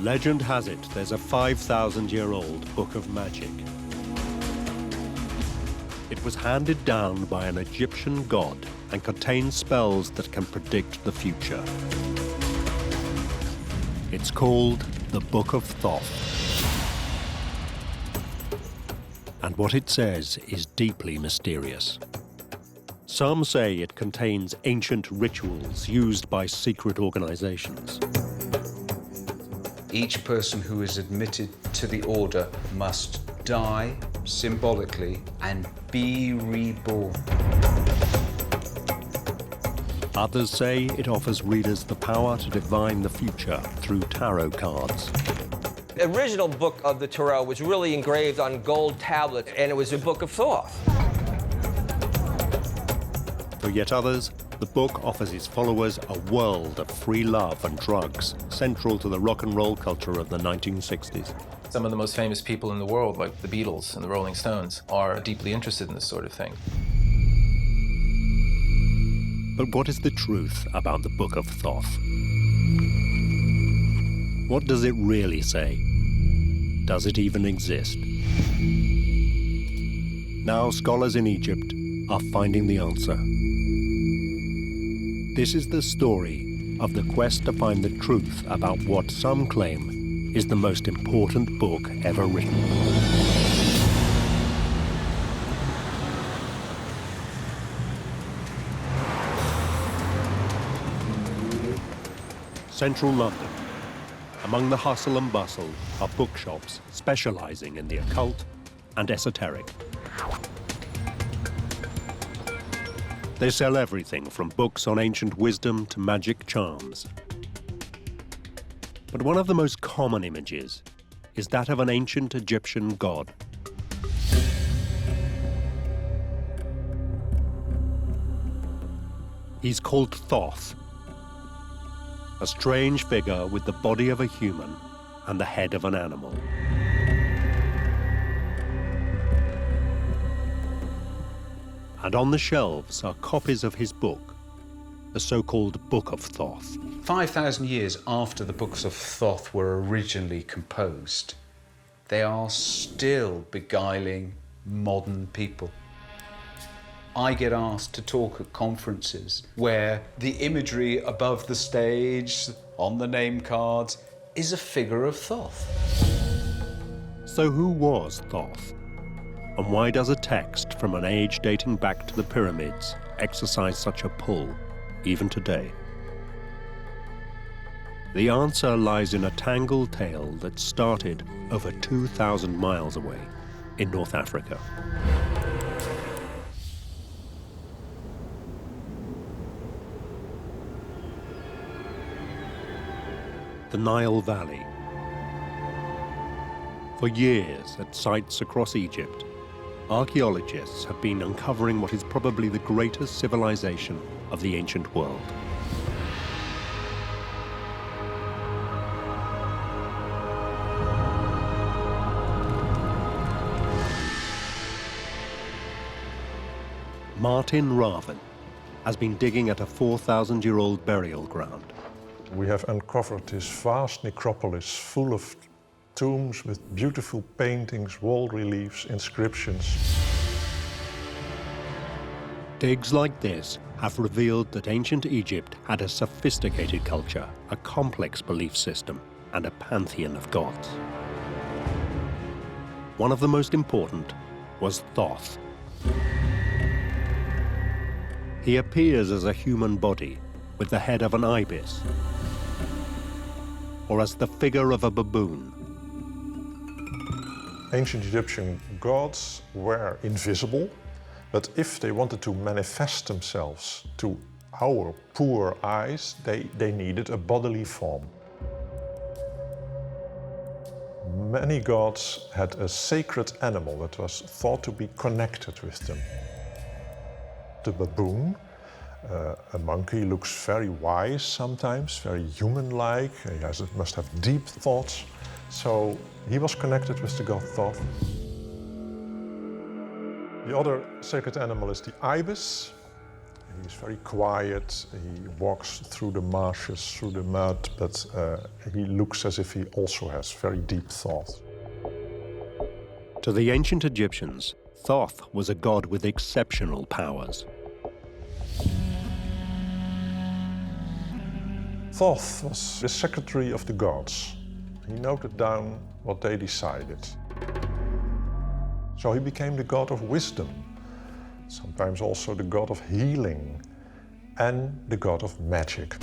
Legend has it there's a 5,000-year-old book of magic, It was handed down by an Egyptian god and contains spells that can predict the future. It's called the Book of Thoth. And what it says is deeply mysterious. Some say it contains ancient rituals used by secret organizations. Each person who is admitted to the order must die symbolically and be reborn. Others say it offers readers the power to divine the future through tarot cards. The original book of the Tarot was really engraved on gold tablets, and it was a book of Thoth. For yet others, the book offers its followers a world of free love and drugs, central to the rock and roll culture of the 1960s. Some of the most famous people in the world, like the Beatles and the Rolling Stones, are deeply interested in this sort of thing. But what is the truth about the Book of Thoth? What does it really say? Does it even exist? Now scholars in Egypt are finding the answer. This is the story of the quest to find the truth about what some claim is the most important book ever written. Central London. Among the hustle and bustle are bookshops specializing in the occult and esoteric. They sell everything from books on ancient wisdom to magic charms. But one of the most common images is that of an ancient Egyptian god. He's called Thoth, a strange figure with the body of a human and the head of an animal. And on the shelves are copies of his book, the so-called Book of Thoth. 5,000 years after the books of Thoth were originally composed, they are still beguiling modern people. I get asked to talk at conferences where the imagery above the stage, on the name cards, is a figure of Thoth. So who was Thoth? And why does a text from an age dating back to the pyramids exercise such a pull, even today? The answer lies in a tangled tale that started over 2,000 miles away in North Africa. The Nile Valley. For years, at sites across Egypt, archaeologists have been uncovering what is probably the greatest civilization of the ancient world. Martin Raven has been digging at a 4,000-year-old burial ground. We have uncovered this vast necropolis full of tombs with beautiful paintings, wall reliefs, inscriptions. Digs like this have revealed that ancient Egypt had a sophisticated culture, a complex belief system, and a pantheon of gods. One of the most important was Thoth. He appears as a human body with the head of an ibis, or as the figure of a baboon. Ancient Egyptian gods were invisible, but if they wanted to manifest themselves to our poor eyes, they needed a bodily form. Many gods had a sacred animal that was thought to be connected with them. The baboon, a monkey, looks very wise sometimes, very human-like. He must have deep thoughts. So he was connected with the god Thoth. The other sacred animal is the ibis. He's very quiet. He walks through the marshes, through the mud, but he looks as if he also has very deep thought. To the ancient Egyptians, Thoth was a god with exceptional powers. Thoth was the secretary of the gods. He noted down what they decided. So he became the god of wisdom, sometimes also the god of healing, and the god of magic.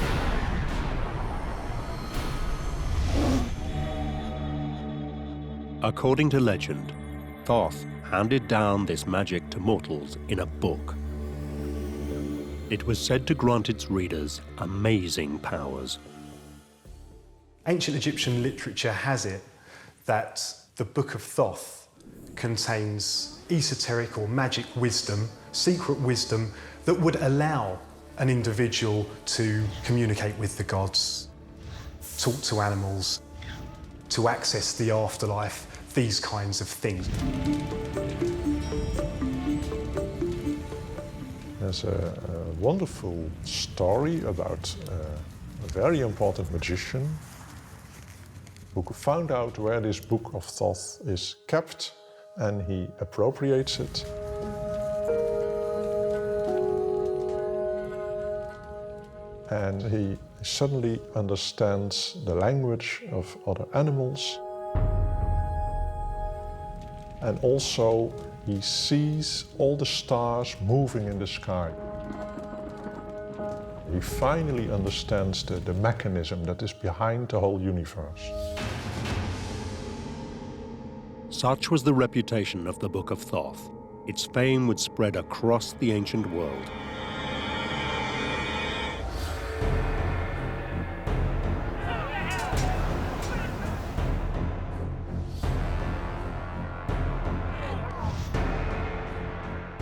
According to legend, Thoth handed down this magic to mortals in a book. It was said to grant its readers amazing powers. Ancient Egyptian literature has it that the Book of Thoth contains esoteric or magic wisdom, secret wisdom, that would allow an individual to communicate with the gods, talk to animals, to access the afterlife, these kinds of things. There's a wonderful story about a very important magician who found out where this Book of Thoth is kept, and he appropriates it. And he suddenly understands the language of other animals. And also he sees all the stars moving in the sky. He finally understands the mechanism that is behind the whole universe. Such was the reputation of the Book of Thoth. Its fame would spread across the ancient world.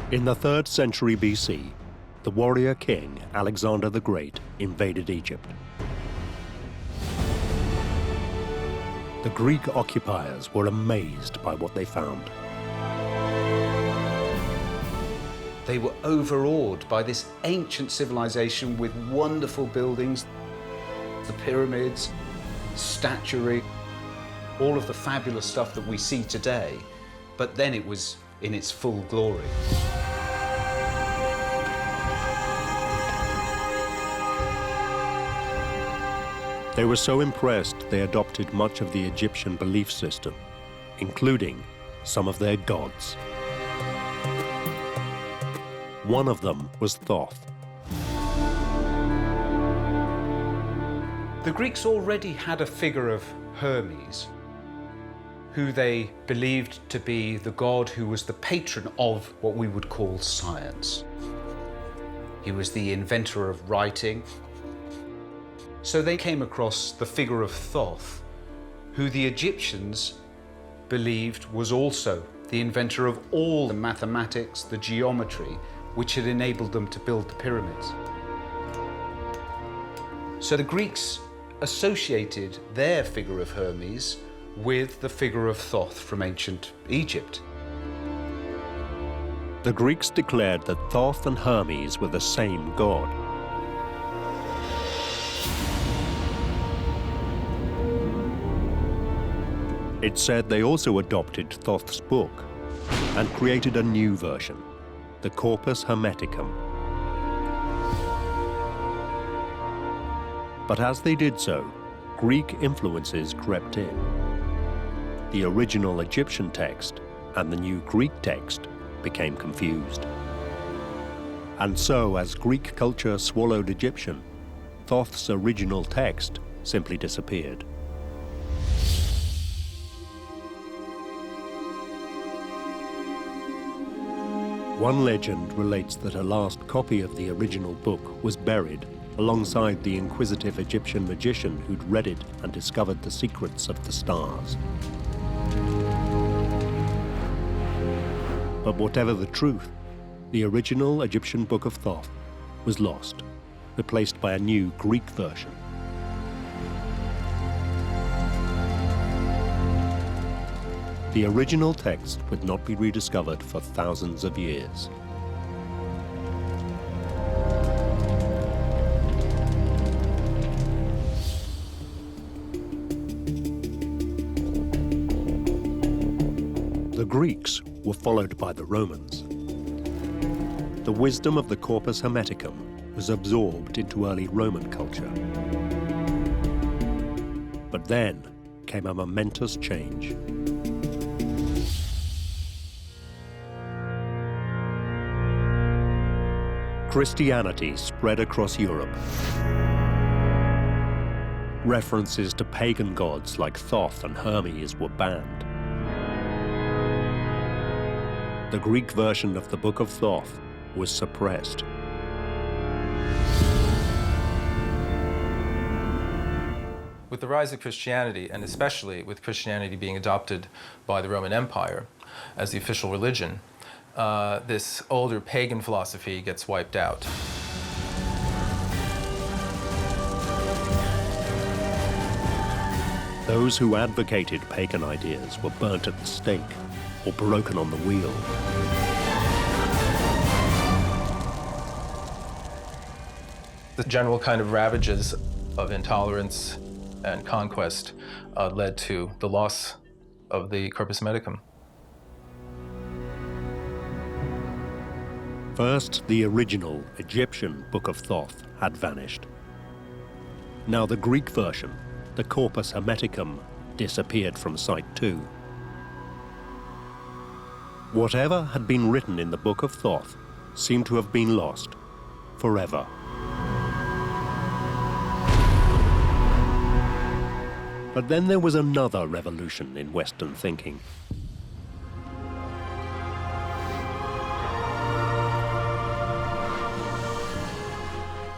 In the 3rd century BC, the warrior king Alexander the Great invaded Egypt. The Greek occupiers were amazed by what they found. They were overawed by this ancient civilization with wonderful buildings, the pyramids, statuary, all of the fabulous stuff that we see today, but then it was in its full glory. They were so impressed they adopted much of the Egyptian belief system, including some of their gods. One of them was Thoth. The Greeks already had a figure of Hermes, who they believed to be the god who was the patron of what we would call science. He was the inventor of writing. So they came across the figure of Thoth, who the Egyptians believed was also the inventor of all the mathematics, the geometry, which had enabled them to build the pyramids. So the Greeks associated their figure of Hermes with the figure of Thoth from ancient Egypt. The Greeks declared that Thoth and Hermes were the same god. It said they also adopted Thoth's book and created a new version, the Corpus Hermeticum. But as they did so, Greek influences crept in. The original Egyptian text and the new Greek text became confused. And so, as Greek culture swallowed Egyptian, Thoth's original text simply disappeared. One legend relates that a last copy of the original book was buried alongside the inquisitive Egyptian magician who'd read it and discovered the secrets of the stars. But whatever the truth, the original Egyptian Book of Thoth was lost, replaced by a new Greek version. The original text would not be rediscovered for thousands of years. The Greeks were followed by the Romans. The wisdom of the Corpus Hermeticum was absorbed into early Roman culture. But then came a momentous change. Christianity spread across Europe. References to pagan gods like Thoth and Hermes were banned. The Greek version of the Book of Thoth was suppressed. With the rise of Christianity, and especially with Christianity being adopted by the Roman Empire as the official religion, this older pagan philosophy gets wiped out. Those who advocated pagan ideas were burnt at the stake or broken on the wheel. The general kind of ravages of intolerance and conquest led to the loss of the Corpus Hermeticum. First, the original Egyptian Book of Thoth had vanished. Now the Greek version, the Corpus Hermeticum, disappeared from sight too. Whatever had been written in the Book of Thoth seemed to have been lost forever. But then there was another revolution in Western thinking.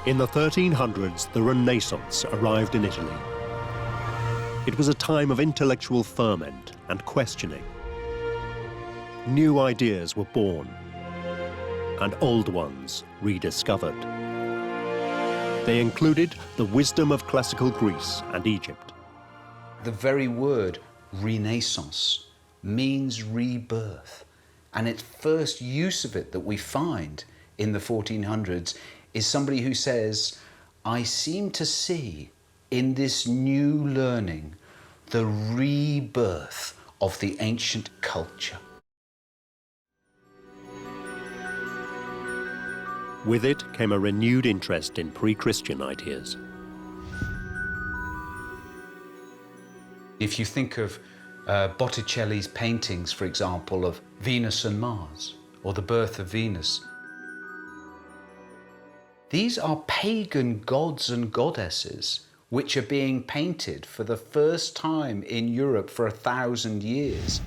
In the 1300s, the Renaissance arrived in Italy. It was a time of intellectual ferment and questioning. New ideas were born, and old ones rediscovered. They included the wisdom of classical Greece and Egypt. The very word Renaissance means rebirth, and its first use of it that we find in the 1400s is somebody who says, I seem to see in this new learning the rebirth of the ancient culture. With it came a renewed interest in pre-Christian ideas. If you think of Botticelli's paintings, for example, of Venus and Mars, or the birth of Venus, these are pagan gods and goddesses which are being painted for the first time in Europe for 1,000 years.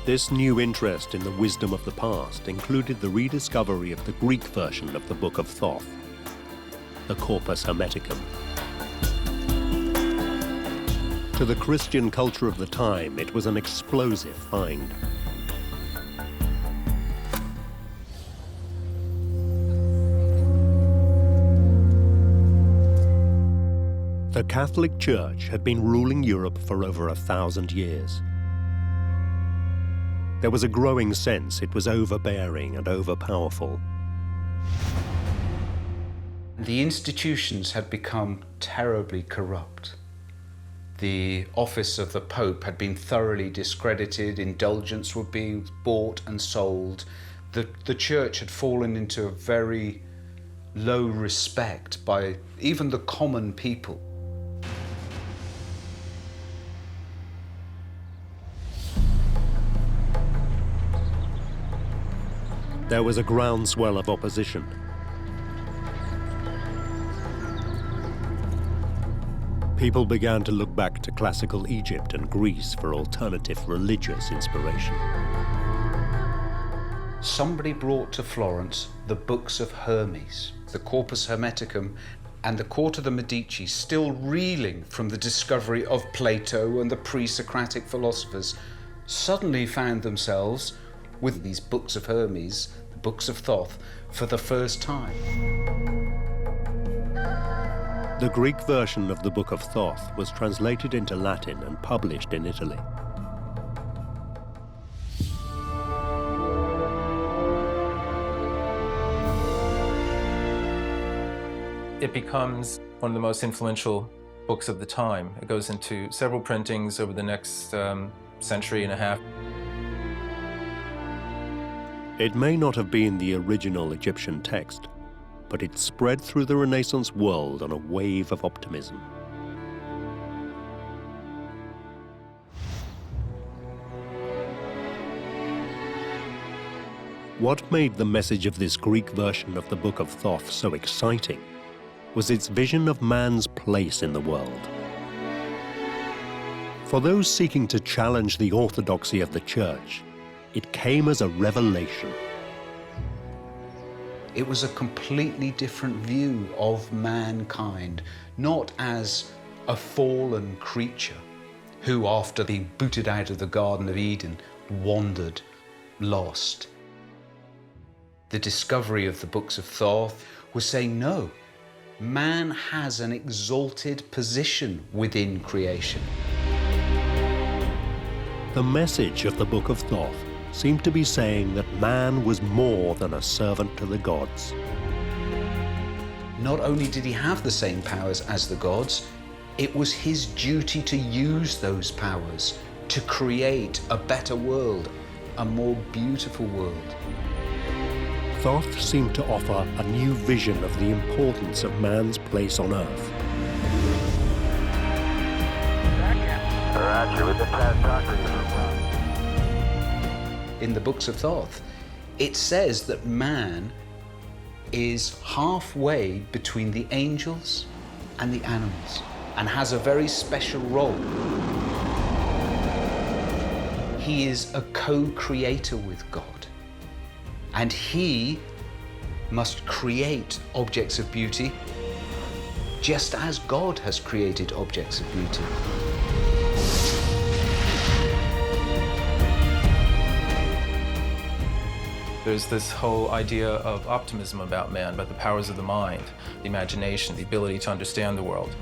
This new interest in the wisdom of the past included the rediscovery of the Greek version of the Book of Thoth, the Corpus Hermeticum. To the Christian culture of the time, it was an explosive find. The Catholic Church had been ruling Europe for over 1,000 years. There was a growing sense it was overbearing and overpowerful. The institutions had become terribly corrupt. The office of the Pope had been thoroughly discredited, indulgence were being bought and sold. The Church had fallen into a very low respect by even the common people. There was a groundswell of opposition. People began to look back to classical Egypt and Greece for alternative religious inspiration. Somebody brought to Florence the books of Hermes, the Corpus Hermeticum, and the court of the Medici, still reeling from the discovery of Plato and the pre-Socratic philosophers, suddenly found themselves with these books of Hermes, the books of Thoth, for the first time. The Greek version of the Book of Thoth was translated into Latin and published in Italy. It becomes one of the most influential books of the time. It goes into several printings over the next century and a half. It may not have been the original Egyptian text, but it spread through the Renaissance world on a wave of optimism. What made the message of this Greek version of the Book of Thoth so exciting was its vision of man's place in the world. For those seeking to challenge the orthodoxy of the Church, it came as a revelation. It was a completely different view of mankind, not as a fallen creature who, after being booted out of the Garden of Eden, wandered lost. The discovery of the books of Thoth was saying, no, man has an exalted position within creation. The message of the Book of Thoth seemed to be saying that man was more than a servant to the gods. Not only did he have the same powers as the gods, it was his duty to use those powers to create a better world, a more beautiful world. Thoth seemed to offer a new vision of the importance of man's place on earth. In the books of Thoth, it says that man is halfway between the angels and the animals and has a very special role. He is a co-creator with God, and he must create objects of beauty just as God has created objects of beauty. There's this whole idea of optimism about man, about the powers of the mind, the imagination, the ability to understand the world.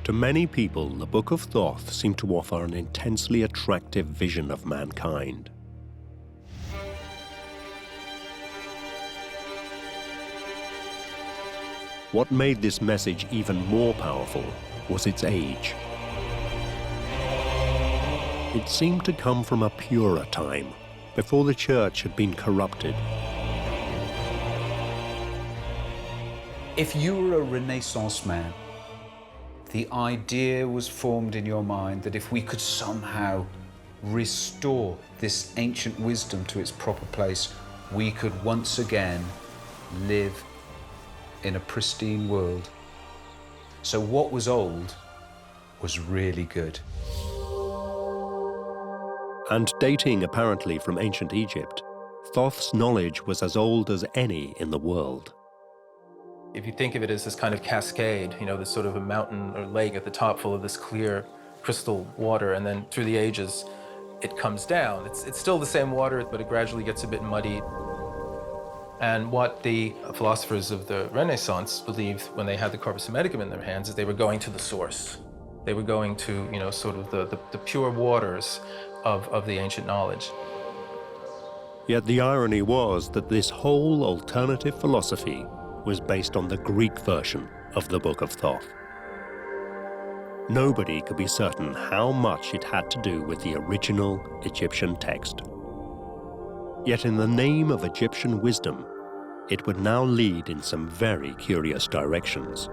To many people, the Book of Thoth seemed to offer an intensely attractive vision of mankind. What made this message even more powerful was its age. It seemed to come from a purer time, before the Church had been corrupted. If you were a Renaissance man, the idea was formed in your mind that if we could somehow restore this ancient wisdom to its proper place, we could once again live in a pristine world. So what was old was really good. And dating apparently from ancient Egypt, Thoth's knowledge was as old as any in the world. If you think of it as this kind of cascade, you know, this sort of a mountain or lake at the top full of this clear crystal water, and then through the ages, it comes down. It's still the same water, but it gradually gets a bit muddy. And what the philosophers of the Renaissance believed when they had the Corpus Hermeticum in their hands is they were going to the source. They were going to, you know, sort of the pure waters of the ancient knowledge. Yet the irony was that this whole alternative philosophy was based on the Greek version of the Book of Thoth. Nobody could be certain how much it had to do with the original Egyptian text. Yet in the name of Egyptian wisdom, it would now lead in some very curious directions.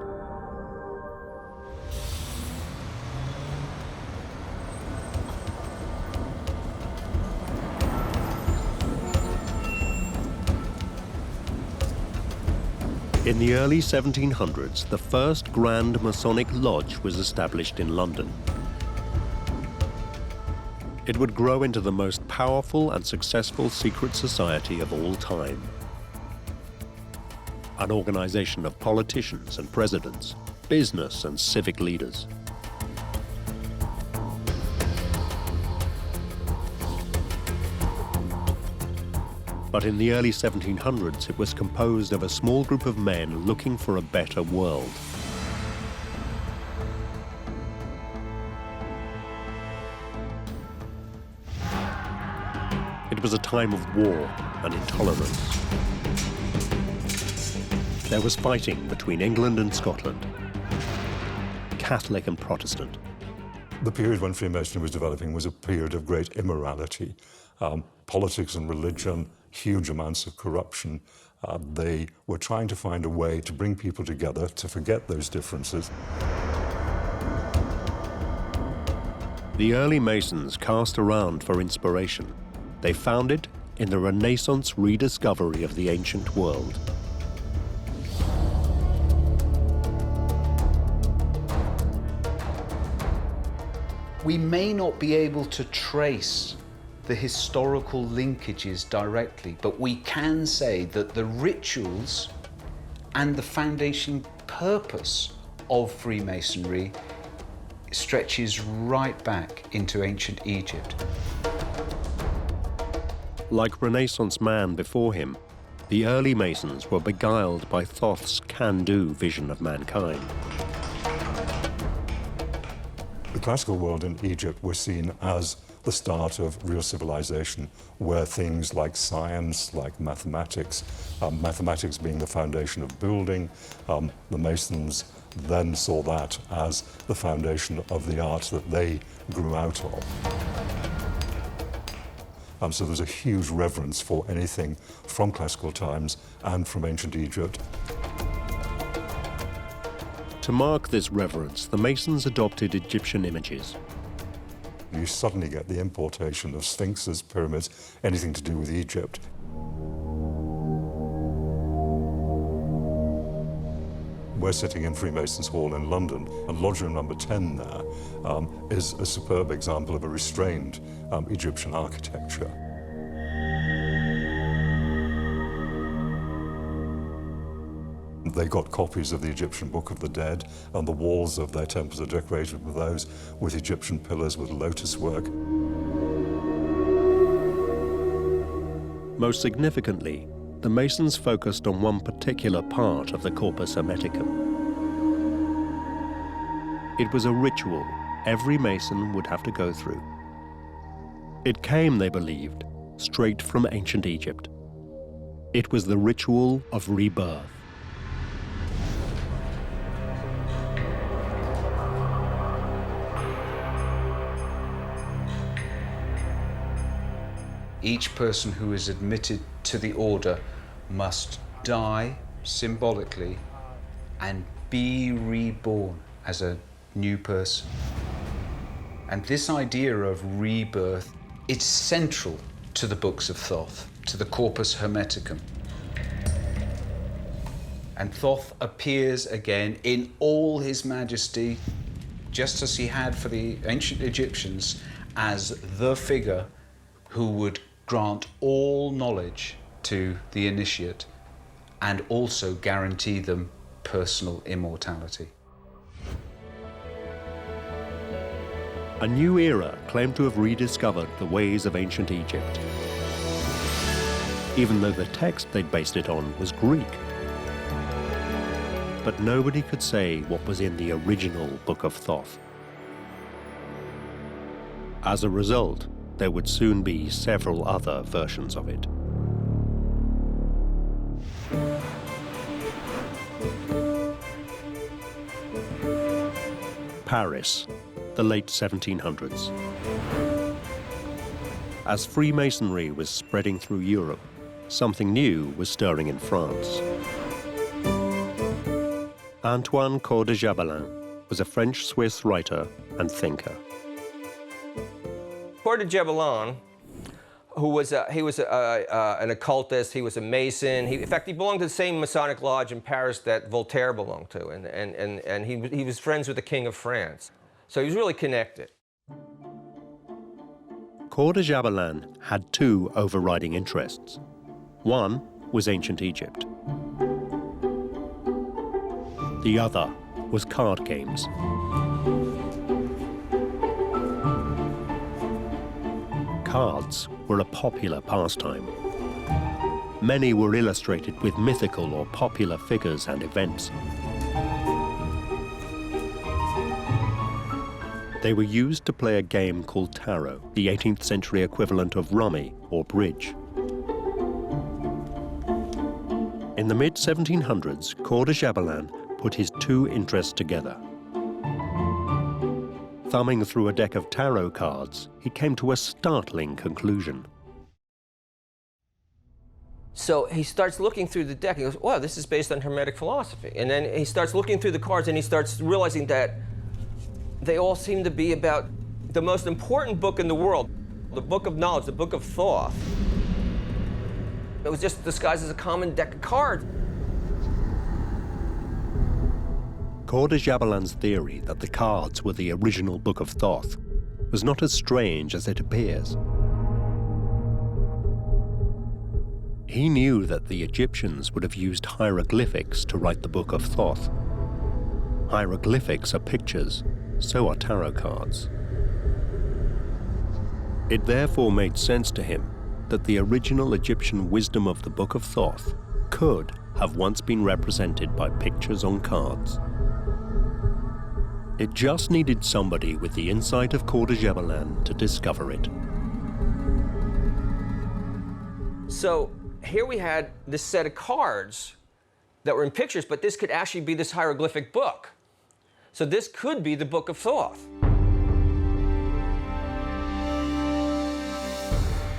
In the early 1700s, the first Grand Masonic Lodge was established in London. It would grow into the most powerful and successful secret society of all time. An organization of politicians and presidents, business and civic leaders. But in the early 1700s, it was composed of a small group of men looking for a better world. It was a time of war and intolerance. There was fighting between England and Scotland, Catholic and Protestant, The period when Freemasonry was developing was a period of great immorality. Politics and religion, huge amounts of corruption. They were trying to find a way to bring people together, to forget those differences. The early Masons cast around for inspiration. They found it in the Renaissance rediscovery of the ancient world. We may not be able to trace the historical linkages directly, but we can say that the rituals and the foundation purpose of Freemasonry stretches right back into ancient Egypt. Like Renaissance man before him, the early Masons were beguiled by Thoth's can-do vision of mankind. The classical world in Egypt was seen as the start of real civilization, where things like science, like mathematics, mathematics being the foundation of building, the Masons then saw that as the foundation of the art that they grew out of. So there's a huge reverence for anything from classical times and from ancient Egypt. To mark this reverence, the Masons adopted Egyptian images. You suddenly get the importation of sphinxes, pyramids, anything to do with Egypt. We're sitting in Freemasons Hall in London, and lodge room number 10 there is a superb example of a restrained Egyptian architecture. They got copies of the Egyptian Book of the Dead, and the walls of their temples are decorated with those, with Egyptian pillars, with lotus work. Most significantly, the Masons focused on one particular part of the Corpus Hermeticum. It was a ritual every Mason would have to go through. It came, they believed, straight from ancient Egypt. It was the ritual of rebirth. Each person who is admitted to the order must die symbolically and be reborn as a new person. And this idea of rebirth, it's central to the books of Thoth, to the Corpus Hermeticum. And Thoth appears again in all his majesty, just as he had for the ancient Egyptians, as the figure who would grant all knowledge to the initiate and also guarantee them personal immortality. A new era claimed to have rediscovered the ways of ancient Egypt, even though the text they'd based it on was Greek. But nobody could say what was in the original Book of Thoth. As a result, there would soon be several other versions of it. Paris, the late 1700s. As Freemasonry was spreading through Europe, something new was stirring in France. Antoine Coeur de Gébelin was a French-Swiss writer and thinker. Coeur de Gébelin, who was an occultist, he was a Mason. In fact, he belonged to the same Masonic lodge in Paris that Voltaire belonged to, and he was friends with the King of France. So he was really connected. Coeur de Gébelin had two overriding interests. One was ancient Egypt. The other was card games. Cards were a popular pastime. Many were illustrated with mythical or popular figures and events. They were used to play a game called tarot, the 18th century equivalent of rummy or bridge. In the mid-1700s, Coeur de Gébelin put his two interests together. thumbing through a deck of tarot cards, he came to a startling conclusion. So he starts looking through the deck and he goes, wow, this is based on Hermetic philosophy. And then he starts looking through the cards and he starts realizing that they all seem to be about the most important book in the world, the book of knowledge, the book of Thoth. It was just disguised as a common deck of cards. Coeur de Jabelin's theory that the cards were the original Book of Thoth was not as strange as it appears. He knew that the Egyptians would have used hieroglyphics to write the Book of Thoth. Hieroglyphics are pictures, so are tarot cards. It therefore made sense to him that the original Egyptian wisdom of the Book of Thoth could have once been represented by pictures on cards. It just needed somebody with the insight of Coeur de Jabelin to discover it. So here we had this set of cards that were in pictures, but this could actually be this hieroglyphic book. So this could be the Book of Thoth.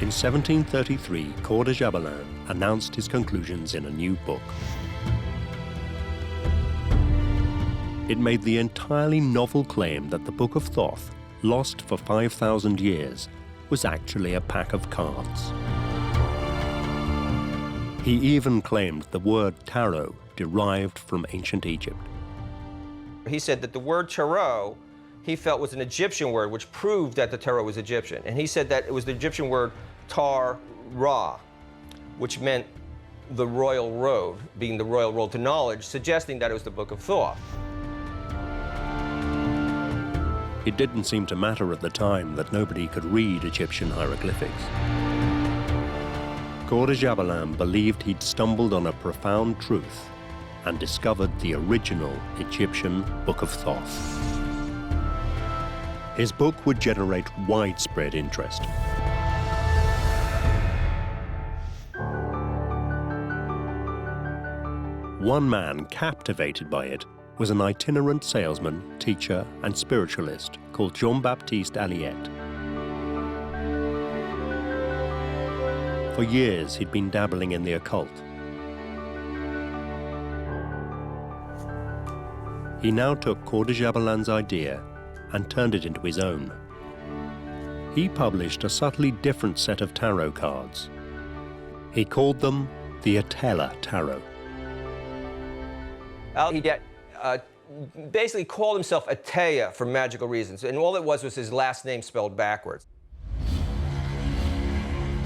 In 1733, Coeur de Jabelin announced his conclusions in a new book. It made the entirely novel claim that the Book of Thoth, lost for 5,000 years, was actually a pack of cards. He even claimed the word tarot derived from ancient Egypt. He said that the word tarot, he felt was an Egyptian word, which proved that the tarot was Egyptian. And he said that it was the Egyptian word tar-ra, which meant the royal road, being the royal road to knowledge, suggesting that it was the Book of Thoth. It didn't seem to matter at the time that nobody could read Egyptian hieroglyphics. Coeur de Jabelin believed he'd stumbled on a profound truth and discovered the original Egyptian Book of Thoth. His book would generate widespread interest. One man captivated by it was an itinerant salesman, teacher, and spiritualist called Jean-Baptiste Alliette. For years, he'd been dabbling in the occult. He now took Coeur de Jabelin's idea and turned it into his own. He published a subtly different set of tarot cards. He called them the Atella Tarot. Alliette basically called himself Atea for magical reasons, and all it was his last name spelled backwards.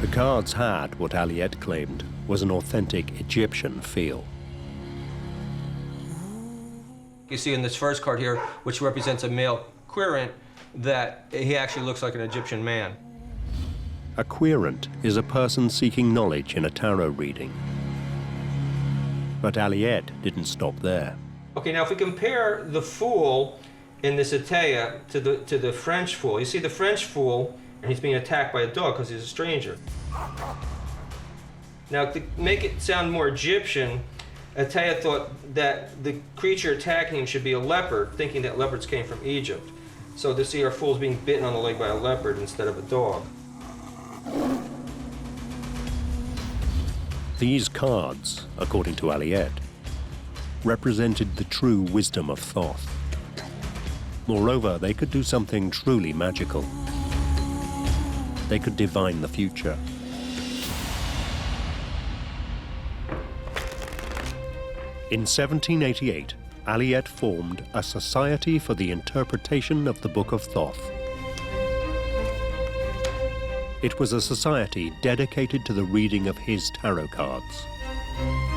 The cards had what Alliette claimed was an authentic Egyptian feel. You see in this first card here, which represents a male querent, that he actually looks like an Egyptian man. A querent is a person seeking knowledge in a tarot reading. But Alliette didn't stop there. Okay, now if we compare the Fool in this Atea to the French Fool, you see the French Fool, and he's being attacked by a dog because he's a stranger. Now, to make it sound more Egyptian, Atea thought that the creature attacking him should be a leopard, thinking that leopards came from Egypt. So to see our fool's being bitten on the leg by a leopard instead of a dog. These cards, according to Alliette, represented the true wisdom of Thoth. Moreover, they could do something truly magical. They could divine the future. In 1788, Alliette formed a Society for the Interpretation of the Book of Thoth. It was a society dedicated to the reading of his tarot cards.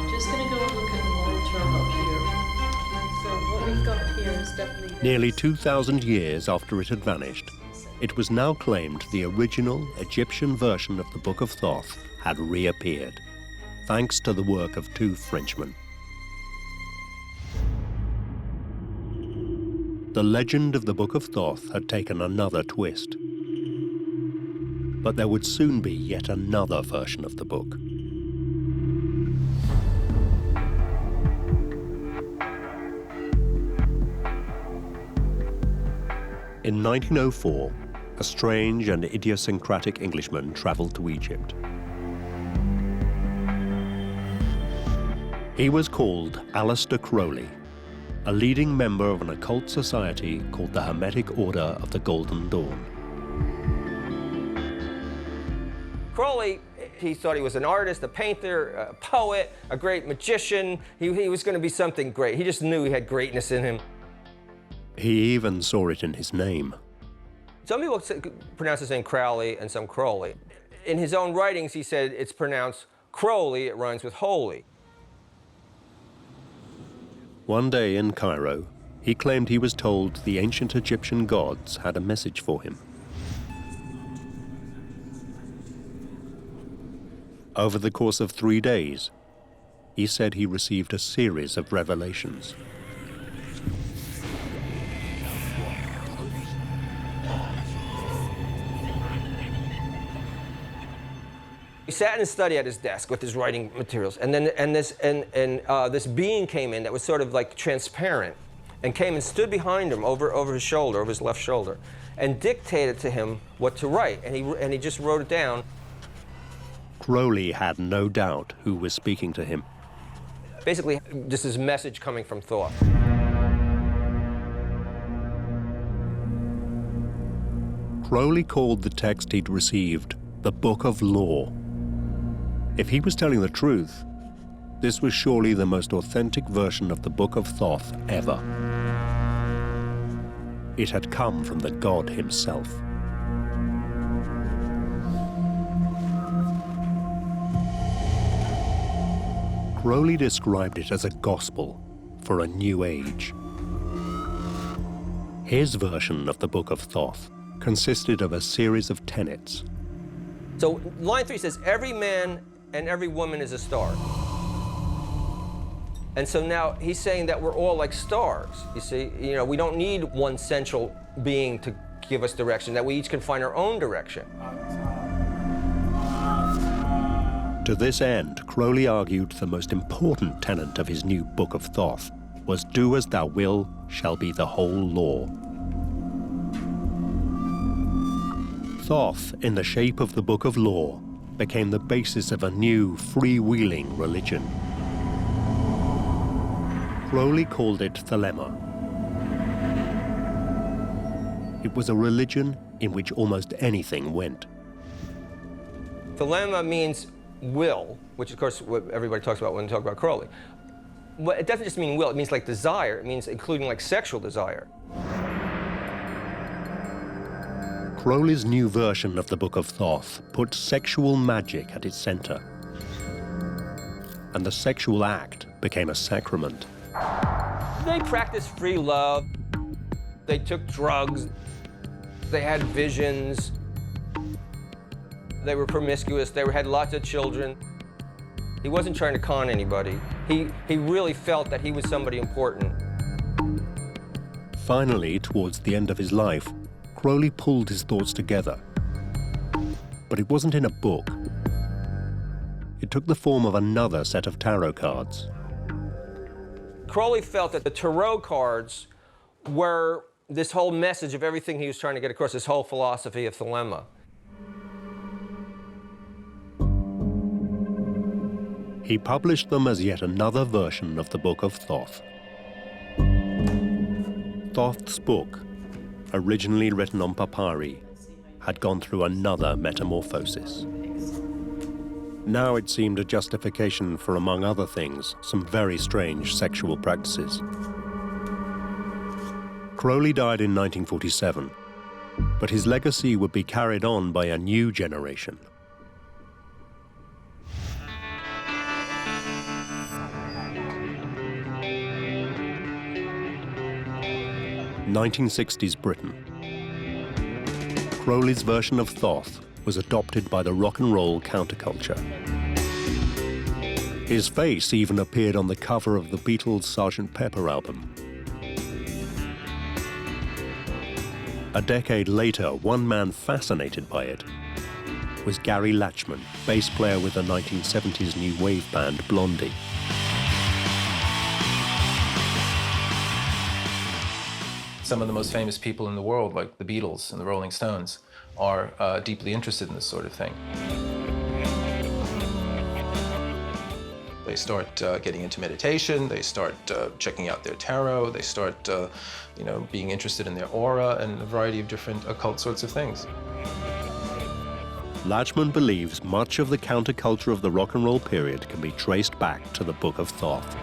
Just going to go and look at the long term up here. So what we've got here is definitely... Nearly 2,000 years after it had vanished, it was now claimed the original Egyptian version of the Book of Thoth had reappeared, thanks to the work of two Frenchmen. The legend of the Book of Thoth had taken another twist. But there would soon be yet another version of the book. In In 1904, a strange and idiosyncratic Englishman traveled to Egypt. He was called Aleister Crowley, a leading member of an occult society called the Hermetic Order of the Golden Dawn. Crowley, he thought he was an artist, a painter, a poet, a great magician. He was going to be something great. He just knew he had greatness in him. He even saw it in his name. Some people pronounce his name Crowley and some Crowley. In his own writings, he said it's pronounced Crowley, it rhymes with holy. One day in Cairo, he claimed he was told the ancient Egyptian gods had a message for him. Over the course of 3 days, he said he received a series of revelations. He sat in his study at his desk with his writing materials, and then this being came in that was sort of like transparent, and came and stood behind him over his shoulder, over his left shoulder, and dictated to him what to write, and he just wrote it down. Crowley had no doubt who was speaking to him. Basically, this is message coming from Thoth. Crowley called the text he'd received the Book of Law. If he was telling the truth, this was surely the most authentic version of the Book of Thoth ever. It had come from the god himself. Crowley described it as a gospel for a new age. His version of the Book of Thoth consisted of a series of tenets. So line 3 says, every man and every woman is a star. And so now he's saying that we're all like stars. You see, we don't need one central being to give us direction, that we each can find our own direction. To this end, Crowley argued the most important tenet of his new Book of Thoth was do as thou will shall be the whole law. Thoth, in the shape of the Book of Law, became the basis of a new, freewheeling religion. Crowley called it Thelema. It was a religion in which almost anything went. Thelema means will, which of course what everybody talks about when they talk about Crowley. But it doesn't just mean will, it means like desire. It means including like sexual desire. Crowley's new version of the Book of Thoth put sexual magic at its center. And the sexual act became a sacrament. They practiced free love. They took drugs. They had visions. They were promiscuous. They had lots of children. He wasn't trying to con anybody. He really felt that he was somebody important. Finally, towards the end of his life, Crowley pulled his thoughts together. But it wasn't in a book. It took the form of another set of tarot cards. Crowley felt that the tarot cards were this whole message of everything he was trying to get across, this whole philosophy of Thelema. He published them as yet another version of the Book of Thoth. Thoth's book, originally written on papyri, had gone through another metamorphosis. Now it seemed a justification for, among other things, some very strange sexual practices. Crowley died in 1947, but his legacy would be carried on by a new generation. (1960s) Britain. Crowley's version of Thoth was adopted by the rock and roll counterculture. His face even appeared on the cover of the Beatles' Sgt. Pepper album. A decade later, one man fascinated by it was Gary Latchman, bass player with the 1970s new wave band some of the most famous people in the world, like the Beatles and the Rolling Stones, are deeply interested in this sort of thing. They start getting into meditation, they start checking out their tarot, they start being interested in their aura and a variety of different occult sorts of things. Lachman believes much of the counterculture of the rock and roll period can be traced back to the Book of Thoth.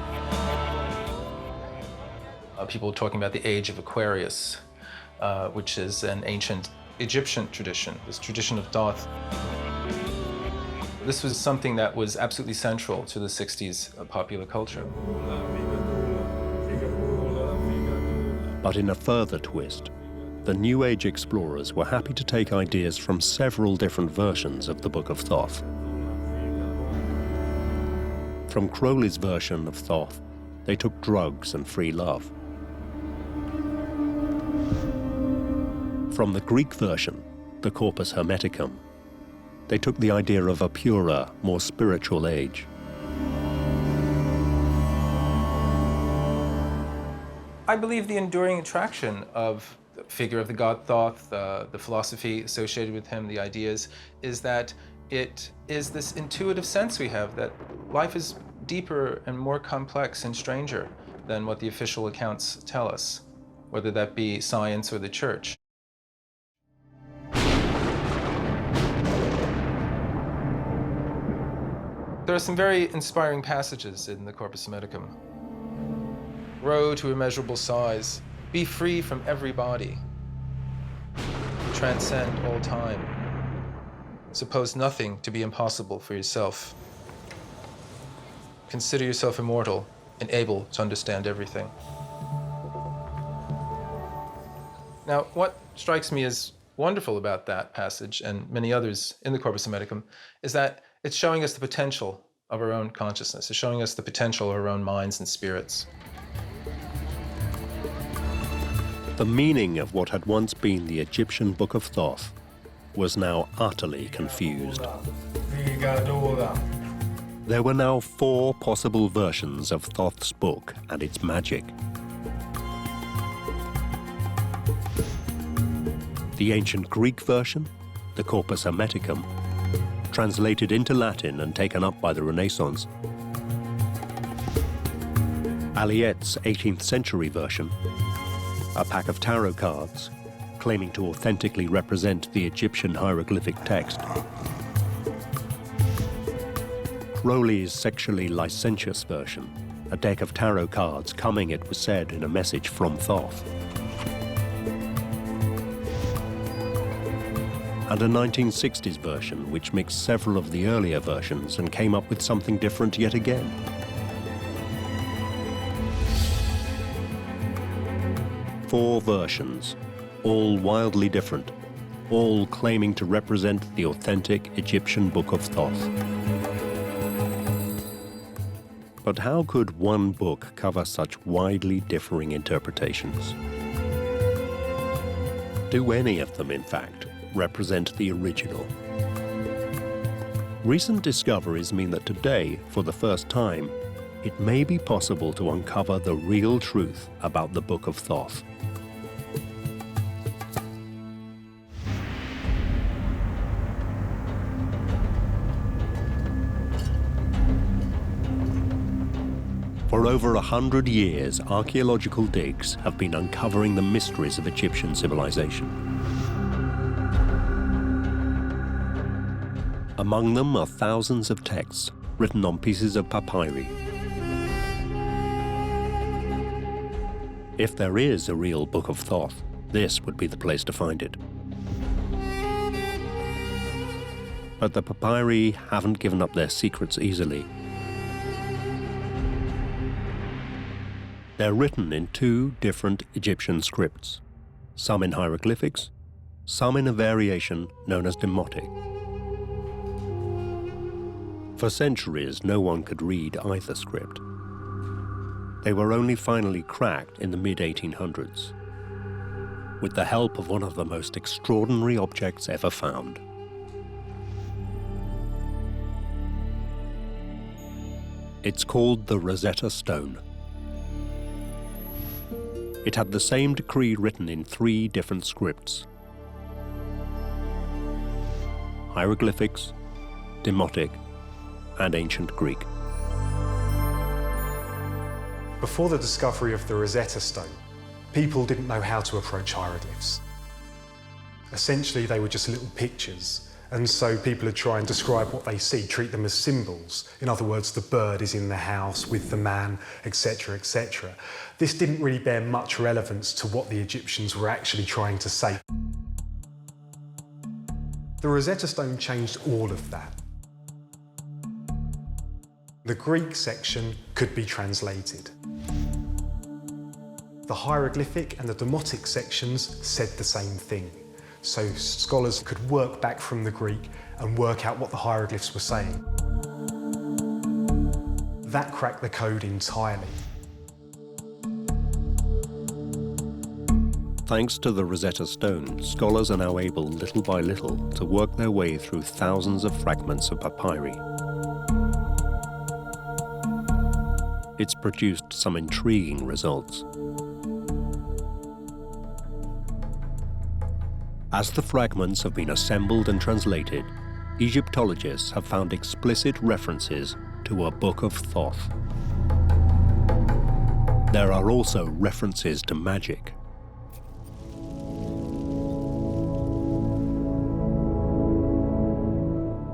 People are talking about the Age of Aquarius, which is an ancient Egyptian tradition, this tradition of Thoth. This was something that was absolutely central to the 60s popular culture. But in a further twist, the New Age explorers were happy to take ideas from several different versions of the Book of Thoth. From Crowley's version of Thoth, they took drugs and free love. From the Greek version, the Corpus Hermeticum, they took the idea of a purer, more spiritual age. I believe the enduring attraction of the figure of the god Thoth, the philosophy associated with him, the ideas, is that it is this intuitive sense we have that life is deeper and more complex and stranger than what the official accounts tell us, whether that be science or the church. There are some very inspiring passages in the Corpus Hermeticum. Grow to immeasurable size, be free from every body, transcend all time, suppose nothing to be impossible for yourself. Consider yourself immortal and able to understand everything. Now, what strikes me as wonderful about that passage and many others in the Corpus Hermeticum is that it's showing us the potential of our own consciousness. It's showing us the potential of our own minds and spirits. The meaning of what had once been the Egyptian Book of Thoth was now utterly confused. There were now 4 possible versions of Thoth's book and its magic. The ancient Greek version, the Corpus Hermeticum, translated into Latin and taken up by the Renaissance. Aliette's 18th century version, a pack of tarot cards claiming to authentically represent the Egyptian hieroglyphic text. Crowley's sexually licentious version, a deck of tarot cards coming, it was said, in a message from Thoth. And a 1960s version which mixed several of the earlier versions and came up with something different yet again. Four versions, all wildly different, all claiming to represent the authentic Egyptian Book of Thoth. But how could one book cover such widely differing interpretations? Do any of them, in fact, represent the original? Recent discoveries mean that today, for the first time, it may be possible to uncover the real truth about the Book of Thoth. For over 100 years, archaeological digs have been uncovering the mysteries of Egyptian civilization. Among them are thousands of texts written on pieces of papyri. If there is a real Book of Thoth, this would be the place to find it. But the papyri haven't given up their secrets easily. They're written in two different Egyptian scripts, some in hieroglyphics, some in a variation known as Demotic. For centuries, no one could read either script. They were only finally cracked in the mid-1800s, with the help of one of the most extraordinary objects ever found. It's called the Rosetta Stone. It had the same decree written in 3 different scripts: hieroglyphics, Demotic, and Ancient Greek. Before the discovery of the Rosetta Stone, people didn't know how to approach hieroglyphs. Essentially, they were just little pictures, and so people would try and describe what they see, treat them as symbols. In other words, the bird is in the house with the man, etc., etc. This didn't really bear much relevance to what the Egyptians were actually trying to say. The Rosetta Stone changed all of that. The Greek section could be translated. The hieroglyphic and the demotic sections said the same thing. So scholars could work back from the Greek and work out what the hieroglyphs were saying. That cracked the code entirely. Thanks to the Rosetta Stone, scholars are now able, little by little, to work their way through thousands of fragments of papyri. It's produced some intriguing results. As the fragments have been assembled and translated, Egyptologists have found explicit references to a Book of Thoth. There are also references to magic.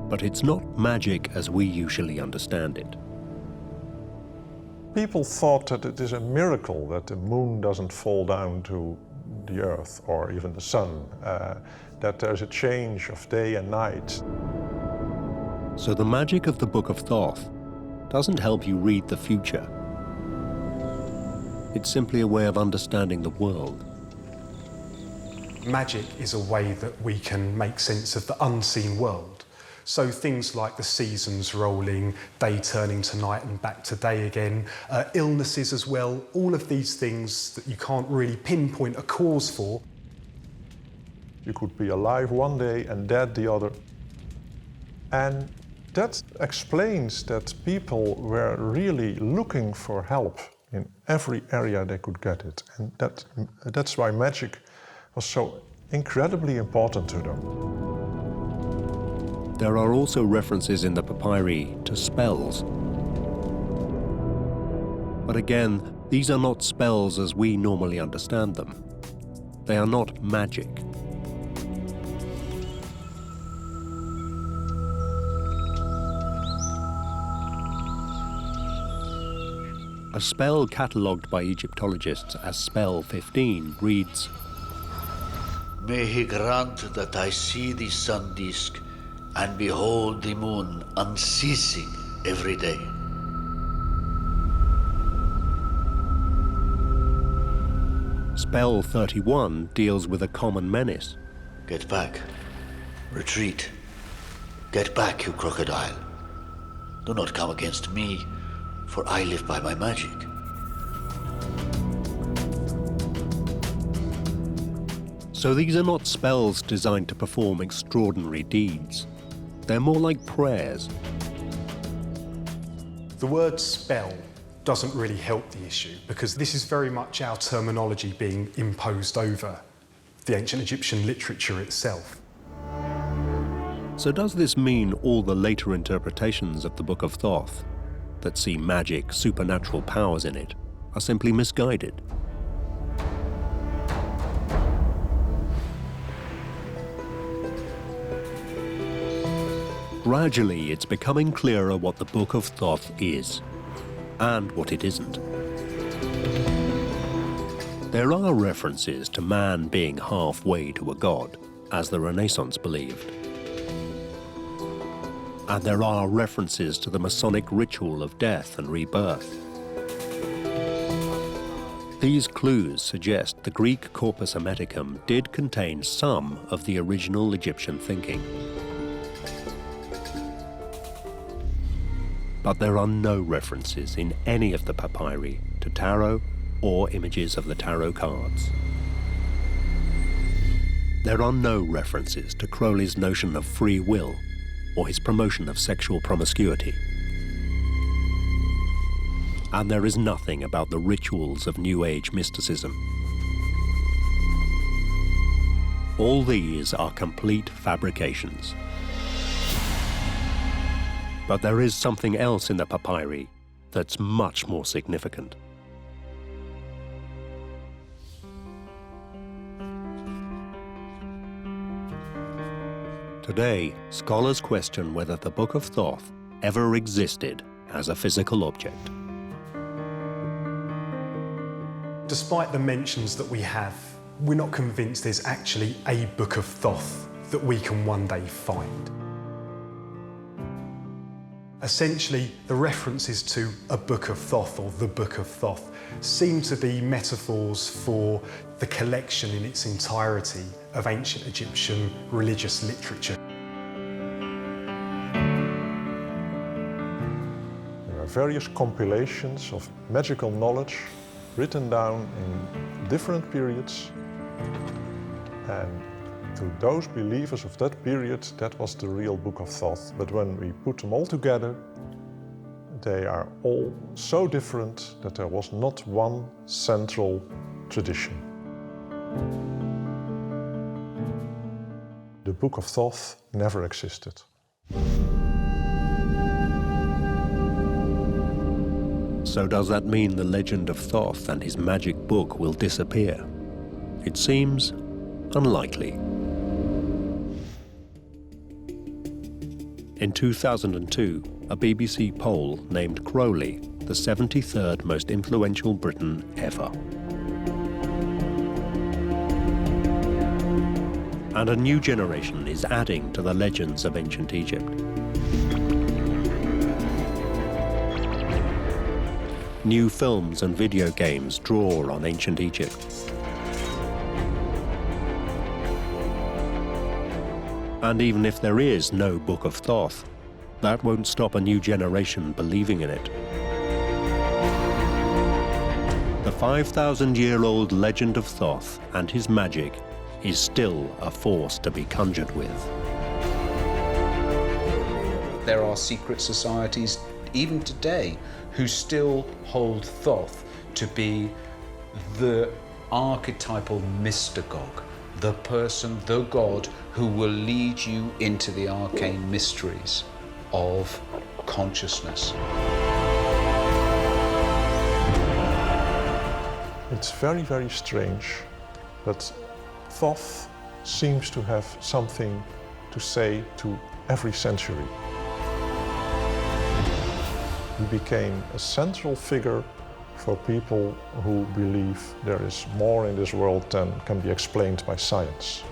But it's not magic as we usually understand it. People thought that it is a miracle that the moon doesn't fall down to the earth or even the sun, that there's a change of day and night. So the magic of the Book of Thoth doesn't help you read the future. It's simply a way of understanding the world. Magic is a way that we can make sense of the unseen world. So things like the seasons rolling, day turning to night and back to day again, illnesses as well, all of these things that you can't really pinpoint a cause for. You could be alive one day and dead the other. And that explains that people were really looking for help in every area they could get it. And that's why magic was so incredibly important to them. There are also references in the papyri to spells. But again, these are not spells as we normally understand them. They are not magic. A spell catalogued by Egyptologists as Spell 15 reads, "May he grant that I see the sun disk and behold the moon unceasing every day." Spell 31 deals with a common menace. "Get back. Retreat. Get back, you crocodile. Do not come against me, for I live by my magic." So these are not spells designed to perform extraordinary deeds. They're more like prayers. The word spell doesn't really help the issue because this is very much our terminology being imposed over the ancient Egyptian literature itself. So does this mean all the later interpretations of the Book of Thoth that see magic, supernatural powers in it, are simply misguided? Gradually, it's becoming clearer what the Book of Thoth is, and what it isn't. There are references to man being halfway to a god, as the Renaissance believed. And there are references to the Masonic ritual of death and rebirth. These clues suggest the Greek Corpus Hermeticum did contain some of the original Egyptian thinking. But there are no references in any of the papyri to tarot or images of the tarot cards. There are no references to Crowley's notion of free will or his promotion of sexual promiscuity. And there is nothing about the rituals of New Age mysticism. All these are complete fabrications. But there is something else in the papyri that's much more significant. Today, scholars question whether the Book of Thoth ever existed as a physical object. Despite the mentions that we have, we're not convinced there's actually a Book of Thoth that we can one day find. Essentially, the references to a Book of Thoth or the Book of Thoth seem to be metaphors for the collection in its entirety of ancient Egyptian religious literature. There are various compilations of magical knowledge written down in different periods, and to those believers of that period, that was the real Book of Thoth. But when we put them all together, they are all so different that there was not one central tradition. The Book of Thoth never existed. So does that mean the legend of Thoth and his magic book will disappear? It seems unlikely. In 2002, a BBC poll named Crowley the 73rd most influential Briton ever. And a new generation is adding to the legends of ancient Egypt. New films and video games draw on ancient Egypt. And even if there is no Book of Thoth, that won't stop a new generation believing in it. The 5,000-year-old legend of Thoth and his magic is still a force to be conjured with. There are secret societies, even today, who still hold Thoth to be the archetypal mystagogue, the person, the god, who will lead you into the arcane mysteries of consciousness. It's very, very strange, but Thoth seems to have something to say to every century. He became a central figure for people who believe there is more in this world than can be explained by science.